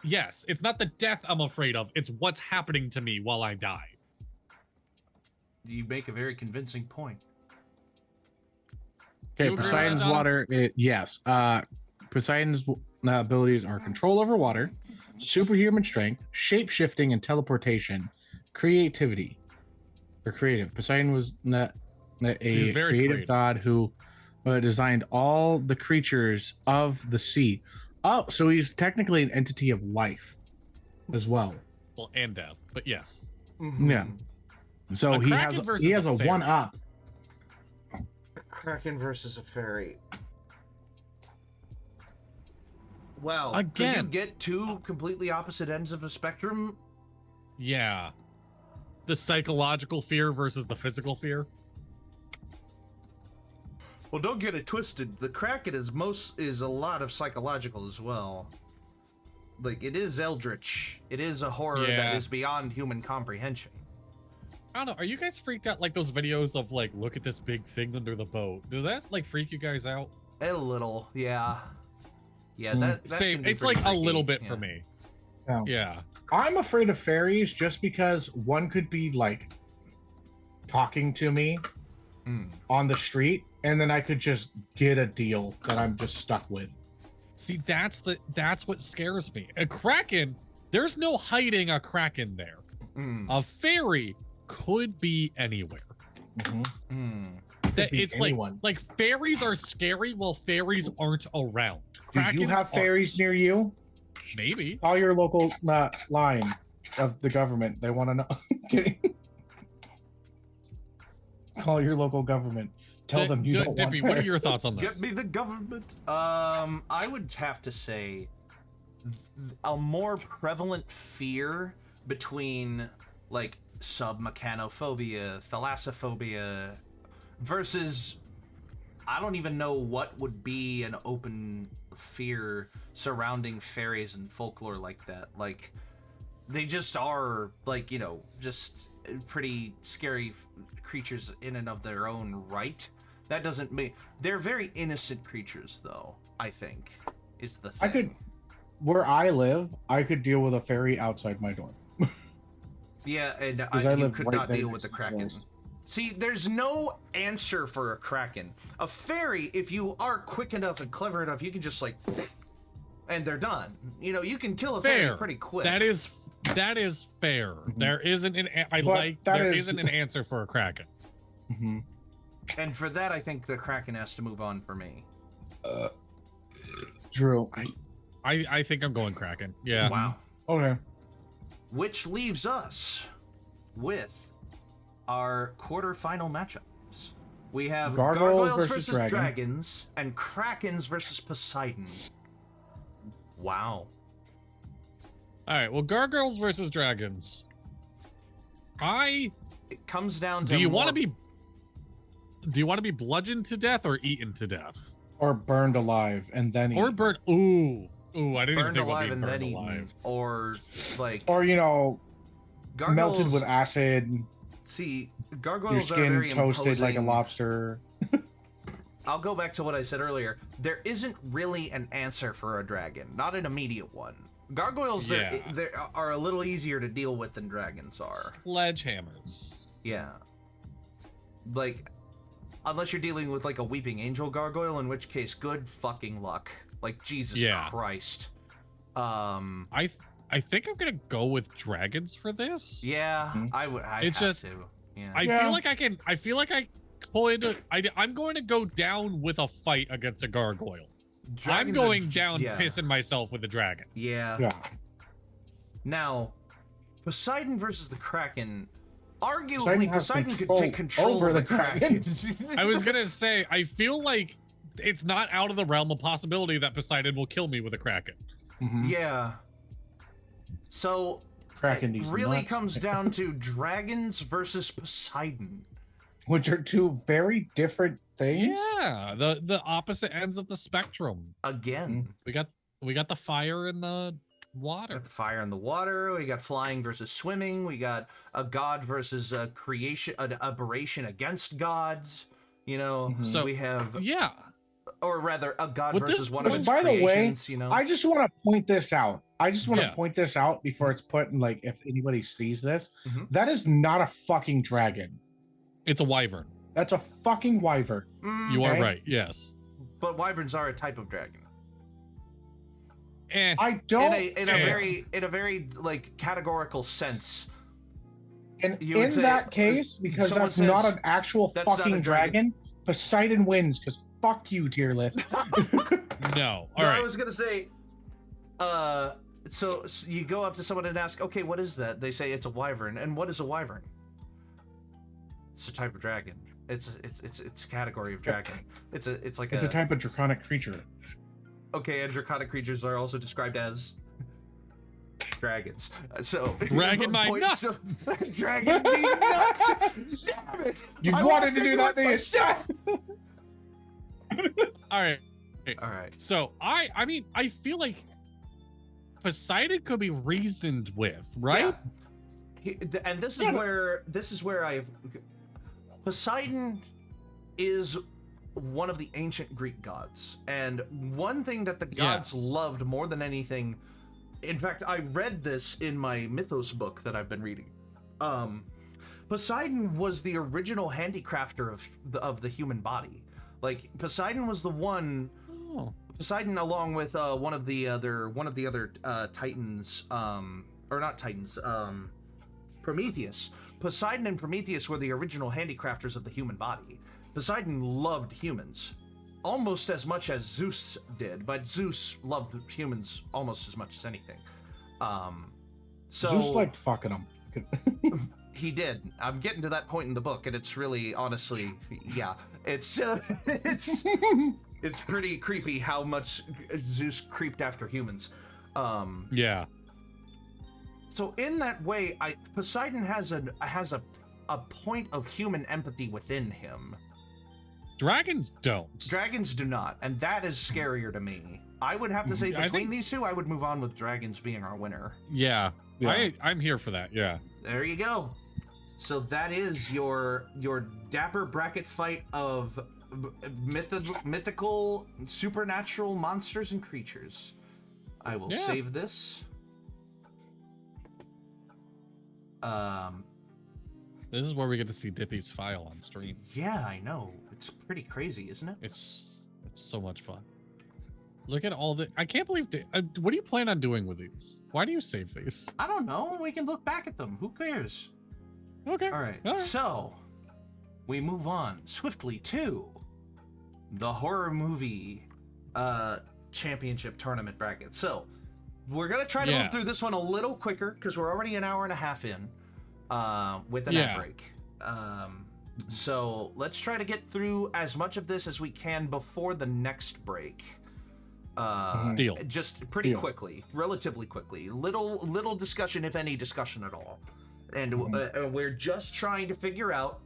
Speaker 2: yes, it's not the death I'm afraid of. It's what's happening to me while I die.
Speaker 1: You make a very convincing point.
Speaker 3: Okay,
Speaker 2: You agree with
Speaker 3: Poseidon's
Speaker 2: that, Donna?
Speaker 3: water. Yes. Poseidon's abilities are control over water, superhuman strength, shape shifting, and teleportation. Creativity. Or creative. Poseidon was a
Speaker 2: He's very
Speaker 3: creative
Speaker 2: creative.
Speaker 3: god who designed all the creatures of the sea. Oh, so he's technically an entity of life as well.
Speaker 2: Well, and death, but yes.
Speaker 3: Yeah. So
Speaker 2: A
Speaker 3: he
Speaker 2: kraken
Speaker 3: has
Speaker 2: versus
Speaker 3: a
Speaker 2: a fairy.
Speaker 3: one up.
Speaker 1: Kraken versus a fairy. Wow.
Speaker 2: Again.
Speaker 1: Could you get two completely opposite ends of a spectrum?
Speaker 2: Yeah. The psychological fear versus the physical fear.
Speaker 1: Well, don't get it twisted. The Kraken is a lot of psychological as well. Like, it is eldritch. It is a horror that
Speaker 2: Yeah.
Speaker 1: is beyond human comprehension.
Speaker 2: I don't know. Are you guys freaked out? Like those videos of like, look at this big thing under the boat. Does that like freak you guys out?
Speaker 1: A little, yeah. Yeah, that
Speaker 2: Same.
Speaker 1: can be
Speaker 2: It's
Speaker 1: pretty
Speaker 2: like a
Speaker 1: freaky,
Speaker 2: little bit
Speaker 1: yeah.
Speaker 2: for me.
Speaker 3: Yeah.
Speaker 2: Yeah.
Speaker 3: I'm afraid of fairies just because one could be like talking to me on the street, and then I could just get a deal that I'm just stuck with.
Speaker 2: See, that's what scares me. A kraken, there's no hiding a kraken there. A fairy could be anywhere. That
Speaker 3: be
Speaker 2: it's
Speaker 3: anyone.
Speaker 2: like fairies are scary while fairies aren't around.
Speaker 3: Do you
Speaker 2: Krakens
Speaker 3: have fairies near you?
Speaker 2: Maybe.
Speaker 3: Call your local line of the government. They want to know. Kidding. Call your local government. Tell them you don't want
Speaker 2: Dippy, what are
Speaker 3: fairies.
Speaker 2: your thoughts on
Speaker 1: Get
Speaker 2: this?
Speaker 1: me the government. I would have to say a more prevalent fear between like submechanophobia, thalassophobia versus I don't even know what would be an open fear surrounding fairies and folklore like that. Like they just are like, you know, just pretty scary creatures in and of their own right. That doesn't mean they're very innocent creatures, though. I think is the thing.
Speaker 3: Where I live, I could deal with a fairy outside my door.
Speaker 1: Yeah, and
Speaker 3: I
Speaker 1: you
Speaker 3: live
Speaker 1: could
Speaker 3: right
Speaker 1: not
Speaker 3: there
Speaker 1: deal
Speaker 3: next
Speaker 1: with the
Speaker 3: to the
Speaker 1: kraken.
Speaker 3: forest.
Speaker 1: See, there's no answer for a kraken. A fairy, if you are quick enough and clever enough, you can just like, and they're done. You know, you can kill a fairy
Speaker 2: Fair.
Speaker 1: pretty quick.
Speaker 2: That is fair. There isn't an isn't an answer for a kraken.
Speaker 1: And for that, I think the kraken has to move on for me.
Speaker 3: Drew.
Speaker 2: I think I'm going kraken. Yeah.
Speaker 1: Wow.
Speaker 3: Okay.
Speaker 1: Which leaves us with our quarterfinal matchups. We have
Speaker 3: Gargoyles
Speaker 1: Gargoyles
Speaker 3: versus
Speaker 1: versus
Speaker 3: Dragon.
Speaker 1: Dragons and Krakens versus Poseidon. Wow.
Speaker 2: All right. Well, gargoyles versus dragons.
Speaker 1: It comes down to
Speaker 2: Do you
Speaker 1: more-
Speaker 2: want to be bludgeoned to death or eaten to death?
Speaker 3: Or burned alive and then
Speaker 2: Or
Speaker 3: eaten.
Speaker 2: burnt? Ooh. I didn't even
Speaker 1: burned
Speaker 2: think about
Speaker 1: alive
Speaker 2: being
Speaker 1: and
Speaker 2: burned
Speaker 1: then eaten,
Speaker 2: alive.
Speaker 1: or like
Speaker 3: Or, you know,
Speaker 1: gargoyles.
Speaker 3: melted with acid,
Speaker 1: See,
Speaker 3: your
Speaker 1: gargoyles are
Speaker 3: skin
Speaker 1: very
Speaker 3: toasted like a
Speaker 1: imposing.
Speaker 3: lobster.
Speaker 1: I'll go back to what I said earlier. There isn't really an answer for a dragon, not an immediate one. Gargoyles,
Speaker 2: Yeah.
Speaker 1: they are a little easier to deal with than dragons are.
Speaker 2: Sledgehammers.
Speaker 1: Yeah. Like, unless you're dealing with like a weeping angel gargoyle, in which case, good fucking luck. Like, Jesus
Speaker 2: Yeah.
Speaker 1: Christ.
Speaker 2: I think I'm gonna go with dragons for this.
Speaker 1: Yeah,
Speaker 3: Mhm.
Speaker 1: I would. I
Speaker 2: It's
Speaker 1: have
Speaker 2: just-
Speaker 1: to. Yeah.
Speaker 2: I
Speaker 3: Yeah.
Speaker 2: feel like I can. I feel like I could. I'm going to go down with a fight against a gargoyle. I'm
Speaker 1: Dragons
Speaker 2: going
Speaker 1: are-
Speaker 2: down
Speaker 1: yeah.
Speaker 2: pissing myself with a dragon.
Speaker 1: Yeah.
Speaker 3: Yeah.
Speaker 1: Now, Poseidon versus the Kraken. Arguably,
Speaker 3: Poseidon has
Speaker 1: Poseidon could
Speaker 3: control
Speaker 1: take control
Speaker 3: over
Speaker 1: of the
Speaker 3: the
Speaker 1: Kraken.
Speaker 2: I was gonna say, I feel like it's not out of the realm of possibility that Poseidon will kill me with a kraken.
Speaker 3: Mhm.
Speaker 1: Yeah. So
Speaker 3: Cracking
Speaker 1: it
Speaker 3: these
Speaker 1: really
Speaker 3: nuts.
Speaker 1: comes down to dragons versus Poseidon.
Speaker 3: Which are two very different things.
Speaker 2: Yeah, the opposite ends of the spectrum.
Speaker 1: Again,
Speaker 2: We got the fire and the water.
Speaker 1: got the fire and the water. We got flying versus swimming. We got a god versus a creation, an aberration against gods. You know,
Speaker 3: Mhm.
Speaker 2: So-
Speaker 1: we have,
Speaker 2: Yeah,
Speaker 1: or rather, a god
Speaker 2: With
Speaker 1: versus
Speaker 2: this
Speaker 1: one of
Speaker 2: point-
Speaker 1: its
Speaker 3: By the way,
Speaker 1: creations. You know,
Speaker 3: I just want to point this out.
Speaker 2: Yeah.
Speaker 3: Point this out before it's put in, like, if anybody sees this.
Speaker 1: Mhm.
Speaker 3: That is not a fucking dragon.
Speaker 2: It's a wyvern.
Speaker 3: That's a fucking wyvern.
Speaker 2: You are
Speaker 3: Okay.
Speaker 2: right. Yes.
Speaker 1: But wyverns are a type of dragon.
Speaker 3: I don't.
Speaker 1: In a very like categorical sense.
Speaker 3: And
Speaker 1: You would
Speaker 3: in
Speaker 1: say-
Speaker 3: that case, because
Speaker 1: someone
Speaker 3: that's not
Speaker 1: says
Speaker 3: an actual
Speaker 1: that's not a
Speaker 3: fucking dragon, Poseidon wins. Because fuck you, tier list.
Speaker 2: No. All
Speaker 1: No,
Speaker 2: right.
Speaker 1: I was gonna say, so you go up to someone and ask, okay, what is that? They say it's a wyvern, and what is a wyvern? It's a type of dragon. It's a category of dragon. It's like
Speaker 3: It's a type of draconic creature.
Speaker 1: Okay, and draconic creatures are also described as dragons. So
Speaker 2: Dragon my
Speaker 1: points
Speaker 2: nuts.
Speaker 1: to- Dragon me nuts. Damn it!
Speaker 3: You
Speaker 1: I
Speaker 3: wanted to do that
Speaker 1: it
Speaker 3: thing.
Speaker 1: myself.
Speaker 2: All right.
Speaker 1: All right.
Speaker 2: So I mean, I feel like Poseidon could be reasoned with, right?
Speaker 1: And this is where I've Poseidon is one of the ancient Greek gods, and one thing that the gods
Speaker 2: Yes.
Speaker 1: loved more than anything. In fact, I read this in my mythos book that I've been reading. Poseidon was the original handicrafter of the human body. Like Poseidon was the one.
Speaker 2: Oh.
Speaker 1: Poseidon, along with one of the other titans, or not titans, Prometheus. Poseidon and Prometheus were the original handicrafters of the human body. Poseidon loved humans almost as much as Zeus did, but Zeus loved humans almost as much as anything. So
Speaker 3: Zeus liked fucking them.
Speaker 1: he did. I'm getting to that point in the book, and it's really, honestly, yeah, it's it's pretty creepy how much Zeus creeped after humans.
Speaker 2: Yeah.
Speaker 1: So in that way, Poseidon has a point of human empathy within him.
Speaker 2: Dragons don't.
Speaker 1: Dragons do not, and that is scarier to me. I would have to say
Speaker 2: I
Speaker 1: between
Speaker 2: think-
Speaker 1: these two, I would move on with dragons being our winner.
Speaker 2: Yeah.
Speaker 3: Yeah.
Speaker 2: I'm here for that. Yeah.
Speaker 1: There you go. So that is your dapper bracket fight of mythical, supernatural monsters and creatures. I will
Speaker 2: Yeah.
Speaker 1: save this.
Speaker 2: This is where we get to see Dippy's file on stream.
Speaker 1: Yeah, I know. It's pretty crazy, isn't it?
Speaker 2: It's so much fun. Look at all the. I can't believe. What do you plan on doing with these? Why do you save these?
Speaker 1: I don't know. We can look back at them. Who cares?
Speaker 2: Okay.
Speaker 1: All right.
Speaker 2: All right.
Speaker 1: So we move on swiftly to the horror movie championship tournament bracket. So we're gonna try to move through this
Speaker 2: Yes.
Speaker 1: one a little quicker because we're already an hour and a half in with an ad break. So let's try to get through as much of this as we can before the next break.
Speaker 2: Deal.
Speaker 1: Just pretty
Speaker 3: Deal.
Speaker 1: quickly, relatively quickly. Little discussion, if any discussion at all. And we're just trying to figure out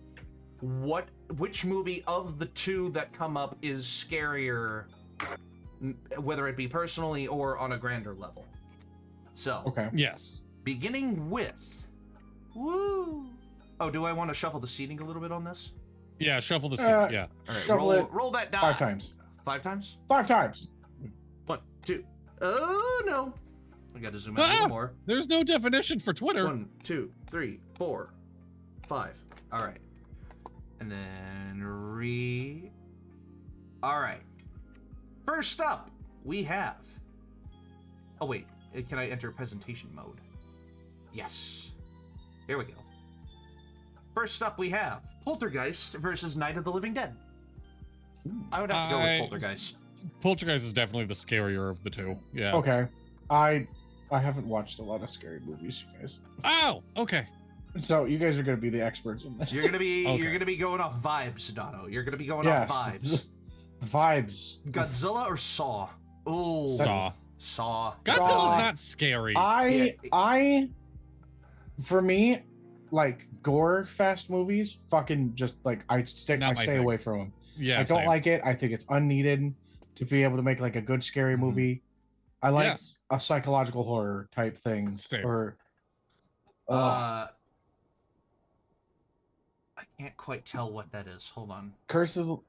Speaker 1: which movie of the two that come up is scarier, whether it be personally or on a grander level. So,
Speaker 3: Okay.
Speaker 2: Yes.
Speaker 1: beginning with, woo. Oh, do I want to shuffle the seating a little bit on this?
Speaker 2: Yeah. Shuffle the seat.
Speaker 3: Uh,
Speaker 2: Yeah.
Speaker 1: All right,
Speaker 3: Shuffle it
Speaker 1: roll that die.
Speaker 3: 5 times.
Speaker 1: 5 times?
Speaker 3: 5 times.
Speaker 1: 1, 2. Oh no! I got to zoom out a little more.
Speaker 2: There's no definition for Twitter.
Speaker 1: 1, 2, 3, 4, 5. All right. And then All right. First up, we have. Oh, wait. Can I enter presentation mode? Yes. Here we go. First up, we have Poltergeist versus Night of the Living Dead. I would have to go with Poltergeist.
Speaker 2: Poltergeist is definitely the scarier of the two. Yeah.
Speaker 3: Okay. I haven't watched a lot of scary movies, you guys.
Speaker 2: Oh. Okay.
Speaker 3: So you guys are going to be the experts in this.
Speaker 1: You're gonna be
Speaker 2: Okay.
Speaker 1: you're gonna be going off vibes, Dono. You're gonna be going
Speaker 3: Yes.
Speaker 1: off vibes.
Speaker 3: Vibes.
Speaker 1: Godzilla or Saw? Oh,
Speaker 2: Saw.
Speaker 1: Saw.
Speaker 2: Godzilla's
Speaker 3: Saw.
Speaker 2: not scary.
Speaker 3: For me, like gore fest movies, fucking just like I stay
Speaker 2: Not my
Speaker 3: away
Speaker 2: thing.
Speaker 3: from them.
Speaker 2: Yeah.
Speaker 3: I don't
Speaker 2: same.
Speaker 3: like it. I think it's unneeded to be able to make like a good scary movie. I like
Speaker 2: Yes.
Speaker 3: a psychological horror type thing,
Speaker 2: Same.
Speaker 3: or
Speaker 1: I can't quite tell what that is. Hold on.
Speaker 3: Curse of.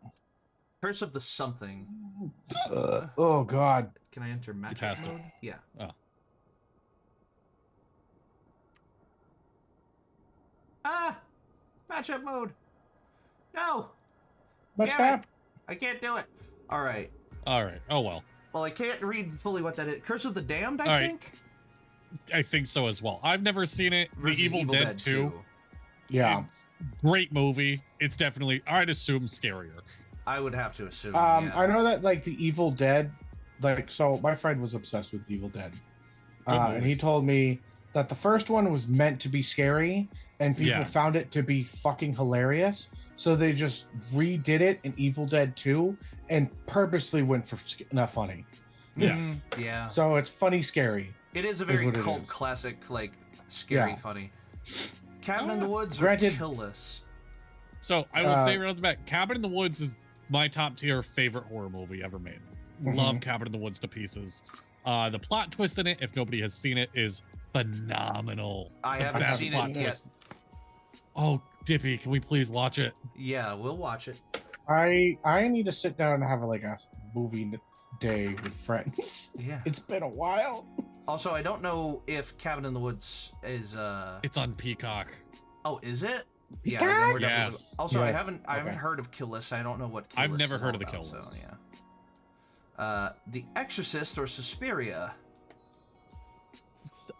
Speaker 1: Curse of the something.
Speaker 3: Oh God.
Speaker 1: Can I enter matchup
Speaker 2: passed it.
Speaker 1: mode? Yeah.
Speaker 2: Oh.
Speaker 1: Matchup mode. No.
Speaker 3: Much
Speaker 1: Damn it.
Speaker 3: happened.
Speaker 1: I can't do it. All right.
Speaker 2: All right. Oh well.
Speaker 1: Well, I can't read fully what that is. Curse of the Damned,
Speaker 2: All
Speaker 1: I
Speaker 2: right.
Speaker 1: think.
Speaker 2: I think so as well. I've never seen it.
Speaker 1: Versus
Speaker 2: The Evil Dead 2.
Speaker 3: Yeah.
Speaker 2: Great movie. It's definitely, I'd assume, scarier.
Speaker 1: I would have to assume.
Speaker 3: I know that like the Evil Dead, like so my friend was obsessed with Evil Dead. And he
Speaker 2: movies.
Speaker 3: told me that the first one was meant to be scary and people
Speaker 2: Yes.
Speaker 3: found it to be fucking hilarious. So they just redid it in Evil Dead 2 and purposely went for not funny.
Speaker 2: Yeah.
Speaker 1: Yeah.
Speaker 3: So it's funny scary.
Speaker 1: It is a very
Speaker 3: what it
Speaker 1: cult
Speaker 3: is.
Speaker 1: classic, like scary,
Speaker 3: Yeah.
Speaker 1: funny. Cabin in the Woods or
Speaker 3: Granted-
Speaker 1: Kill List?
Speaker 2: So I will say right off the bat, Cabin in the Woods is my top tier favorite horror movie ever made. Love Cabin in the Woods to pieces. The plot twist in it, if nobody has seen it, is phenomenal.
Speaker 1: I
Speaker 2: The
Speaker 1: haven't
Speaker 2: best
Speaker 1: seen
Speaker 2: plot
Speaker 1: it yet.
Speaker 2: twist. Oh, Dippy, can we please watch it?
Speaker 1: Yeah, we'll watch it.
Speaker 3: I need to sit down and have like a movie day with friends.
Speaker 1: Yeah.
Speaker 3: It's been a while.
Speaker 1: Also, I don't know if Cabin in the Woods is
Speaker 2: It's on Peacock.
Speaker 1: Oh, is it? Yeah.
Speaker 3: Peacock?
Speaker 1: Then we're definitely...
Speaker 2: Yes.
Speaker 1: Also, I
Speaker 3: Yes.
Speaker 1: haven't heard of Kill List. I don't know what Kill
Speaker 2: I've
Speaker 1: List
Speaker 2: never
Speaker 1: is
Speaker 2: heard
Speaker 1: all
Speaker 2: of the
Speaker 1: about,
Speaker 2: Kill List.
Speaker 1: So, yeah. The Exorcist or Suspiria?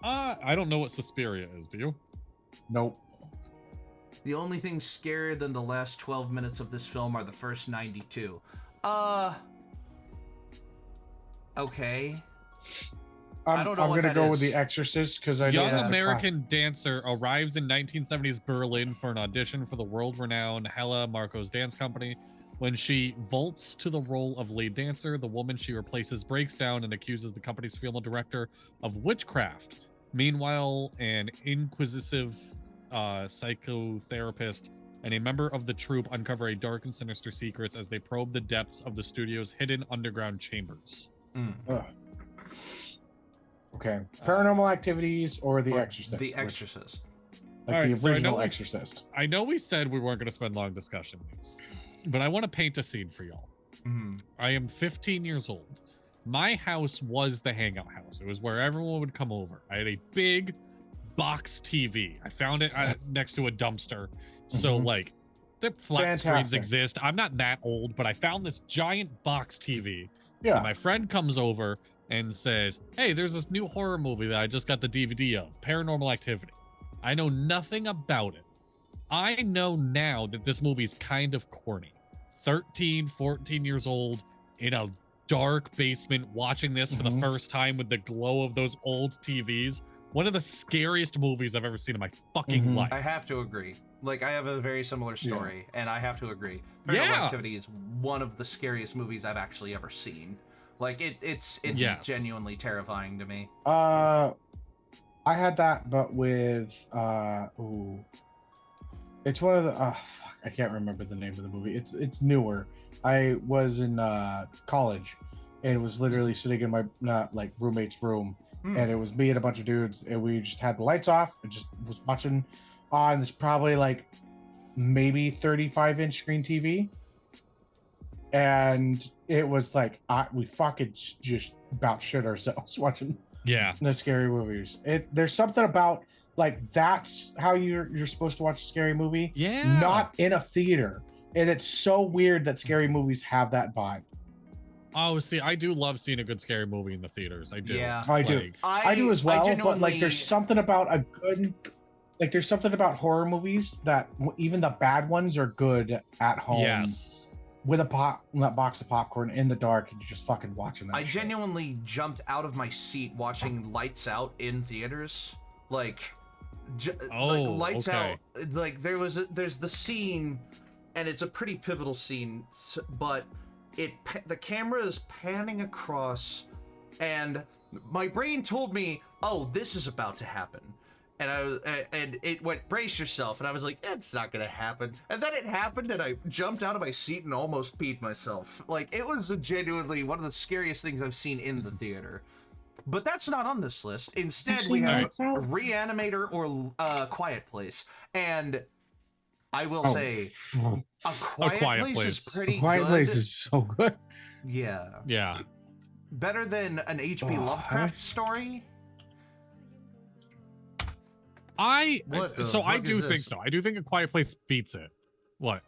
Speaker 2: I don't know what Suspiria is, do you?
Speaker 3: Nope.
Speaker 1: The only thing scarier than the last 12 minutes of this film are the first 92. Okay. I don't know
Speaker 3: I'm
Speaker 1: what
Speaker 3: gonna
Speaker 1: that
Speaker 3: go with
Speaker 1: is.
Speaker 3: The Exorcist because I know
Speaker 2: Young
Speaker 3: that's a
Speaker 2: American dancer arrives in 1970s Berlin for an audition for the world-renowned Hella Marcos Dance Company. When she vaults to the role of lead dancer, the woman she replaces breaks down and accuses the company's female director of witchcraft. Meanwhile, an inquisitive psychotherapist and a member of the troupe uncover a dark and sinister secrets as they probe the depths of the studio's hidden underground chambers.
Speaker 3: Ugh. Okay. Paranormal Activities or The Exorcist?
Speaker 1: The
Speaker 3: which-
Speaker 1: Exorcist.
Speaker 3: Like
Speaker 2: All
Speaker 3: the
Speaker 2: right, so I know
Speaker 3: original
Speaker 2: we-
Speaker 3: Exorcist.
Speaker 2: I know we said we weren't going to spend long discussing these, but I want to paint a scene for y'all.
Speaker 1: Mhm.
Speaker 2: I am 15 years old. My house was the hangout house. It was where everyone would come over. I had a big box TV. I found it next to a dumpster. So,
Speaker 3: Mhm.
Speaker 2: like, the flat screens
Speaker 3: Fantastic.
Speaker 2: exist. I'm not that old, but I found this giant box TV.
Speaker 3: Yeah.
Speaker 2: And my friend comes over and says, "Hey, there's this new horror movie that I just got the DVD of, Paranormal Activity." I know nothing about it. I know now that this movie's kind of corny. 13, 14 years old in a dark basement watching this for the
Speaker 3: Mhm.
Speaker 2: first time with the glow of those old TVs. One of the scariest movies I've ever seen in my fucking
Speaker 3: Mhm.
Speaker 2: life.
Speaker 1: I have to agree. Like, I have a very similar story, and I have to agree. Paranormal
Speaker 2: Yeah.
Speaker 1: Activity is one of the scariest movies I've actually ever seen. Like, it's
Speaker 2: Yes.
Speaker 1: genuinely terrifying to me.
Speaker 3: I had that, but with it's one of the fuck, I can't remember the name of the movie. It's newer. I was in college, and it was literally sitting in my like roommate's room, and it was me and a bunch of dudes, and we just had the lights off and just was watching on this probably like maybe 35-inch screen TV, and it was like we fucking just about shit ourselves watching
Speaker 2: Yeah.
Speaker 3: the scary movies. There's something about like that's how you're supposed to watch a scary movie,
Speaker 2: Yeah.
Speaker 3: not in a theater. And it's so weird that scary movies have that vibe.
Speaker 2: Oh, see, I do love seeing a good scary movie in the theaters. I do.
Speaker 1: Yeah.
Speaker 3: I do.
Speaker 2: Like,
Speaker 3: I do as well, but like
Speaker 1: genuinely-
Speaker 3: there's something about a good like there's something about horror movies that even the bad ones are good at home.
Speaker 2: yes.
Speaker 3: With a box of popcorn in the dark and you're just fucking watching that.
Speaker 1: I
Speaker 3: shit.
Speaker 1: genuinely jumped out of my seat watching Lights Out in theaters. Like,
Speaker 2: Oh,
Speaker 1: like Lights
Speaker 2: okay.
Speaker 1: Out. Like there's the scene, and it's a pretty pivotal scene, but the camera is panning across, and my brain told me, "Oh, this is about to happen." And it went, "Brace yourself," and I was like, "It's not gonna happen." And then it happened, and I jumped out of my seat and almost peed myself. Like, it was genuinely one of the scariest things I've seen in the theater. But that's not on this list. Instead, we have
Speaker 3: Lights Out?
Speaker 1: Reanimator or Quiet Place. And I will
Speaker 3: Oh.
Speaker 1: say, A Quiet,
Speaker 2: Quiet
Speaker 1: Place is
Speaker 2: Place.
Speaker 1: pretty
Speaker 3: Quiet
Speaker 1: good.
Speaker 3: Place is so good.
Speaker 1: Yeah.
Speaker 2: Yeah.
Speaker 1: Better than an H.P.
Speaker 3: Oh,
Speaker 1: Lovecraft
Speaker 3: I-
Speaker 1: story.
Speaker 2: I
Speaker 1: What the
Speaker 2: so I
Speaker 1: fuck
Speaker 2: do
Speaker 1: is
Speaker 2: think
Speaker 1: this?
Speaker 2: so. I do think A Quiet Place beats it. What?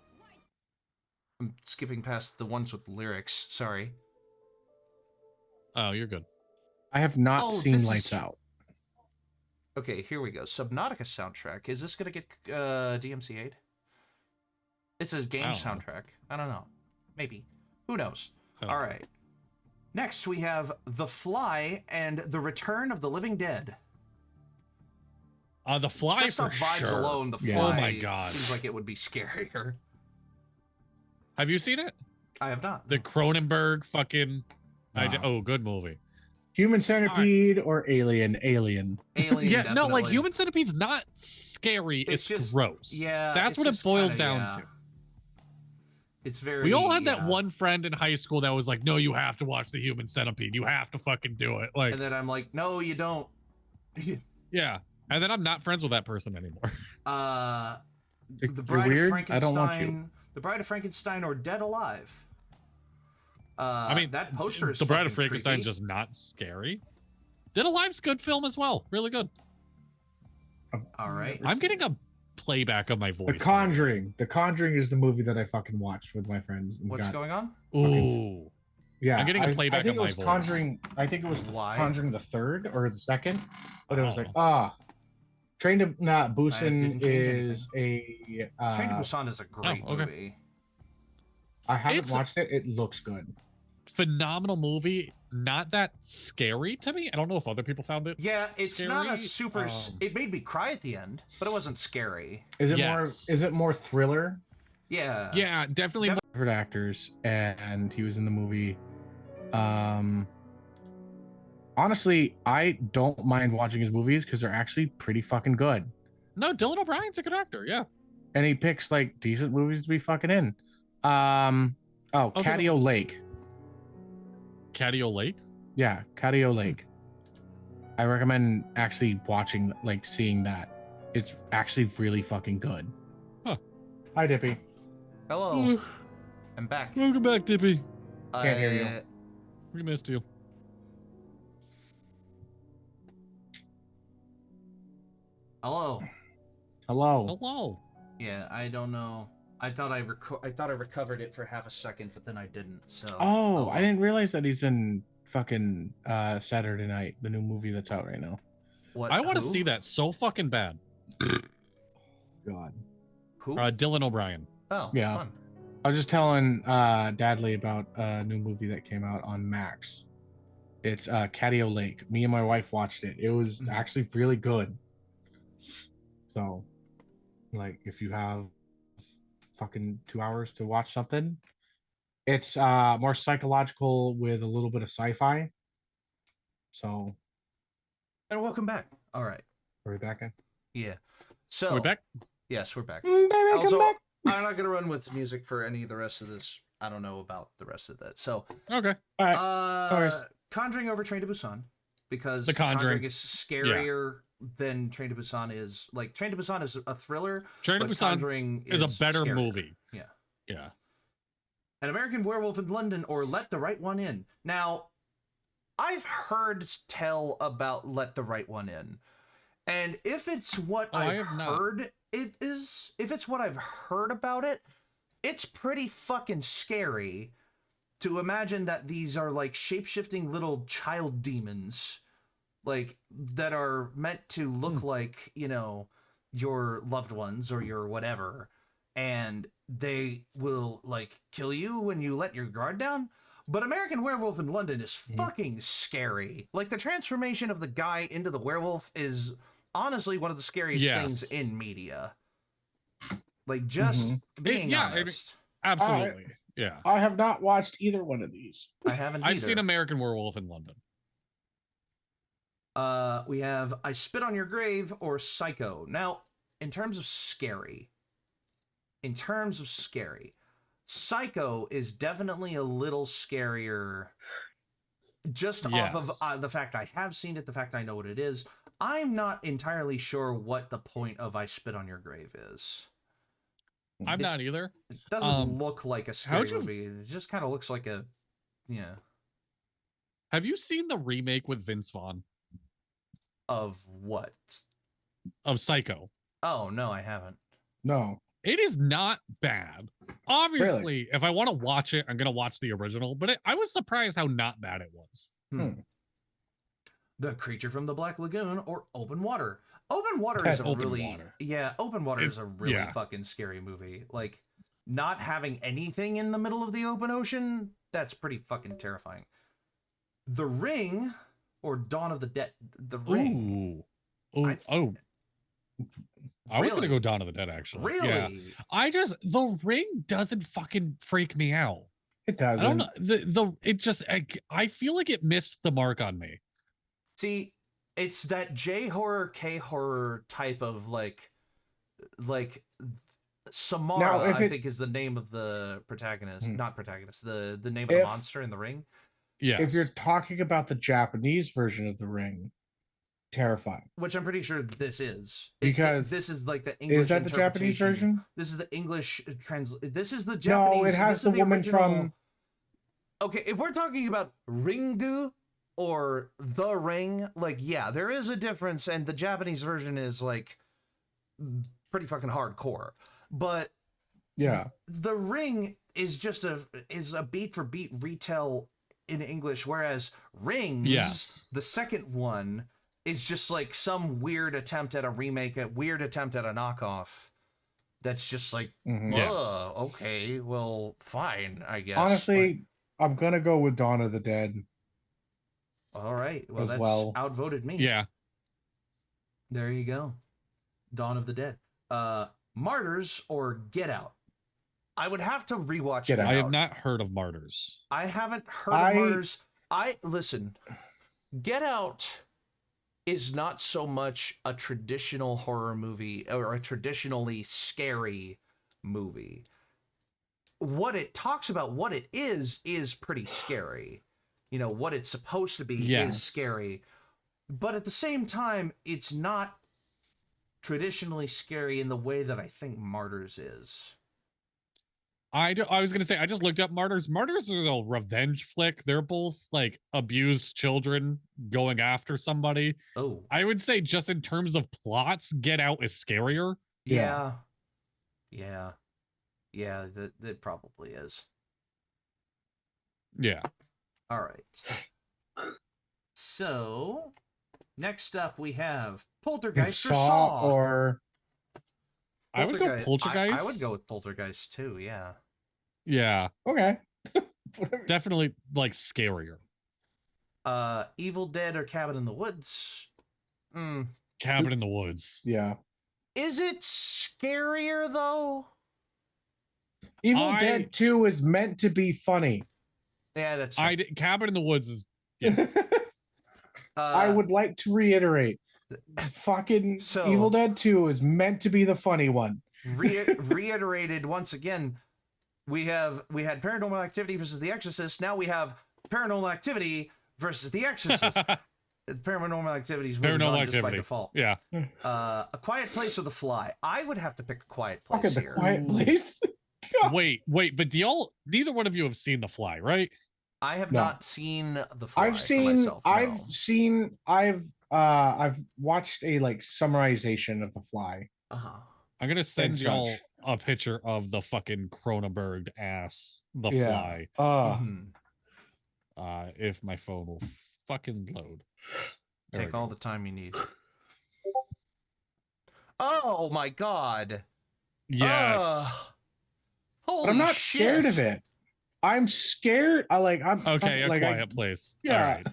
Speaker 1: I'm skipping past the ones with lyrics. Sorry.
Speaker 2: Oh, you're good.
Speaker 3: I have not
Speaker 1: Oh,
Speaker 3: seen
Speaker 1: this
Speaker 3: Lights
Speaker 1: is-
Speaker 3: Out.
Speaker 1: Okay, here we go. Subnautica soundtrack. Is this gonna get DMCA'd? It's a game
Speaker 2: I don't know.
Speaker 1: soundtrack. I don't know. Maybe. Who knows?
Speaker 2: I don't
Speaker 1: All
Speaker 2: know.
Speaker 1: right. Next, we have The Fly and The Return of the Living Dead.
Speaker 2: The Fly
Speaker 1: Just
Speaker 2: for
Speaker 1: off vibes
Speaker 2: sure.
Speaker 1: alone, The Fly
Speaker 3: Yeah.
Speaker 2: Oh my God.
Speaker 1: seems like it would be scarier.
Speaker 2: Have you seen it?
Speaker 1: I have not.
Speaker 2: The Cronenberg fucking.
Speaker 3: No.
Speaker 2: Oh, good movie.
Speaker 3: Human Centipede or Alien? Alien.
Speaker 1: Alien,
Speaker 2: Yeah, no, like
Speaker 1: definitely.
Speaker 2: Human Centipede's not scary.
Speaker 1: It's
Speaker 2: It's
Speaker 1: just-
Speaker 2: gross.
Speaker 1: Yeah,
Speaker 2: that's
Speaker 1: it's
Speaker 2: what it
Speaker 1: just
Speaker 2: boils
Speaker 1: kinda,
Speaker 2: down
Speaker 1: yeah.
Speaker 2: to.
Speaker 1: It's very.
Speaker 2: We all had that
Speaker 1: yeah.
Speaker 2: one friend in high school that was like, "No, you have to watch the Human Centipede. You have to fucking do it." Like,
Speaker 1: And then I'm like, no, you don't.
Speaker 2: yeah. And then I'm not friends with that person anymore.
Speaker 1: The
Speaker 3: You're
Speaker 1: Bride
Speaker 3: weird.
Speaker 1: of Frankenstein.
Speaker 3: I don't want you.
Speaker 1: The Bride of Frankenstein or Dead Alive.
Speaker 2: I mean,
Speaker 1: that poster is
Speaker 2: The Bride of
Speaker 1: fucking
Speaker 2: Frankenstein's
Speaker 1: creepy.
Speaker 2: just not scary. Dead Alive's good film as well. Really good.
Speaker 1: All right.
Speaker 2: I'm getting a playback of my voice.
Speaker 3: The Conjuring. The Conjuring is the movie that I fucking watched with my friends. and
Speaker 1: What's
Speaker 3: got-
Speaker 1: going on?
Speaker 2: Ooh.
Speaker 3: Yeah,
Speaker 2: I'm getting a
Speaker 3: I
Speaker 2: playback
Speaker 3: think
Speaker 2: of
Speaker 3: it was
Speaker 2: my voice.
Speaker 3: Conjuring. I think it was
Speaker 1: Why?
Speaker 3: Conjuring the third or the second, but it was like
Speaker 2: Oh.
Speaker 3: Train to
Speaker 1: didn't
Speaker 3: Busan
Speaker 1: change
Speaker 3: is a.
Speaker 1: Train to Busan is a great
Speaker 2: okay.
Speaker 1: movie.
Speaker 3: I haven't
Speaker 2: It's-
Speaker 3: watched it. It looks good.
Speaker 2: Phenomenal movie. Not that scary to me. I don't know if other people found it.
Speaker 1: Yeah, it's not a
Speaker 2: Scary,
Speaker 1: super. It made me cry at the end, but it wasn't scary.
Speaker 3: Is it
Speaker 2: Yes.
Speaker 3: more? Is it more thriller?
Speaker 1: Yeah.
Speaker 2: Yeah, definitely.
Speaker 3: Favorite actors, and he was in the movie. Honestly, I don't mind watching his movies because they're actually pretty fucking good.
Speaker 2: No, Dylan O'Brien's a good actor. Yeah.
Speaker 3: And he picks like decent movies to be fucking in. Catio Lake.
Speaker 2: Catio Lake.
Speaker 3: Yeah, Catio Lake. I recommend actually watching, like, seeing that. It's actually really fucking good.
Speaker 2: Huh.
Speaker 3: Hi, Dippy.
Speaker 1: Hello. I'm back.
Speaker 2: Welcome back, Dippy.
Speaker 3: Can't hear you.
Speaker 2: We missed you.
Speaker 1: Hello.
Speaker 3: Hello.
Speaker 2: Hello.
Speaker 1: Yeah, I don't know. I thought I recovered it for half a second, but then I didn't. So.
Speaker 3: Oh, I didn't realize that he's in fucking Saturday Night, the new movie that's out right now.
Speaker 1: What?
Speaker 2: I want to
Speaker 1: who?
Speaker 2: see that so fucking bad.
Speaker 3: God.
Speaker 1: Who?
Speaker 2: Dylan O'Brien.
Speaker 1: Oh,
Speaker 3: Yeah.
Speaker 1: Fun.
Speaker 3: I was just telling Dadley about a new movie that came out on Max. It's Catio Lake. Me and my wife watched it. It was
Speaker 1: Mhm.
Speaker 3: actually really good. So, like, if you have fucking 2 hours to watch something, it's more psychological with a little bit of sci-fi. So,
Speaker 1: And welcome back. All right.
Speaker 3: are we back in?
Speaker 1: Yeah. So.
Speaker 2: Are we back?
Speaker 1: Yes, we're back.
Speaker 3: Baby, come
Speaker 1: Also,
Speaker 3: back.
Speaker 1: I'm not gonna run with music for any of the rest of this. I don't know about the rest of that. So,
Speaker 2: Okay.
Speaker 3: All right. worries.
Speaker 1: Conjuring over Train to Busan because
Speaker 2: The Conjuring.
Speaker 1: is scarier than Train to Busan is. Like Train to Busan is a thriller.
Speaker 2: Train to
Speaker 1: but
Speaker 2: Busan
Speaker 1: Conjuring
Speaker 2: is a better
Speaker 1: scarier.
Speaker 2: movie.
Speaker 1: Yeah.
Speaker 2: Yeah.
Speaker 1: An American Werewolf in London or Let the Right One In. Now, I've heard tell about Let the Right One In. And if it's what
Speaker 2: I
Speaker 1: I've
Speaker 2: have not.
Speaker 1: heard it is, if it's what I've heard about it, it's pretty fucking scary to imagine that these are like shape-shifting little child demons, like that are meant to look like, you know, your loved ones or your whatever, and they will like kill you when you let your guard down. But American Werewolf in London is fucking scary. Like the transformation of the guy into the werewolf is honestly one of the scariest things in media. Like just being honest.
Speaker 2: Absolutely. Yeah.
Speaker 3: I have not watched either one of these.
Speaker 1: I haven't
Speaker 2: I've
Speaker 1: either.
Speaker 2: seen American Werewolf in London.
Speaker 1: We have I Spit on Your Grave or Psycho. Now, in terms of scary, Psycho is definitely a little scarier just off of the fact I have seen it, the fact I know what it is. I'm not entirely sure what the point of I Spit on Your Grave is.
Speaker 2: I'm not either.
Speaker 1: It doesn't look like a scary
Speaker 2: how'd you-
Speaker 1: movie. It just kind of looks like a, yeah,
Speaker 2: Have you seen the remake with Vince Vaughn
Speaker 1: of what?
Speaker 2: of Psycho?
Speaker 1: Oh, no, I haven't.
Speaker 3: No.
Speaker 2: It is not bad. Obviously, if I want to watch it, I'm gonna watch the original. But I was surprised how not bad it was.
Speaker 1: The Creature from the Black Lagoon or Open Water. Open Water is a really Open Water is a really fucking scary movie. Like, not having anything in the middle of the open ocean, that's pretty fucking terrifying. The Ring or Dawn of the Dead. The Ring.
Speaker 2: I was gonna go Dawn of the Dead, actually.
Speaker 1: Really?
Speaker 2: Yeah. The Ring doesn't fucking freak me out.
Speaker 3: It doesn't.
Speaker 2: I don't know. I feel like it missed the mark on me.
Speaker 1: See, it's that J horror, K horror type of like Samara,
Speaker 3: now,
Speaker 1: I think is the name of the protagonist, not protagonist, the name of the monster in The Ring.
Speaker 2: Yeah.
Speaker 3: If you're talking about the Japanese version of The Ring, terrifying.
Speaker 1: Which I'm pretty sure this is.
Speaker 3: Because
Speaker 1: this is like the English.
Speaker 3: Is that the Japanese version?
Speaker 1: This is the English This is the Japanese.
Speaker 3: No, it has the woman from.
Speaker 1: Okay, if we're talking about Ringu or The Ring, like, yeah, there is a difference, and the Japanese version is like pretty fucking hardcore. But
Speaker 3: yeah,
Speaker 1: The Ring is just a beat for beat retell in English, whereas Rings, the second one, is just like some weird attempt at a remake, a weird attempt at a knockoff. That's just like, okay, well, fine, I guess.
Speaker 3: Honestly, I'm gonna go with Dawn of the Dead.
Speaker 1: All right, well, that's outvoted me.
Speaker 2: Yeah,
Speaker 1: there you go. Dawn of the Dead. Martyrs or Get Out. I would have to rewatch Get Out.
Speaker 2: I have not heard of Martyrs.
Speaker 1: I haven't heard of Martyrs. Listen, Get Out is not so much a traditional horror movie or a traditionally scary movie. What it talks about, what it is pretty scary. You know, what it's supposed to be is scary. But at the same time, it's not traditionally scary in the way that I think Martyrs is.
Speaker 2: I was going to say, I just looked up Martyrs. Martyrs is a revenge flick. They're both like abused children going after somebody.
Speaker 1: Oh.
Speaker 2: I would say just in terms of plots, Get Out is scarier.
Speaker 1: Yeah. That probably is.
Speaker 2: Yeah.
Speaker 1: All right. So, next up we have Poltergeist or Saw.
Speaker 3: Or
Speaker 2: I would go Poltergeist.
Speaker 1: I would go with Poltergeist too, yeah.
Speaker 2: Yeah.
Speaker 3: Okay.
Speaker 2: Definitely like scarier.
Speaker 1: Evil Dead or Cabin in the Woods?
Speaker 2: Cabin in the Woods.
Speaker 3: Yeah.
Speaker 1: Is it scarier though?
Speaker 3: Evil Dead 2 is meant to be funny.
Speaker 1: Yeah, that's true.
Speaker 2: Cabin in the Woods is
Speaker 3: I would like to reiterate, fucking Evil Dead 2 is meant to be the funny one.
Speaker 1: Reiterated once again, we had Paranormal Activity versus The Exorcist. Now we have Paranormal Activity versus The Exorcist. Paranormal Activity is moving on just by default.
Speaker 2: Yeah.
Speaker 1: A Quiet Place or The Fly? I would have to pick A Quiet Place here.
Speaker 3: The Quiet Place?
Speaker 2: Wait, but neither one of you have seen The Fly, right?
Speaker 1: I have not seen The Fly.
Speaker 3: I've watched a like summarization of The Fly.
Speaker 2: I'm gonna send y'all a picture of the fucking Cronenberg ass The Fly. If my phone will fucking load.
Speaker 1: Take all the time you need. Oh my god.
Speaker 2: Yes.
Speaker 1: Holy
Speaker 3: but I'm not
Speaker 1: shit.
Speaker 3: scared of it. I'm scared. I'm
Speaker 2: okay.
Speaker 3: Like,
Speaker 2: Quiet Place.
Speaker 3: Yeah.
Speaker 2: All right.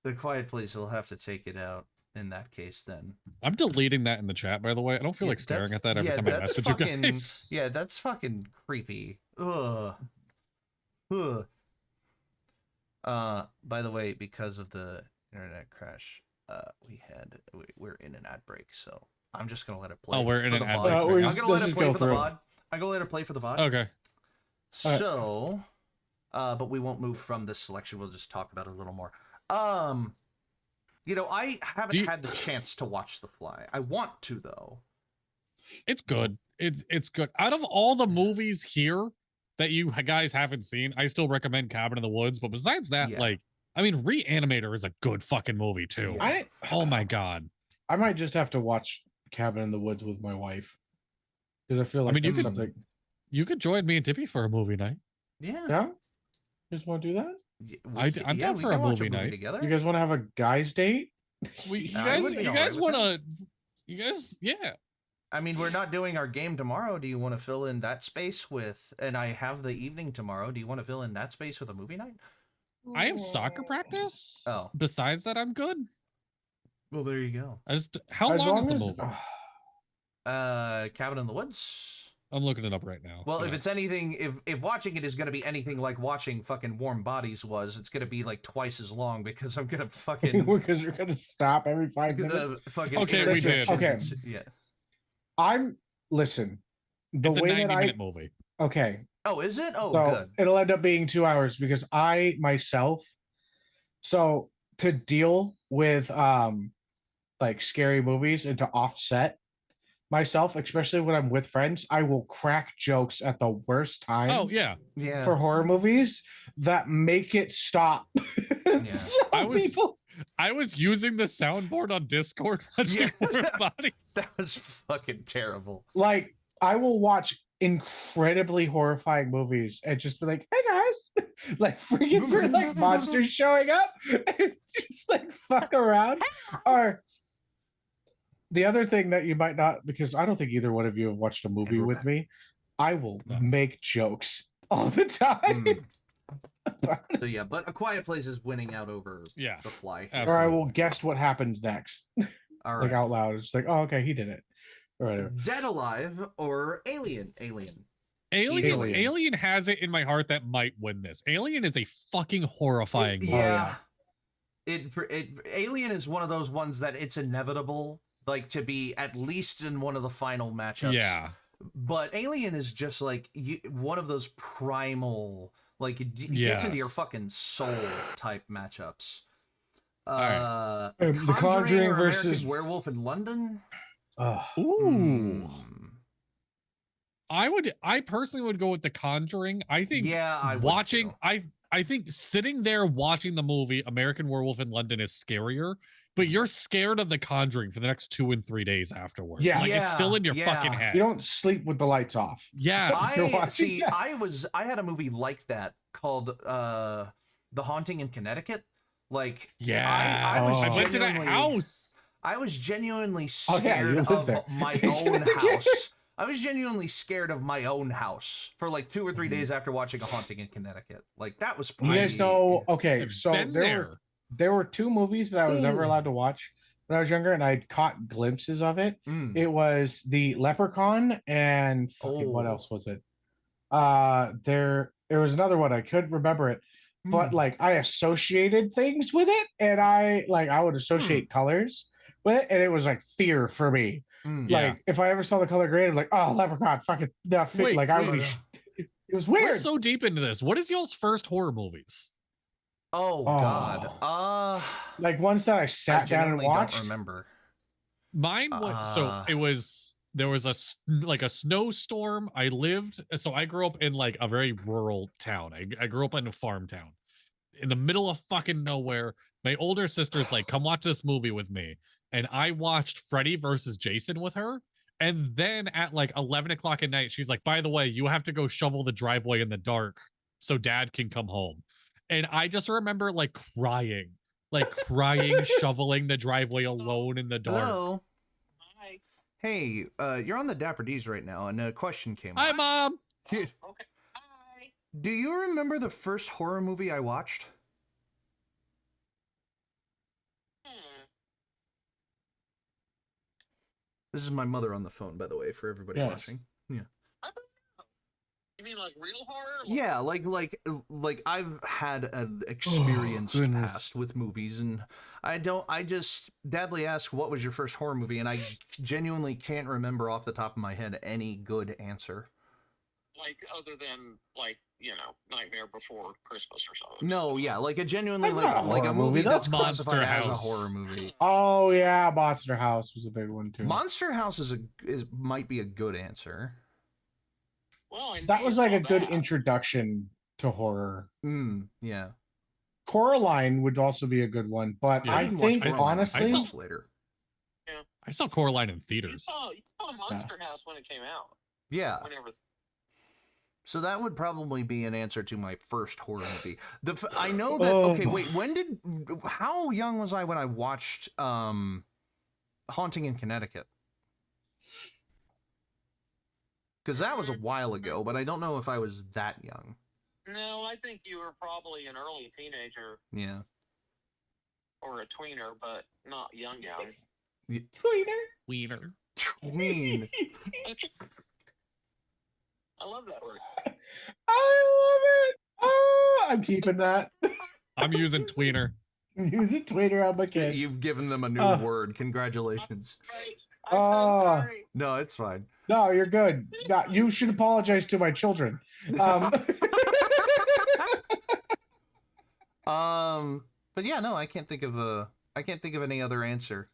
Speaker 1: The Quiet Place will have to take it out in that case. Then
Speaker 2: I'm deleting that in the chat. By the way, I don't feel like staring at that every time I message you guys.
Speaker 1: Yeah, that's fucking creepy. Ugh. By the way, because of the internet crash, we're in an ad break, so I'm just gonna let it play.
Speaker 2: Oh, we're in an ad break.
Speaker 1: I'm gonna let it play for the VOD. I'm gonna let it play for the VOD.
Speaker 2: Okay.
Speaker 1: So, but we won't move from this selection. We'll just talk about it a little more. You know, I haven't had the chance to watch The Fly. I want to though.
Speaker 2: It's good. It's good. Out of all the movies here that you guys haven't seen, I still recommend Cabin in the Woods. But besides that, like, I mean, Reanimator is a good fucking movie too. Oh my god.
Speaker 3: I might just have to watch Cabin in the Woods with my wife. because I feel like
Speaker 2: mean, you
Speaker 3: that's
Speaker 2: could-
Speaker 3: something.
Speaker 2: You could join me and Tippy for a movie night.
Speaker 1: Yeah.
Speaker 3: Yeah, you just want to do that?
Speaker 2: I'm down
Speaker 1: we
Speaker 2: for a
Speaker 1: can watch
Speaker 2: movie night.
Speaker 1: together.
Speaker 3: You guys want to have a guys' date?
Speaker 2: You
Speaker 1: I
Speaker 2: guys,
Speaker 1: would be
Speaker 2: you
Speaker 1: all
Speaker 2: guys
Speaker 1: right with
Speaker 2: want to, you guys, yeah.
Speaker 1: I mean, we're not doing our game tomorrow. Do you want to fill in that space with? And I have the evening tomorrow. Do you want to fill in that space with a movie night?
Speaker 2: I have soccer practice.
Speaker 1: Oh.
Speaker 2: Besides that, I'm good.
Speaker 1: Well, there you go.
Speaker 2: How
Speaker 3: As
Speaker 2: long is the
Speaker 3: as-
Speaker 2: movie?
Speaker 1: Cabin in the Woods.
Speaker 2: I'm looking it up right now.
Speaker 1: Well,
Speaker 2: Yeah.
Speaker 1: if it's anything, if watching it is going to be anything like watching fucking Warm Bodies was, it's going to be like twice as long because I'm going to fucking
Speaker 3: because we're gonna stop every 5 minutes.
Speaker 1: fucking
Speaker 2: Okay, we did.
Speaker 1: interjections
Speaker 3: Okay.
Speaker 1: and shit. Yeah.
Speaker 3: Listen. The
Speaker 2: It's a
Speaker 3: way
Speaker 2: 90
Speaker 3: that
Speaker 2: minute movie.
Speaker 3: okay,
Speaker 1: Oh, is it? Oh,
Speaker 3: so
Speaker 1: good.
Speaker 3: it'll end up being 2 hours because I myself, so to deal with like scary movies and to offset myself, especially when I'm with friends, I will crack jokes at the worst time.
Speaker 2: Oh yeah,
Speaker 1: Yeah.
Speaker 3: For horror movies that make it stop.
Speaker 1: Yeah.
Speaker 2: I was using the soundboard on Discord watching
Speaker 1: Yeah.
Speaker 2: Warm Bodies.
Speaker 1: That was fucking terrible.
Speaker 3: Like I will watch incredibly horrifying movies and just be like, hey guys, like freaking for like monsters showing up and just like fuck around. Or the other thing that you might not, because I don't think either one of you have watched a movie
Speaker 1: we're
Speaker 3: with
Speaker 1: back.
Speaker 3: me, I will
Speaker 2: No.
Speaker 3: make jokes all the time.
Speaker 1: So yeah, but A Quiet Place is winning out over
Speaker 2: Yeah.
Speaker 1: The Fly.
Speaker 2: Absolutely.
Speaker 3: Or I will guess what happens next.
Speaker 1: All
Speaker 3: Like
Speaker 1: right.
Speaker 3: out loud. It's like, oh okay, he did it. Or whatever.
Speaker 1: Dead Alive or Alien?
Speaker 2: Alien has it in my heart that might win this. Alien is a fucking horrifying movie.
Speaker 1: Yeah. Alien is one of those ones that it's inevitable, like to be at least in one of the final matchups.
Speaker 2: Yeah.
Speaker 1: But Alien is just like one of those primal, like it gets into your
Speaker 2: Yes.
Speaker 1: fucking soul type matchups.
Speaker 2: right.
Speaker 3: The Conjuring
Speaker 1: or
Speaker 3: versus-
Speaker 1: American Werewolf in London.
Speaker 3: Ugh.
Speaker 2: Ooh.
Speaker 1: Hmm.
Speaker 2: I personally would go with The Conjuring. I think
Speaker 1: Yeah, I would
Speaker 2: watching
Speaker 1: too.
Speaker 2: I think sitting there watching the movie American Werewolf in London is scarier, but you're scared of The Conjuring for the next 2 and 3 days afterwards.
Speaker 3: Yeah.
Speaker 2: Like it's still in your
Speaker 1: Yeah.
Speaker 2: fucking head.
Speaker 3: You don't sleep with the lights off.
Speaker 2: Yeah.
Speaker 3: You're
Speaker 1: I
Speaker 3: watching
Speaker 1: see.
Speaker 3: that.
Speaker 1: I had a movie like that called The Haunting in Connecticut. Like
Speaker 2: Yeah.
Speaker 1: I was
Speaker 3: Oh.
Speaker 2: I went to that
Speaker 1: genuinely-
Speaker 2: house.
Speaker 1: I was genuinely
Speaker 3: Oh, yeah, you
Speaker 1: scared
Speaker 3: lived there.
Speaker 1: of my own house. I was genuinely scared of my own house for like 2 or 3 days after watching A Haunting in Connecticut. Like that was
Speaker 3: You guys
Speaker 1: pretty-
Speaker 3: know, okay,
Speaker 2: I've
Speaker 3: so
Speaker 2: been
Speaker 3: there were 2 movies that I was never
Speaker 1: Ooh.
Speaker 3: allowed to watch when I was younger, and I caught glimpses of it.
Speaker 1: Mm.
Speaker 3: It was the Leprechaun and fucking, what
Speaker 1: Oh.
Speaker 3: else was it? There was another one, I couldn't remember it, but
Speaker 1: Mm.
Speaker 3: like I associated things with it, and I would associate colors with it, and it was like fear for me.
Speaker 1: Mm.
Speaker 2: Yeah.
Speaker 3: Like if I ever saw the color green, I'm like, oh, Leprechaun, fucking that fit.
Speaker 2: Wait,
Speaker 3: Like I
Speaker 2: wait.
Speaker 3: would be. It was
Speaker 2: We're
Speaker 3: weird.
Speaker 2: so deep into this. What is y'all's first horror movies?
Speaker 1: Oh God.
Speaker 3: Like ones that I
Speaker 1: I
Speaker 3: sat down and
Speaker 1: genuinely
Speaker 3: watched.
Speaker 1: don't remember.
Speaker 2: Mine was so it was there was like a snowstorm. I lived so I grew up in like a very rural town. I grew up in a farm town in the middle of fucking nowhere. My older sister's like, come watch this movie with me. And I watched Freddy versus Jason with her. And then at like 11 o'clock at night, she's like, by the way, you have to go shovel the driveway in the dark so dad can come home. And I just remember like crying, shoveling the driveway alone in the dark.
Speaker 1: Hello.
Speaker 4: Hi.
Speaker 1: Hey, you're on the Dapper D's right now, and a question came
Speaker 2: Hi,
Speaker 1: up.
Speaker 2: Mom.
Speaker 4: Okay. Hi.
Speaker 1: Do you remember the first horror movie I watched?
Speaker 4: Hmm.
Speaker 1: This is my mother on the phone, by the way, for everybody
Speaker 3: Yes.
Speaker 1: watching.
Speaker 4: I don't know. You mean like real horror?
Speaker 1: Yeah, like I've had an experienced
Speaker 3: goodness.
Speaker 1: past with movies, and I just Dadly asked, what was your first horror movie? And I genuinely can't remember off the top of my head any good answer.
Speaker 4: Like other than like, you know, Nightmare Before Christmas or something.
Speaker 1: No, yeah, like a genuinely
Speaker 3: That's not a
Speaker 1: like a
Speaker 3: horror
Speaker 1: movie
Speaker 3: movie,
Speaker 1: that's
Speaker 3: that's
Speaker 2: Monster
Speaker 1: classified as a
Speaker 2: House.
Speaker 1: horror movie.
Speaker 3: Oh yeah, Monster House was a big one too.
Speaker 1: Monster House is might be a good answer.
Speaker 4: Well, I
Speaker 3: That
Speaker 4: know
Speaker 3: was
Speaker 4: you
Speaker 3: like
Speaker 4: saw
Speaker 3: a good
Speaker 4: that.
Speaker 3: introduction to horror.
Speaker 1: Yeah.
Speaker 3: Coraline would also be a good one, but
Speaker 2: Yeah,
Speaker 3: I
Speaker 1: didn't watch
Speaker 3: think
Speaker 1: Coraline. I
Speaker 3: honestly,
Speaker 1: saw it later.
Speaker 2: I saw Coraline in
Speaker 4: You
Speaker 2: theaters.
Speaker 4: saw Monster House when it came out.
Speaker 1: Yeah.
Speaker 4: Whenever.
Speaker 1: So that would probably be an answer to my first horror movie. I know that.
Speaker 3: Oh.
Speaker 1: Okay, wait. How young was I when I watched Haunting in Connecticut? Because that was a while ago, but I don't know if I was that young.
Speaker 4: No, I think you were probably an early teenager
Speaker 1: Yeah.
Speaker 4: or a tweener, but not young.
Speaker 2: Wiener.
Speaker 1: Tween.
Speaker 4: I love that word.
Speaker 3: I love it. Oh, I'm keeping that.
Speaker 2: I'm using tweener.
Speaker 3: Using Twitter on my kids.
Speaker 1: You've given them a new word. Congratulations.
Speaker 4: I'm so sorry.
Speaker 1: No, it's fine.
Speaker 3: No, you're good. No, you should apologize to my children.
Speaker 1: But yeah, no, I can't think of any other answer.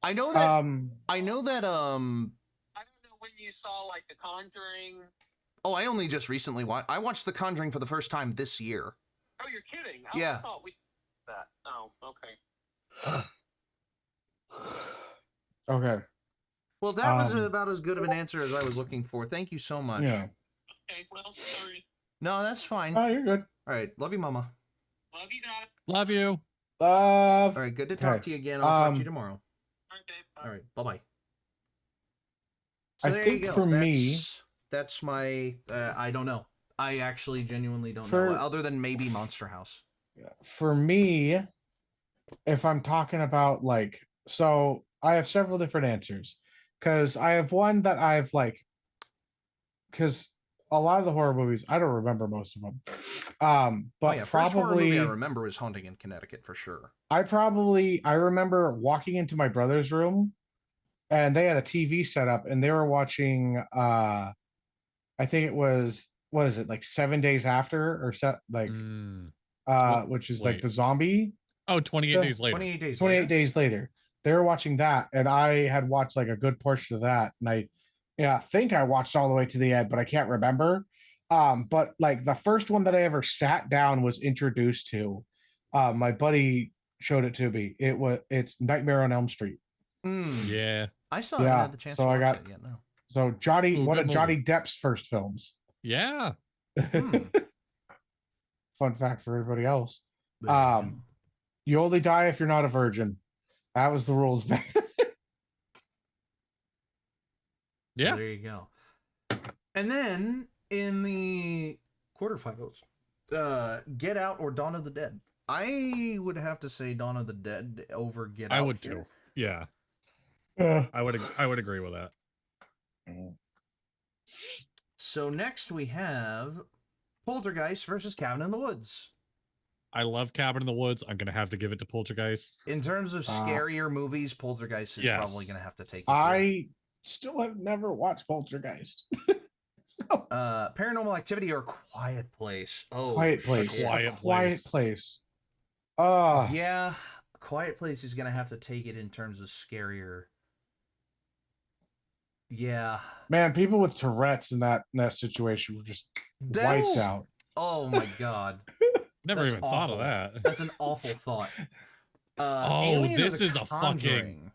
Speaker 1: I know that
Speaker 4: I don't know when you saw like The Conjuring.
Speaker 1: Oh, I only just recently watched The Conjuring for the first time this year.
Speaker 4: Oh, you're kidding.
Speaker 1: Yeah.
Speaker 4: I thought we that. Oh, okay.
Speaker 3: Okay.
Speaker 1: Well, that was about as good of an answer as I was looking for. Thank you so much.
Speaker 3: Yeah.
Speaker 4: Okay, well, sorry.
Speaker 1: No, that's fine.
Speaker 3: Oh, you're good.
Speaker 1: All right. Love you, Mama.
Speaker 4: Love you, guys.
Speaker 2: Love you.
Speaker 1: All right. Good to talk
Speaker 3: Okay.
Speaker 1: to you again. I'll talk to you tomorrow.
Speaker 4: Okay, bye.
Speaker 1: All right. Bye-bye.
Speaker 3: I
Speaker 1: there
Speaker 3: think
Speaker 1: you go.
Speaker 3: for me,
Speaker 1: that's my, I don't know. I actually genuinely don't know, other than maybe Monster House.
Speaker 3: for me, if I'm talking about like, so I have several different answers because I have one that I've like, because a lot of the horror movies, I don't remember most of them. But
Speaker 1: first horror movie I
Speaker 3: probably,
Speaker 1: remember is Haunting in Connecticut for sure.
Speaker 3: I remember walking into my brother's room and they had a TV set up and they were watching, I think it was, what is it, like 7 days after or which is like
Speaker 2: wait.
Speaker 3: the zombie.
Speaker 2: Oh, 28 days later.
Speaker 1: 28 days
Speaker 3: 28
Speaker 1: later.
Speaker 3: days later. They were watching that, and I had watched like a good portion of that, and I think I watched all the way to the end, but I can't remember. But like the first one that I ever sat down was introduced to, my buddy showed it to me. It's Nightmare on Elm Street.
Speaker 2: Yeah.
Speaker 1: I still haven't had the chance to watch that yet. No.
Speaker 3: So Johnny, one of
Speaker 2: movie.
Speaker 3: Johnny Depp's first films.
Speaker 2: Yeah.
Speaker 3: Fun fact for everybody else.
Speaker 1: There you go.
Speaker 3: You only die if you're not a virgin. That was the rules back then.
Speaker 2: Yeah.
Speaker 1: There you go. And then in the quarterfinals, Get Out or Dawn of the Dead. I would have to say Dawn of the Dead over Get Out.
Speaker 2: I would too. Yeah. I would agree with that.
Speaker 1: So next we have Poltergeist versus Cabin in the Woods.
Speaker 2: I love Cabin in the Woods. I'm gonna have to give it to Poltergeist.
Speaker 1: In terms of scarier movies, Poltergeist is probably gonna have to take it.
Speaker 3: I still have never watched Poltergeist.
Speaker 1: Paranormal Activity or Quiet Place. Oh,
Speaker 3: Quiet Place.
Speaker 2: Quiet
Speaker 3: Quiet
Speaker 2: Place.
Speaker 3: Place.
Speaker 1: Yeah, Quiet Place is gonna have to take it in terms of scarier. Yeah,
Speaker 3: man, people with Tourette's in that situation were just wiped out.
Speaker 1: Oh my god.
Speaker 2: Never
Speaker 1: That's
Speaker 2: even thought of
Speaker 1: awful.
Speaker 2: that.
Speaker 1: That's an awful thought.
Speaker 2: Oh, this is a
Speaker 1: Conjuring.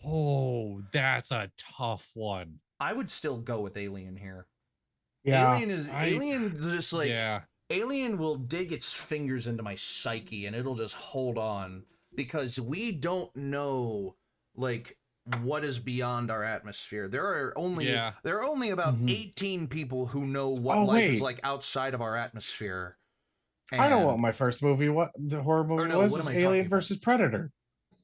Speaker 2: Oh, that's a tough one.
Speaker 1: I would still go with Alien here.
Speaker 3: Yeah.
Speaker 1: Alien just like
Speaker 2: Yeah.
Speaker 1: Alien will dig its fingers into my psyche and it'll just hold on because we don't know like what is beyond our atmosphere. There are only about 18 people who know what life is like outside of our atmosphere. And
Speaker 3: I know what my first movie, what the horror movie was Alien versus Predator.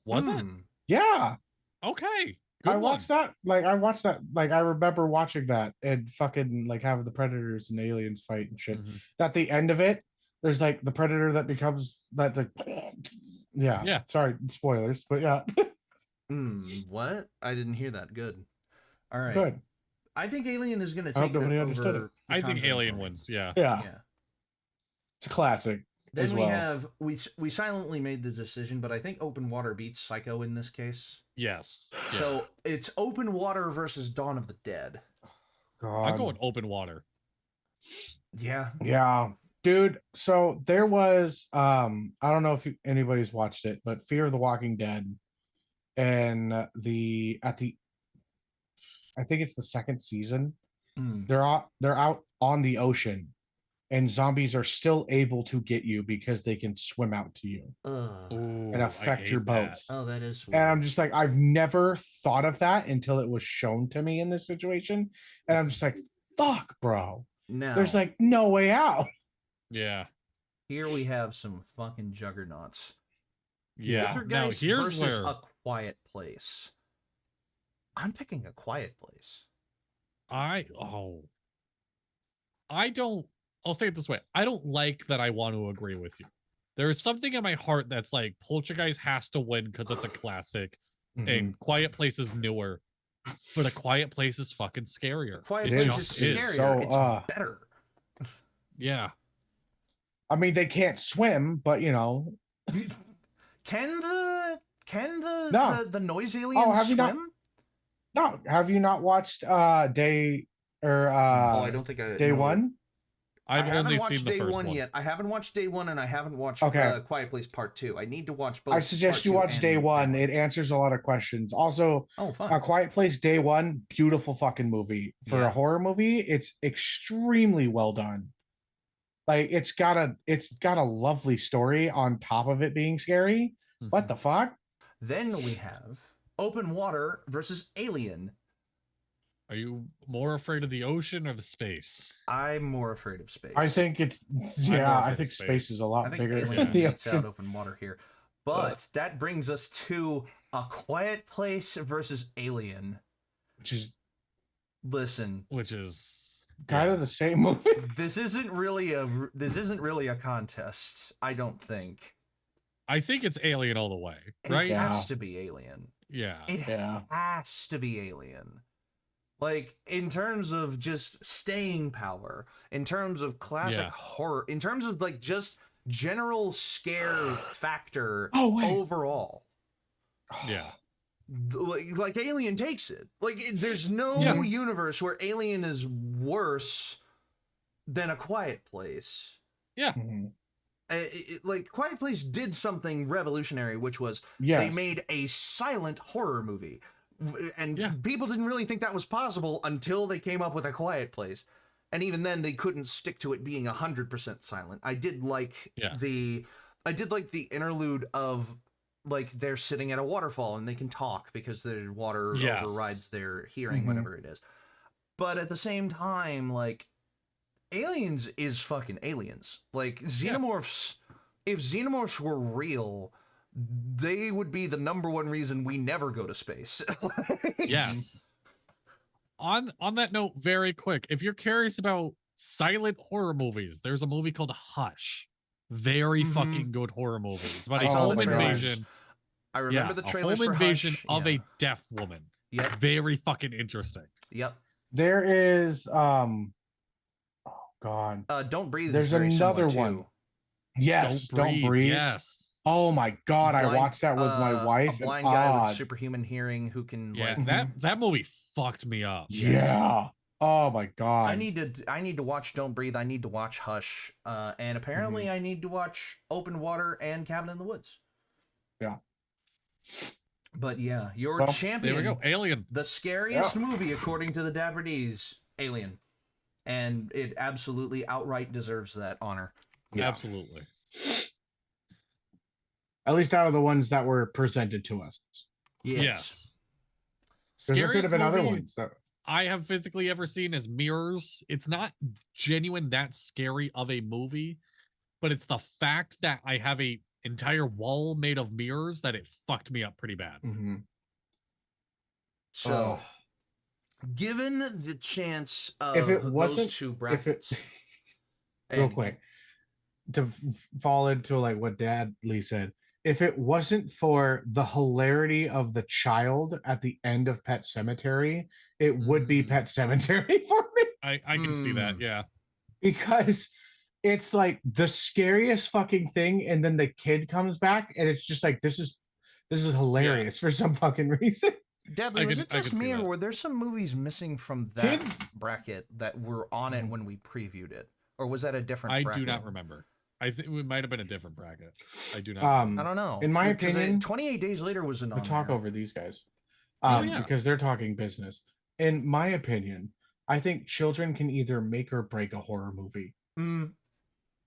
Speaker 2: Was it?
Speaker 3: Yeah.
Speaker 2: Okay.
Speaker 3: I watched that. Like I remember watching that and fucking like having the Predators and aliens fight and shit. At the end of it, there's like the Predator that becomes yeah. Sorry, spoilers, but yeah.
Speaker 1: What? I didn't hear that. Good. All right.
Speaker 3: Good.
Speaker 1: I think Alien is going to take it over.
Speaker 2: I think Alien wins. Yeah.
Speaker 3: Yeah. It's a classic.
Speaker 1: Then we silently made the decision, but I think Open Water beats Psycho in this case.
Speaker 2: Yes.
Speaker 1: So it's Open Water versus Dawn of the Dead.
Speaker 3: God.
Speaker 2: I'm going Open Water.
Speaker 1: Yeah.
Speaker 3: Yeah. Dude, so there was I don't know if anybody's watched it, but Fear of the Walking Dead and I think it's the second season.
Speaker 1: Mm.
Speaker 3: They're out on the ocean, and zombies are still able to get you because they can swim out to you
Speaker 1: Ugh.
Speaker 2: Ooh,
Speaker 3: and
Speaker 2: I
Speaker 3: affect your
Speaker 2: hate that.
Speaker 3: boats.
Speaker 1: Oh, that is
Speaker 3: And
Speaker 1: weird.
Speaker 3: I'm just like, I've never thought of that until it was shown to me in this situation. And I'm just like, fuck, bro.
Speaker 1: Now,
Speaker 3: There's like no way out.
Speaker 2: Yeah.
Speaker 1: here we have some fucking juggernauts.
Speaker 2: Yeah. Now
Speaker 1: Poltergeist
Speaker 2: here's
Speaker 1: versus
Speaker 2: where
Speaker 1: A Quiet Place. I'm picking A Quiet Place.
Speaker 2: I don't, I'll say it this way. I don't like that I want to agree with you. There is something in my heart that's like Poltergeist has to win because it's a classic and Quiet Place is newer. But A Quiet Place is fucking scarier.
Speaker 1: A Quiet
Speaker 2: It
Speaker 1: Place
Speaker 2: just
Speaker 1: is
Speaker 2: is.
Speaker 1: scarier.
Speaker 3: So,
Speaker 1: It's better.
Speaker 2: Yeah.
Speaker 3: I mean, they can't swim, but you know.
Speaker 1: Can the
Speaker 3: No.
Speaker 1: the noise aliens
Speaker 3: have you not-
Speaker 1: swim?
Speaker 3: No, have you not watched day or
Speaker 1: I don't think I
Speaker 3: day
Speaker 1: no.
Speaker 3: one?
Speaker 2: I've
Speaker 1: I haven't
Speaker 2: only
Speaker 1: watched
Speaker 2: seen the
Speaker 1: day
Speaker 2: first
Speaker 1: one
Speaker 2: one.
Speaker 1: yet. I haven't watched day one, and I haven't watched
Speaker 3: Okay.
Speaker 1: Quiet Place Part 2. I need to watch both.
Speaker 3: I suggest
Speaker 1: Part
Speaker 3: you
Speaker 1: 2
Speaker 3: watch
Speaker 1: and
Speaker 3: day one.
Speaker 1: that
Speaker 3: It answers a lot of questions. Also,
Speaker 1: Oh, fun.
Speaker 3: A Quiet Place day one, beautiful fucking movie. For
Speaker 1: Yeah.
Speaker 3: a horror movie, it's extremely well done. Like it's got a lovely story on top of it being scary. What the fuck?
Speaker 1: Then we have Open Water versus Alien.
Speaker 2: Are you more afraid of the ocean or the space?
Speaker 1: I'm more afraid of space.
Speaker 3: I think
Speaker 2: more
Speaker 3: I
Speaker 2: afraid
Speaker 3: think
Speaker 2: of
Speaker 3: space
Speaker 2: space.
Speaker 3: is a
Speaker 1: I
Speaker 3: lot
Speaker 1: think
Speaker 3: bigger
Speaker 1: Alien
Speaker 3: than the
Speaker 1: beats out
Speaker 3: ocean.
Speaker 1: Open Water here. But that brings us to A Quiet Place versus Alien.
Speaker 3: Which is
Speaker 1: Listen,
Speaker 2: Which is
Speaker 3: kind of the same movie.
Speaker 1: this isn't really a contest, I don't think.
Speaker 2: I think it's Alien all the way, right?
Speaker 1: It
Speaker 3: Yeah.
Speaker 1: has to be Alien.
Speaker 2: Yeah.
Speaker 1: It
Speaker 3: Yeah.
Speaker 1: has to be Alien. Like, in terms of just staying power, in terms of classic
Speaker 2: Yeah.
Speaker 1: horror, in terms of, like, just general scare factor
Speaker 3: Oh, wait.
Speaker 1: overall.
Speaker 2: Yeah.
Speaker 1: Like Alien takes it. Like, there's no
Speaker 2: Yeah.
Speaker 1: universe where Alien is worse than A Quiet Place.
Speaker 2: Yeah.
Speaker 3: Mhm.
Speaker 1: Like, Quiet Place did something revolutionary, which was
Speaker 3: Yes.
Speaker 1: they made a silent horror movie. And
Speaker 2: Yeah.
Speaker 1: people didn't really think that was possible until they came up with A Quiet Place. And even then, they couldn't stick to it being 100% silent. I did like
Speaker 2: Yes.
Speaker 1: the interlude of, like, they're sitting at a waterfall and they can talk because the water
Speaker 2: Yes.
Speaker 1: overrides their hearing,
Speaker 3: Mhm.
Speaker 1: whatever it is. But at the same time, like, Aliens is fucking aliens. Like, xenomorphs, if xenomorphs were real, they would be the number one reason we never go to space.
Speaker 2: Yes. On that note, very quick, if you're curious about silent horror movies, there's a movie called Hush. Very
Speaker 1: Mhm.
Speaker 2: fucking good horror movie. It's about
Speaker 1: I
Speaker 2: a
Speaker 1: saw the
Speaker 2: home
Speaker 1: trailers.
Speaker 2: invasion.
Speaker 1: I remember the
Speaker 2: a
Speaker 1: trailers
Speaker 2: home
Speaker 1: for
Speaker 2: invasion
Speaker 1: Hush.
Speaker 2: of
Speaker 1: Yeah.
Speaker 2: a deaf woman.
Speaker 1: Yep.
Speaker 2: Very fucking interesting.
Speaker 1: Yep.
Speaker 3: There is oh god.
Speaker 1: Don't Breathe.
Speaker 3: There's
Speaker 1: is very similar,
Speaker 3: another one.
Speaker 1: too.
Speaker 3: Yes, don't breathe.
Speaker 2: Yes.
Speaker 3: Oh my god, I
Speaker 1: Blind-
Speaker 3: watched that with my wife.
Speaker 1: A blind
Speaker 3: and,
Speaker 1: guy with superhuman hearing who can,
Speaker 2: Yeah,
Speaker 1: like,
Speaker 2: that movie fucked me up.
Speaker 3: yeah. Oh my god.
Speaker 1: I need to watch Don't Breathe. I need to watch Hush. And apparently I need to watch Open Water and Cabin in the Woods.
Speaker 3: Yeah.
Speaker 1: But yeah, your
Speaker 3: Well,
Speaker 1: champion.
Speaker 2: There we go. Alien.
Speaker 1: The scariest movie, according to the Dapper D's, Alien. And it absolutely outright deserves that honor.
Speaker 3: Yeah.
Speaker 2: Absolutely.
Speaker 3: At least out of the ones that were presented to us.
Speaker 2: Yes.
Speaker 3: Because there could have been other
Speaker 2: movie
Speaker 3: ones that
Speaker 2: I have physically ever seen is Mirrors. It's not genuine that scary of a movie, but it's the fact that I have a entire wall made of mirrors that it fucked me up pretty bad.
Speaker 1: So, given the chance of
Speaker 3: If it wasn't-
Speaker 1: those two brackets,
Speaker 3: real
Speaker 1: and-
Speaker 3: quick to fall into like what Dad Lee said. If it wasn't for the hilarity of the child at the end of Pet Cemetery, it would be Pet Cemetery for me.
Speaker 2: I can see that. Yeah.
Speaker 3: Because it's like the scariest fucking thing, and then the kid comes back, and it's just like this is hilarious for some fucking reason.
Speaker 1: Deadly, was
Speaker 2: can-
Speaker 1: it
Speaker 2: I
Speaker 1: just
Speaker 2: can see
Speaker 1: me, or
Speaker 2: that.
Speaker 1: were there some movies missing from that
Speaker 3: Kids-
Speaker 1: bracket that were on it when we previewed it? Or was that a different
Speaker 2: I
Speaker 1: bracket?
Speaker 2: do not remember. I think it might have been a different bracket. I do not.
Speaker 1: I don't know.
Speaker 3: In my
Speaker 1: Because
Speaker 3: opinion,
Speaker 1: 28 Days Later was an
Speaker 3: we'll talk over these guys
Speaker 2: Oh, yeah.
Speaker 3: because they're talking business. In my opinion, I think children can either make or break a horror movie
Speaker 1: Mm,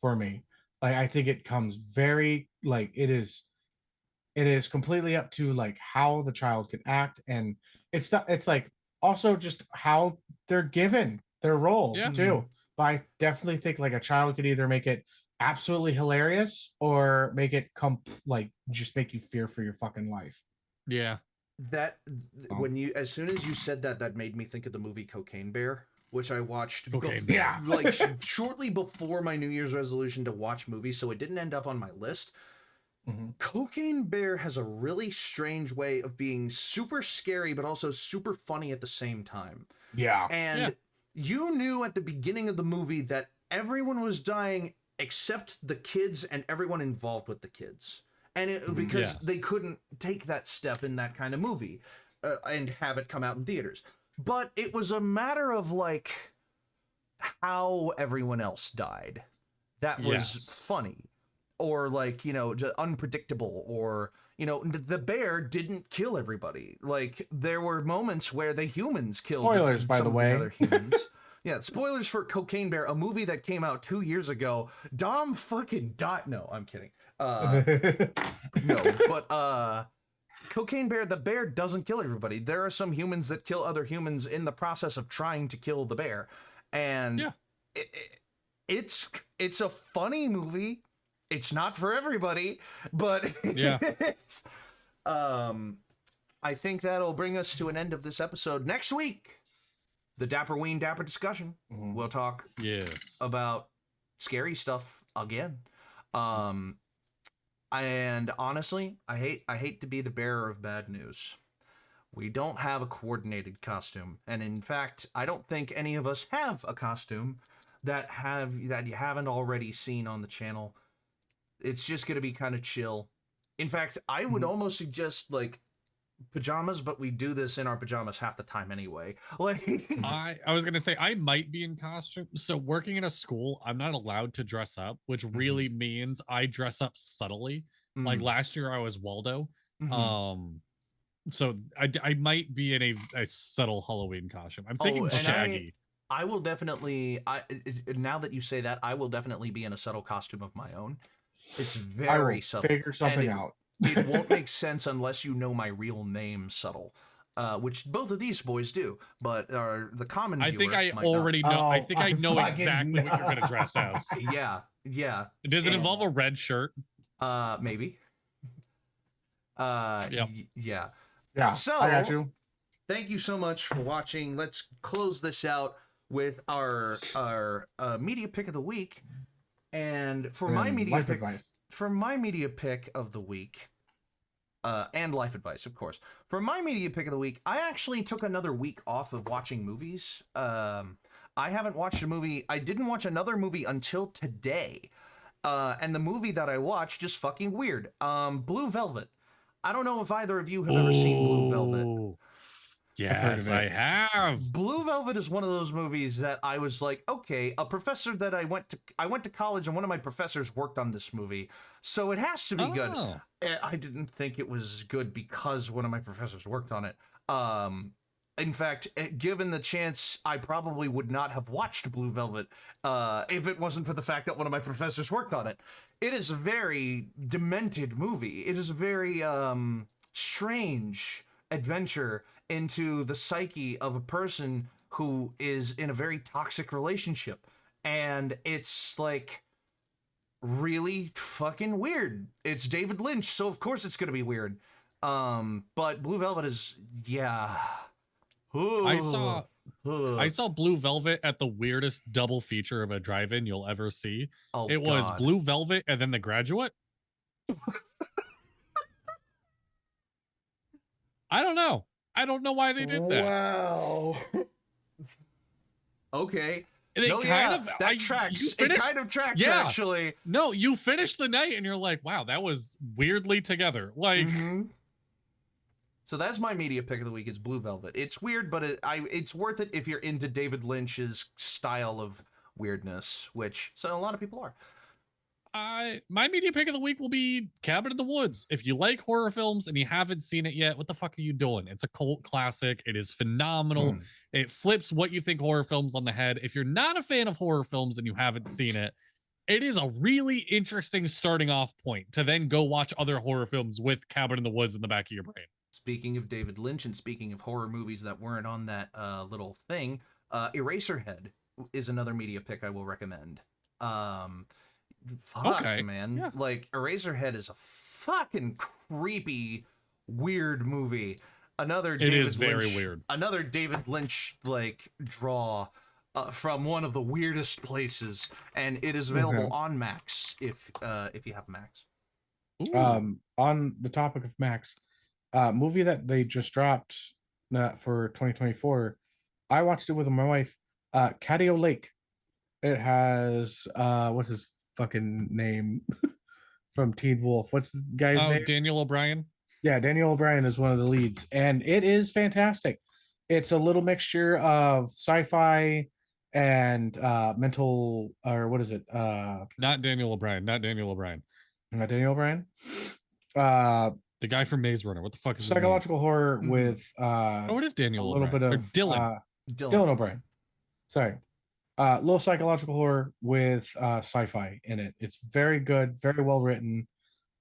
Speaker 3: for me. Like I think it comes very like it is completely up to like how the child can act, and it's not it's like also just how they're given their role
Speaker 2: Yeah.
Speaker 3: too. But I definitely think like a child could either make it absolutely hilarious or make it like just make you fear for your fucking life.
Speaker 2: Yeah.
Speaker 1: that
Speaker 3: Oh.
Speaker 1: when you as soon as you said that, that made me think of the movie Cocaine Bear, which I watched
Speaker 2: Cocaine
Speaker 1: bef-
Speaker 2: Bear.
Speaker 3: Yeah.
Speaker 1: like shortly before my New Year's resolution to watch movies, so it didn't end up on my list.
Speaker 3: Mhm.
Speaker 1: Cocaine Bear has a really strange way of being super scary but also super funny at the same time.
Speaker 3: Yeah.
Speaker 1: And
Speaker 2: Yeah.
Speaker 1: you knew at the beginning of the movie that everyone was dying except the kids and everyone involved with the kids. And because
Speaker 2: Yes.
Speaker 1: they couldn't take that step in that kind of movie and have it come out in theaters. But it was a matter of like how everyone else died. That was
Speaker 2: Yes.
Speaker 1: funny. Or like, you know, unpredictable, or you know, the bear didn't kill everybody. Like there were moments where the humans killed
Speaker 3: Spoilers, by
Speaker 1: some
Speaker 3: the
Speaker 1: of
Speaker 3: way.
Speaker 1: the other humans. Yeah, spoilers for Cocaine Bear, a movie that came out 2 years ago. Dom fucking died. No, I'm kidding. No, but Cocaine Bear, the bear doesn't kill everybody. There are some humans that kill other humans in the process of trying to kill the bear, and
Speaker 2: Yeah.
Speaker 1: it's a funny movie. It's not for everybody, but
Speaker 2: Yeah.
Speaker 1: it's, I think that'll bring us to an end of this episode. Next week, the Dapperween Dapper discussion.
Speaker 3: Mhm.
Speaker 1: We'll talk
Speaker 2: Yes.
Speaker 1: about scary stuff again. And honestly, I hate to be the bearer of bad news. We don't have a coordinated costume, and in fact, I don't think any of us have a costume that you haven't already seen on the channel. It's just gonna be kind of chill. In fact, I would almost suggest like pajamas, but we do this in our pajamas half the time anyway. Like,
Speaker 2: I was gonna say I might be in costume. So working in a school, I'm not allowed to dress up, which really means I dress up subtly. Like last year, I was Waldo. So I might be in a subtle Halloween costume. I'm thinking
Speaker 1: and
Speaker 2: Shaggy.
Speaker 1: I will definitely. Now that you say that, I will definitely be in a subtle costume of my own. It's
Speaker 3: I will
Speaker 1: very subtle.
Speaker 3: figure something
Speaker 1: and
Speaker 3: out.
Speaker 1: It won't make sense unless you know my real name, subtle. Which both of these boys do, but the common
Speaker 2: I
Speaker 1: viewer
Speaker 2: think I
Speaker 1: might
Speaker 2: already know. I
Speaker 3: Oh,
Speaker 2: think I know
Speaker 3: fucking
Speaker 2: exactly what you're gonna
Speaker 3: know.
Speaker 2: dress as.
Speaker 1: not. Yeah.
Speaker 2: Does it involve a red shirt?
Speaker 1: Maybe.
Speaker 2: Yep.
Speaker 1: Yeah.
Speaker 3: Yeah,
Speaker 1: So,
Speaker 3: I got you.
Speaker 1: Thank you so much for watching. Let's close this out with our media pick of the week. And for my media
Speaker 3: life
Speaker 1: pick,
Speaker 3: advice.
Speaker 1: for my media pick of the week, and life advice, of course. For my media pick of the week, I actually took another week off of watching movies. I haven't watched a movie. I didn't watch another movie until today. And the movie that I watched is fucking weird. Blue Velvet. I don't know if either of you have ever seen Blue Velvet.
Speaker 2: Ooh.
Speaker 3: heard
Speaker 2: Yes,
Speaker 3: of
Speaker 2: I
Speaker 3: it.
Speaker 2: have.
Speaker 1: Blue Velvet is one of those movies that I was like, okay, a professor that I went to college and one of my professors worked on this movie, so it has to be good.
Speaker 2: Oh.
Speaker 1: I didn't think it was good because one of my professors worked on it. In fact, given the chance, I probably would not have watched Blue Velvet if it wasn't for the fact that one of my professors worked on it. It is a very demented movie. It is a very strange adventure into the psyche of a person who is in a very toxic relationship. And it's like really fucking weird. It's David Lynch, so of course it's gonna be weird. But Blue Velvet is, yeah.
Speaker 2: I saw Blue Velvet at the weirdest double feature of a drive-in you'll ever see.
Speaker 1: Oh,
Speaker 2: It was
Speaker 1: God.
Speaker 2: Blue Velvet and then The Graduate. I don't know. I don't know why they did that.
Speaker 3: Wow.
Speaker 1: Okay.
Speaker 2: They
Speaker 1: No,
Speaker 2: kind
Speaker 1: yeah,
Speaker 2: of
Speaker 1: that
Speaker 2: you
Speaker 1: tracks. It
Speaker 2: finished-
Speaker 1: kind of tracks,
Speaker 2: Yeah.
Speaker 1: actually.
Speaker 2: No, you finish the night and you're like, wow, that was weirdly together. Like,
Speaker 1: Mhm. So that's my media pick of the week. Is Blue Velvet. It's weird, but it's worth it if you're into David Lynch's style of weirdness, which so a lot of people are.
Speaker 2: My media pick of the week will be Cabin in the Woods. If you like horror films and you haven't seen it yet, what the fuck are you doing? It's a cult classic. It is phenomenal. It flips what you think horror films on the head. If you're not a fan of horror films and you haven't seen it, it is a really interesting starting off point to then go watch other horror films with Cabin in the Woods in the back of your brain.
Speaker 1: Speaking of David Lynch and speaking of horror movies that weren't on that little thing, Eraserhead is another media pick I will recommend. Fuck,
Speaker 2: Okay.
Speaker 1: man.
Speaker 2: Yeah.
Speaker 1: Like, Eraserhead is a fucking creepy, weird movie. Another
Speaker 2: weird.
Speaker 1: Another David Lynch, like, draw from one of the weirdest places, and it is available on Max if you have Max.
Speaker 2: Ooh.
Speaker 3: On the topic of Max, movie that they just dropped for 2024, I watched it with my wife. Catio Lake. It has what's his fucking name from Teen Wolf? What's the guy's name?
Speaker 2: Daniel O'Brien.
Speaker 3: Yeah, Daniel O'Brien is one of the leads, and it is fantastic. It's a little mixture of sci-fi and mental, or what is it?
Speaker 2: Not Daniel O'Brien. Not Daniel O'Brien.
Speaker 3: Not Daniel O'Brien.
Speaker 2: The guy from Maze Runner. What the fuck is
Speaker 3: psychological horror with
Speaker 2: it is Daniel
Speaker 3: a little
Speaker 2: O'Brien.
Speaker 3: bit of
Speaker 2: Dylan.
Speaker 3: O'Brien. Sorry. Little psychological horror with sci-fi in it. It's very good, very well written.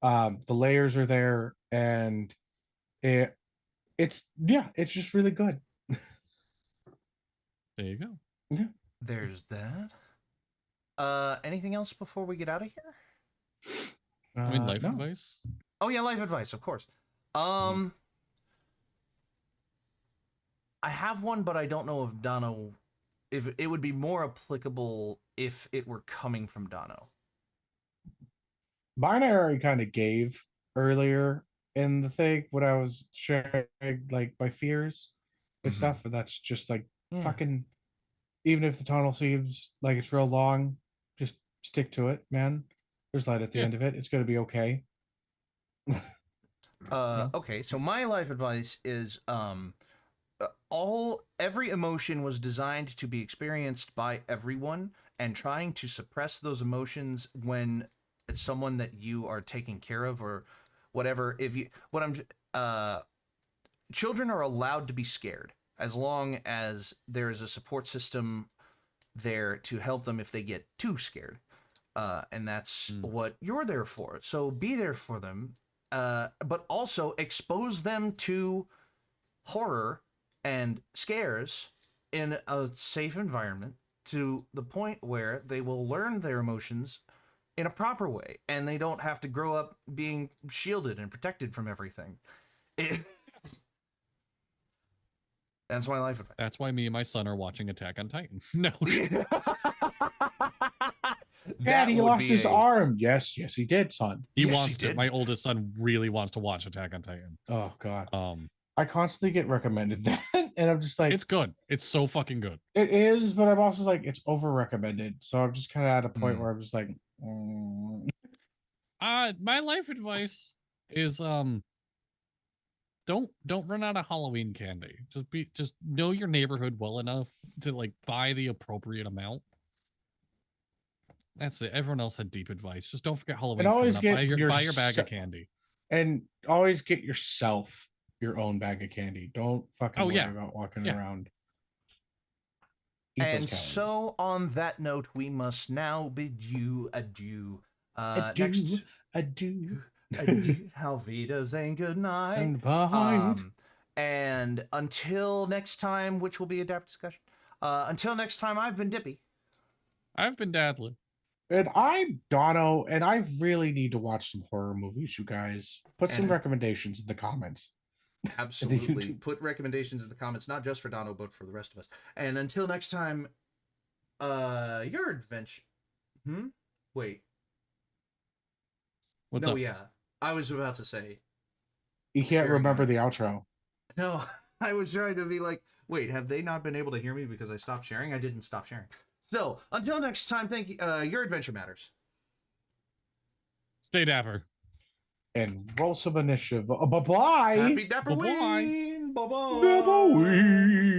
Speaker 3: The layers are there, and it's just really good.
Speaker 2: There you go.
Speaker 3: Yeah.
Speaker 1: There's that. Anything else before we get out of here?
Speaker 2: I mean, life advice.
Speaker 1: Oh yeah, life advice, of course. I have one, but I don't know if Dono, if it would be more applicable if it were coming from Dono.
Speaker 3: Mine I already kind of gave earlier in the thing when I was sharing like my fears and stuff, and that's just like fucking. Even if the tunnel seems like it's real long, just stick to it, man. There's light at the end of it. It's gonna be okay.
Speaker 1: Okay, so my life advice is every emotion was designed to be experienced by everyone, and trying to suppress those emotions when it's someone that you are taking care of or whatever. Children are allowed to be scared as long as there is a support system there to help them if they get too scared. And that's what you're there for. So be there for them, but also expose them to horror and scares in a safe environment to the point where they will learn their emotions in a proper way, and they don't have to grow up being shielded and protected from everything. That's my life advice.
Speaker 2: That's why me and my son are watching Attack on Titan. No.
Speaker 3: Dad, he lost his arm. Yes, he did, son.
Speaker 2: He wants to. My oldest son really wants to watch Attack on Titan.
Speaker 3: Oh God. I constantly get recommended that, and I'm just like,
Speaker 2: it's good. It's so fucking good.
Speaker 3: It is, but I'm also like, it's over recommended. So I'm just kind of at a point where I'm just like,
Speaker 2: my life advice is don't run out of Halloween candy. Just know your neighborhood well enough to like buy the appropriate amount. That's it. Everyone else had deep advice. Just don't forget Halloween.
Speaker 3: Always get
Speaker 2: buy your bag of candy.
Speaker 3: And always get yourself your own bag of candy. Don't fucking worry about walking around.
Speaker 1: And so on that note, we must now bid you adieu.
Speaker 3: Adieu.
Speaker 1: Alvidas and good night.
Speaker 3: And bye.
Speaker 1: And until next time, which will be a Dapper discussion. Until next time, I've been Dippy.
Speaker 2: I've been Dadley.
Speaker 3: And I'm Dono, and I really need to watch some horror movies, you guys. Put some recommendations in the comments.
Speaker 1: Absolutely. Put recommendations in the comments, not just for Dono, but for the rest of us. And until next time, your adventure. Wait.
Speaker 2: What's up?
Speaker 1: Yeah. I was about to say.
Speaker 3: You can't remember the outro.
Speaker 1: No, I was trying to be like, wait, have they not been able to hear me because I stopped sharing? I didn't stop sharing. So, until next time, thank you. Your adventure matters.
Speaker 2: Stay dapper.
Speaker 3: And roll some initiative. Bye-bye.
Speaker 1: Happy Dapperween. Bye-bye.
Speaker 3: Dapperween.